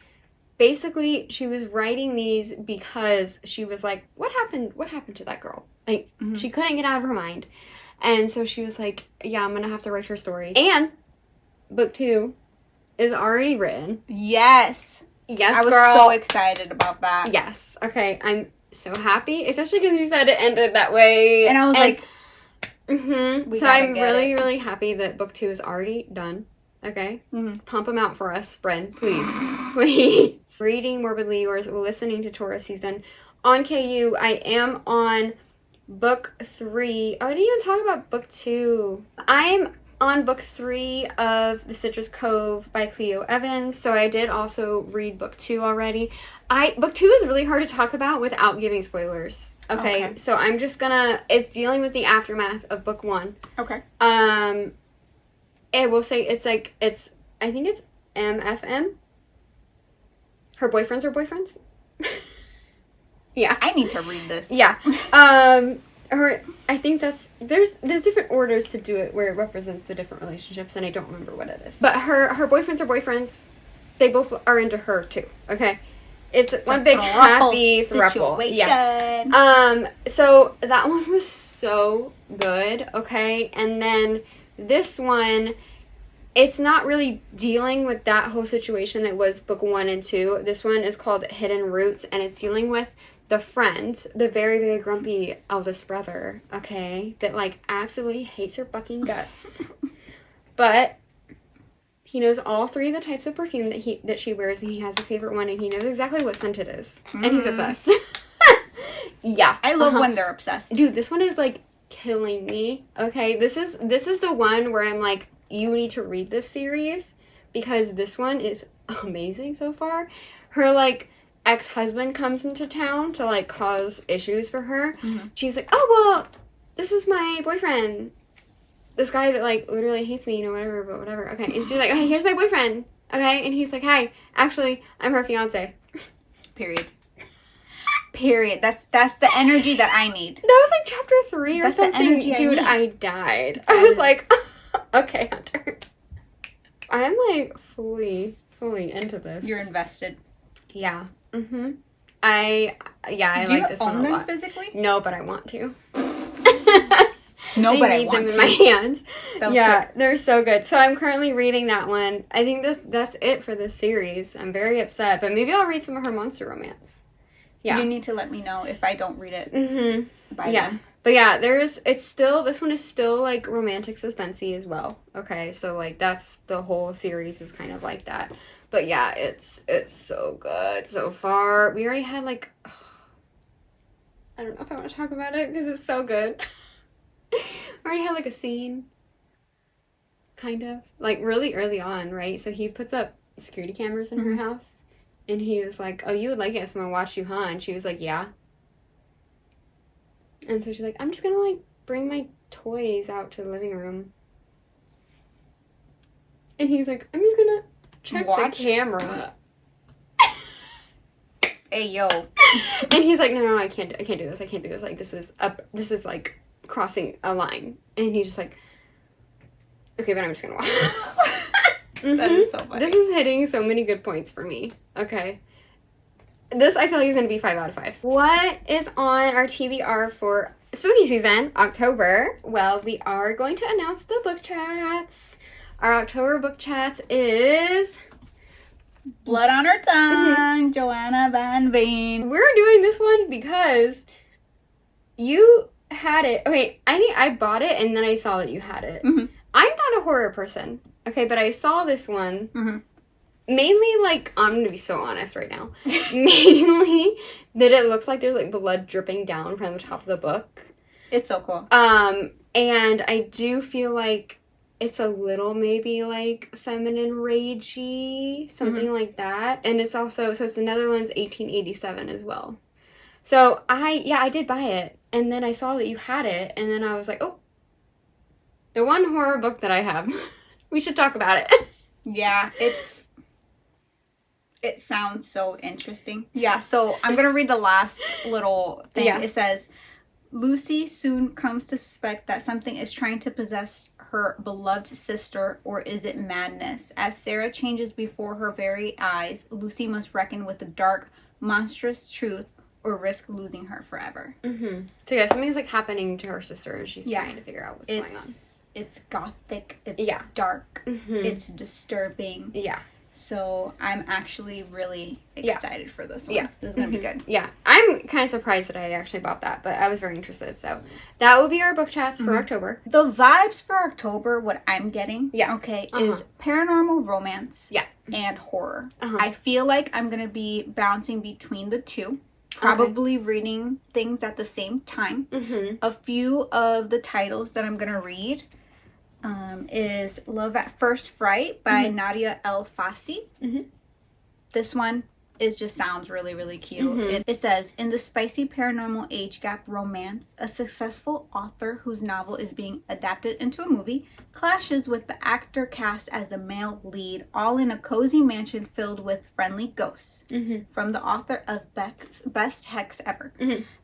basically she was writing these because she was like, what happened to that girl? Like she couldn't get out of her mind. And so she was like, yeah, I'm gonna have to write her story. And book 2 is already written. Yes, I was so excited about that. Yes. Okay, I'm so happy, especially because you said it ended that way. And I was like, so I'm really, really happy that book 2 is already done. Okay? Pump them out for us, Bren. Please. Please. Reading Morbidly Yours, listening to Taurus season. On KU, I am on book 3. Oh, I didn't even talk about book 2. I'm on book 3 of The Citrus Cove by Cleo Evans. So I did also read book 2 already. Book 2 is really hard to talk about without giving spoilers. Okay. So I'm just gonna... It's dealing with the aftermath of book 1. Okay. I will say it's I think it's MFM. Her boyfriends are boyfriends. Yeah. I need to read this. Yeah. I think there's different orders to do it where it represents the different relationships, and I don't remember what it is. But her boyfriends are boyfriends. They both are into her too. Okay. It's one big happy throuple. Yeah. So that one was so good. Okay. And then this one, it's not really dealing with that whole situation that was book 1 and 2. This one is called Hidden Roots, and it's dealing with the friend, the very, very grumpy eldest brother, okay, that like absolutely hates her fucking guts. But he knows all 3 of the types of perfume that she wears, and he has a favorite one, and he knows exactly what scent it is. And he's obsessed. Yeah. I love when they're obsessed. Dude, this one is like killing me. Okay, this is the one where I'm like, you need to read this series because this one is amazing so far. Her like ex-husband comes into town to like cause issues for her. She's like, oh well, this is my boyfriend, this guy that like literally hates me, whatever, but whatever. Okay. And she's like, okay, here's my boyfriend. Okay. And he's like, hi, actually I'm her fiance. Period. That's the energy that I need. That was like chapter 3 or something. The energy dude, I died. I was like, okay, Hunter. I'm like fully into this. You're invested. Yeah. I like this one a lot. Do you own them physically? No, but I want to. No, but I need want them to. in my hands. Yeah, quick. They're so good. So I'm currently reading that one. I think that's it for this series. I'm very upset, but maybe I'll read some of her monster romance. Yeah. You need to let me know if I don't read it. Then. But yeah, this one is still like romantic suspensey as well. Okay, so like that's the whole series is kind of like that. But yeah, it's so good so far. We already had like, I don't know if I want to talk about it because it's so good. I already had like a scene, kind of like really early on, right? So he puts up security cameras in her house, and he was like, "Oh, you would like it if someone watched you, huh?" And she was like, "Yeah." And so she's like, "I'm just gonna like bring my toys out to the living room," and he's like, "I'm just gonna check the camera." Hey yo. And he's like, no, I can't do this. Like this is like crossing a line. And he's just like, okay, but I'm just gonna watch. That is so funny. This is hitting so many good points for me. Okay. This, I feel like, is going to be 5 out of 5. What is on our TBR for spooky season, October? Well, we are going to announce the book chats. Our October book chats is... Blood on Her Tongue, Johanna van Veen. We're doing this one because you had it. Okay, I think I bought it and then I saw that you had it. Mm-hmm. I'm not a horror person, okay, but I saw this one. Mm-hmm. Mainly, like, I'm going to be so honest right now. Mainly that it looks like there's, like, blood dripping down from the top of the book. It's so cool. And I do feel like it's a little maybe, like, feminine ragey, something like that. And it's also, so it's the Netherlands 1887 as well. So, I did buy it. And then I saw that you had it. And then I was like, oh, the one horror book that I have. We should talk about it. Yeah, it sounds so interesting. Yeah, so I'm going to read the last little thing. Yeah. It says, Lucy soon comes to suspect that something is trying to possess her beloved sister, or is it madness? As Sarah changes before her very eyes, Lucy must reckon with the dark, monstrous truth or risk losing her forever. Mm-hmm. So yeah, something's like happening to her sister and she's trying to figure out what's going on. It's gothic. It's Yeah. dark. Mm-hmm. It's disturbing. Yeah. So I'm actually really excited for this one. Yeah. This is going to be good. Yeah. I'm kind of surprised that I actually bought that, but I was very interested. So that will be our book chats for October. The vibes for October, what I'm getting, Yeah. is paranormal romance Yeah. and horror. Uh-huh. I feel like I'm going to be bouncing between the two. Probably reading things at the same time. Mm-hmm. A few of the titles that I'm going to read is Love at First Fright by Nadia El Fassi. Mm-hmm. This one just sounds really, really cute. It says, in the spicy paranormal age gap romance, a successful author whose novel is being adapted into a movie clashes with the actor cast as a male lead, all in a cozy mansion filled with friendly ghosts. From the author of Best Hex Ever.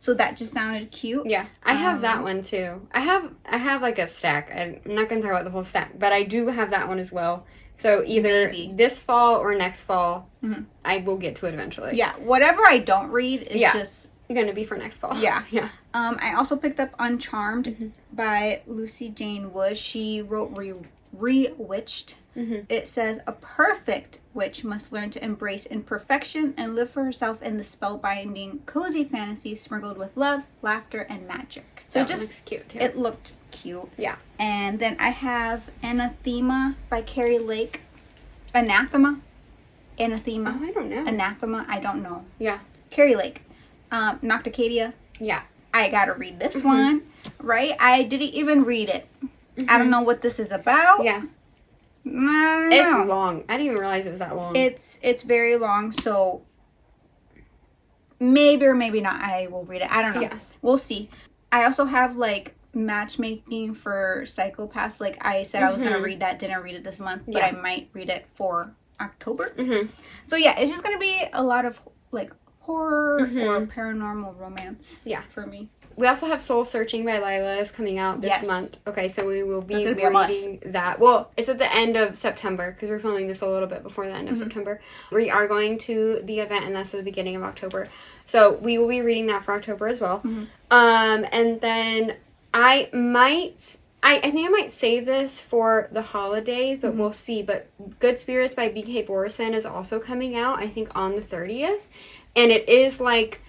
So that just sounded cute. Yeah. I have that one too. I have like a stack. I'm not going to talk about the whole stack, but I do have that one as well. So either this fall or next fall, I will get to it eventually. Yeah, whatever I don't read is just going to be for next fall. Yeah. Yeah. I also picked up Uncharmed by Lucy Jane Wood. She wrote Rewitched. It says, a perfect witch must learn to embrace imperfection and live for herself in the spellbinding, cozy fantasy sprinkled with love, laughter, and magic. So That it looks cute too. It looked cute. Yeah. And then I have Anathema by Carrie Lake. Anathema? Anathema. Oh, I don't know. Anathema? I don't know. Yeah. Carrie Lake. Nocticadia. Yeah. I gotta read this one, right? I didn't even read it. I don't know what this is about. Yeah. I don't It's know. long. I didn't even realize it was that long. It's very long, so maybe or maybe not I will read it. I don't know. Yeah. We'll see. I also have like matchmaking for psychopaths. Like I said I was gonna read that, didn't read it this month, but I might read it for October. So yeah, it's just gonna be a lot of like horror or paranormal romance. Yeah. For me. We also have Soul Searching by Lila is coming out this month. Okay, so we will be That's gonna be reading that. Well, it's at the end of September because we're filming this a little bit before the end of September. We are going to the event, and that's at the beginning of October. So we will be reading that for October as well. And then I think I might save this for the holidays, but we'll see. But Good Spirits by B.K. Borison is also coming out, I think, on the 30th. And it is like,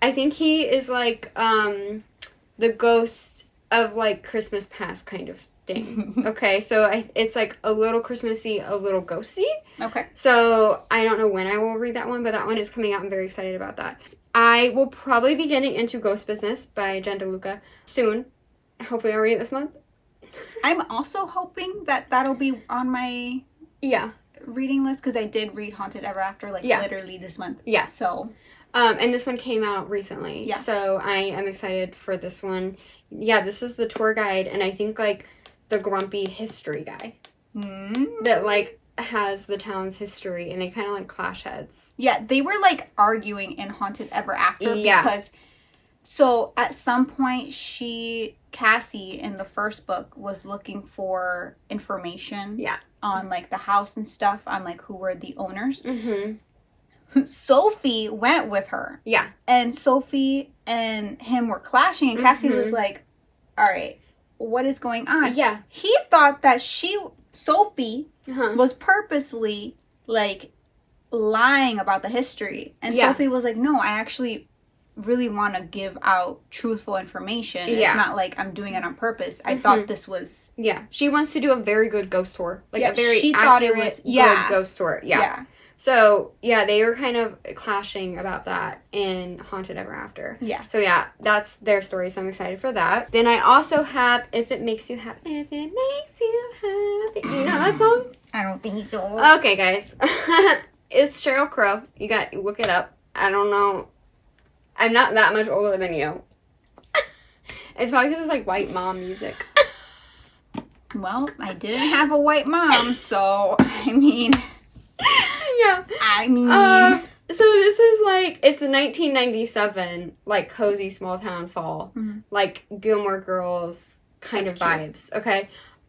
I think he is like the ghost of like Christmas past kind of thing. Okay, so it's like a little Christmassy, a little ghosty. Okay. So I don't know when I will read that one, but that one is coming out. I'm very excited about that. I will probably be getting into Ghost Business by Jen DeLuca soon. Hopefully I'll read it this month. I'm also hoping that that'll be on my reading list because I did read Haunted Ever After literally this month. Yeah. So. And this one came out recently. Yeah. So I am excited for this one. Yeah, this is the tour guide, and I think like the grumpy history guy that like has the town's history, and they kind of like clash heads. Yeah, they were like arguing in Haunted Ever After because so at some point Cassie in the first book was looking for information Yeah. on like the house and stuff, on like who were the owners. Mm-hmm. Sophie went with her. Yeah. And Sophie and him were clashing, and Cassie was like, all right, what is going on? Yeah. He thought that Sophie Uh-huh. was purposely like lying about the history. And Yeah. Sophie was like, no, I actually really want to give out truthful information. Yeah. It's not like I'm doing it on purpose. I thought this was... Yeah. She wants to do a very good ghost tour. Like Yeah, a very she accurate, thought it was- good ghost tour. Yeah. Yeah. So, yeah, they were kind of clashing about that in Haunted Ever After. Yeah. So, yeah, that's their story, so I'm excited for that. Then I also have If It Makes You Happy. If It Makes You Happy. Do you know that song? I don't think so. Okay, guys. It's Sheryl Crow. You got to look it up. I don't know. I'm not that much older than you. It's probably because it's like white mom music. Well, I didn't have a white mom, so, I mean... Yeah. So this is like, it's the 1997, like, cozy small town fall. Mhm. Like, Gilmore Girls kind That's of cute. vibes. Okay.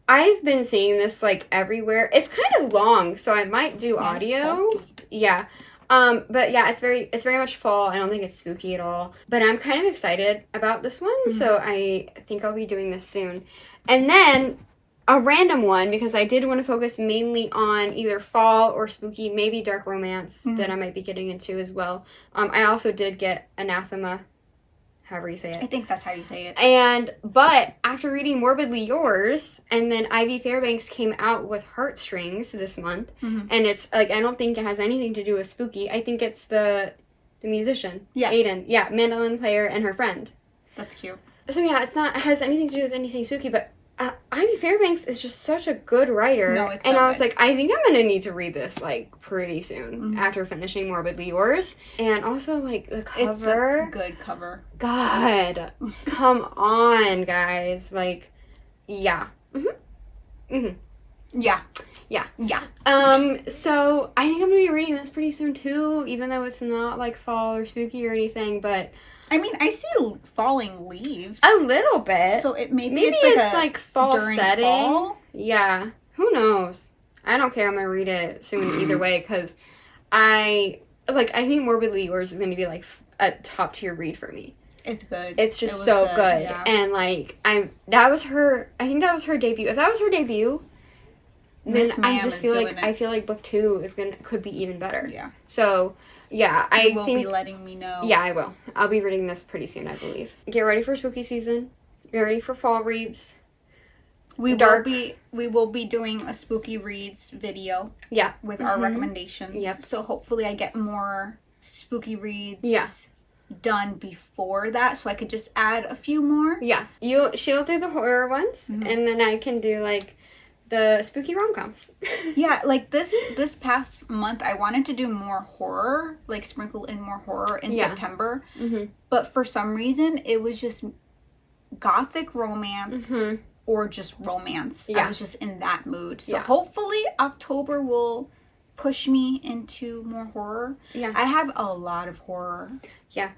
I've been seeing this, like, everywhere. It's kind of long, so I might do audio. Yeah. But yeah, it's very much fall. I don't think it's spooky at all. But I'm kind of excited about this one, so I think I'll be doing this soon. And then a random one, because I did want to focus mainly on either fall or spooky, maybe dark romance that I might be getting into as well. I also did get Anathema, however you say I it. think that's how you say it. But after reading Morbidly Yours, and then Ivy Fairbanks came out with Heartstrings this month, and it's like, I don't think it has anything to do with spooky. I think it's the musician, Aiden, mandolin player and her friend. That's cute. So yeah, it has anything to do with anything spooky, but Ivy Fairbanks is just such a good writer. No, it's and so I was good. like, I think I'm gonna need to read this like pretty soon after finishing Morbidly Yours. And also like the cover. It's a good cover. God, come on, guys! Like, yeah. Yeah. Yeah. Yeah. So I think I'm gonna be reading this pretty soon too, even though it's not like fall or spooky or anything, but I mean, I see falling leaves. a little bit. So maybe it's like fall during setting. fall? Yeah. Who knows? I don't care. I'm gonna read it soon either way, because I think Morbidly Yours is gonna be like a top tier read for me. It's good. It's just was so good. yeah. And like I think that was her debut. If that was her debut, then This I ma'am just is feel doing like it. I feel like book 2 could be even better. Yeah. So yeah, You I will think be letting me know. yeah, I will. I'll be reading this pretty soon, I believe. Get ready for spooky season. Get ready for fall reads. We Dark. will be doing a spooky reads video. Yeah. With our recommendations. Yep. So hopefully I get more spooky reads done before that, so I could just add a few more. Yeah. She'll do the horror ones, and then I can do like the spooky rom-coms. Yeah, like this past month I wanted to do more horror, like sprinkle in more horror in September. But for some reason it was just gothic romance or just romance. I was just in that mood. So hopefully October will push me into more horror. Yeah. I have a lot of horror. Yeah.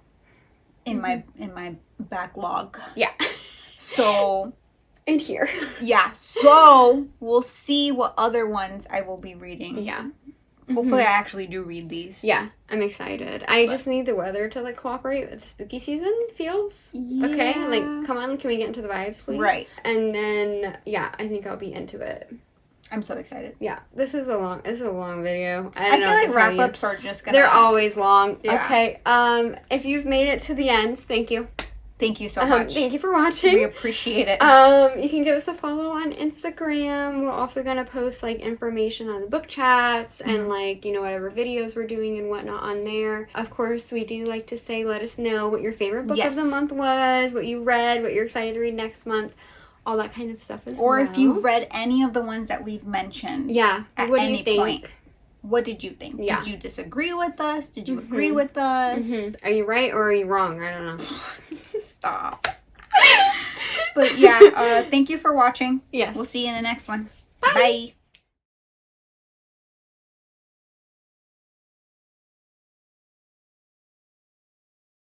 In my backlog. Yeah. So in here. Yeah. So we'll see what other ones I will be reading. Yeah. Hopefully I actually do read these. Yeah, I'm excited. I just need the weather to like cooperate with the spooky season feels. Yeah. Okay, like come on, can we get into the vibes, please? Right. And then yeah, I think I'll be into it. I'm so excited. Yeah, this is a long video. I feel like wrap-ups are just gonna... They're always long. Yeah. Okay, if you've made it to the end, thank you. Thank you so much. Thank you for watching. We appreciate it. You can give us a follow on Instagram. We're also gonna post like information on the book chats and like, you know, whatever videos we're doing and whatnot on there. Of course, we do like to say, let us know what your favorite book of the month was, what you read, what you're excited to read next month. All that kind of stuff as well. Or if you've read any of the ones that we've mentioned. Yeah. At What do any you think? point. What did you think? Yeah. Did you disagree with us? Did you agree with us? Are you right or are you wrong? I don't know. Stop. But yeah, thank you for watching. Yes. We'll see you in the next one. Bye. Bye.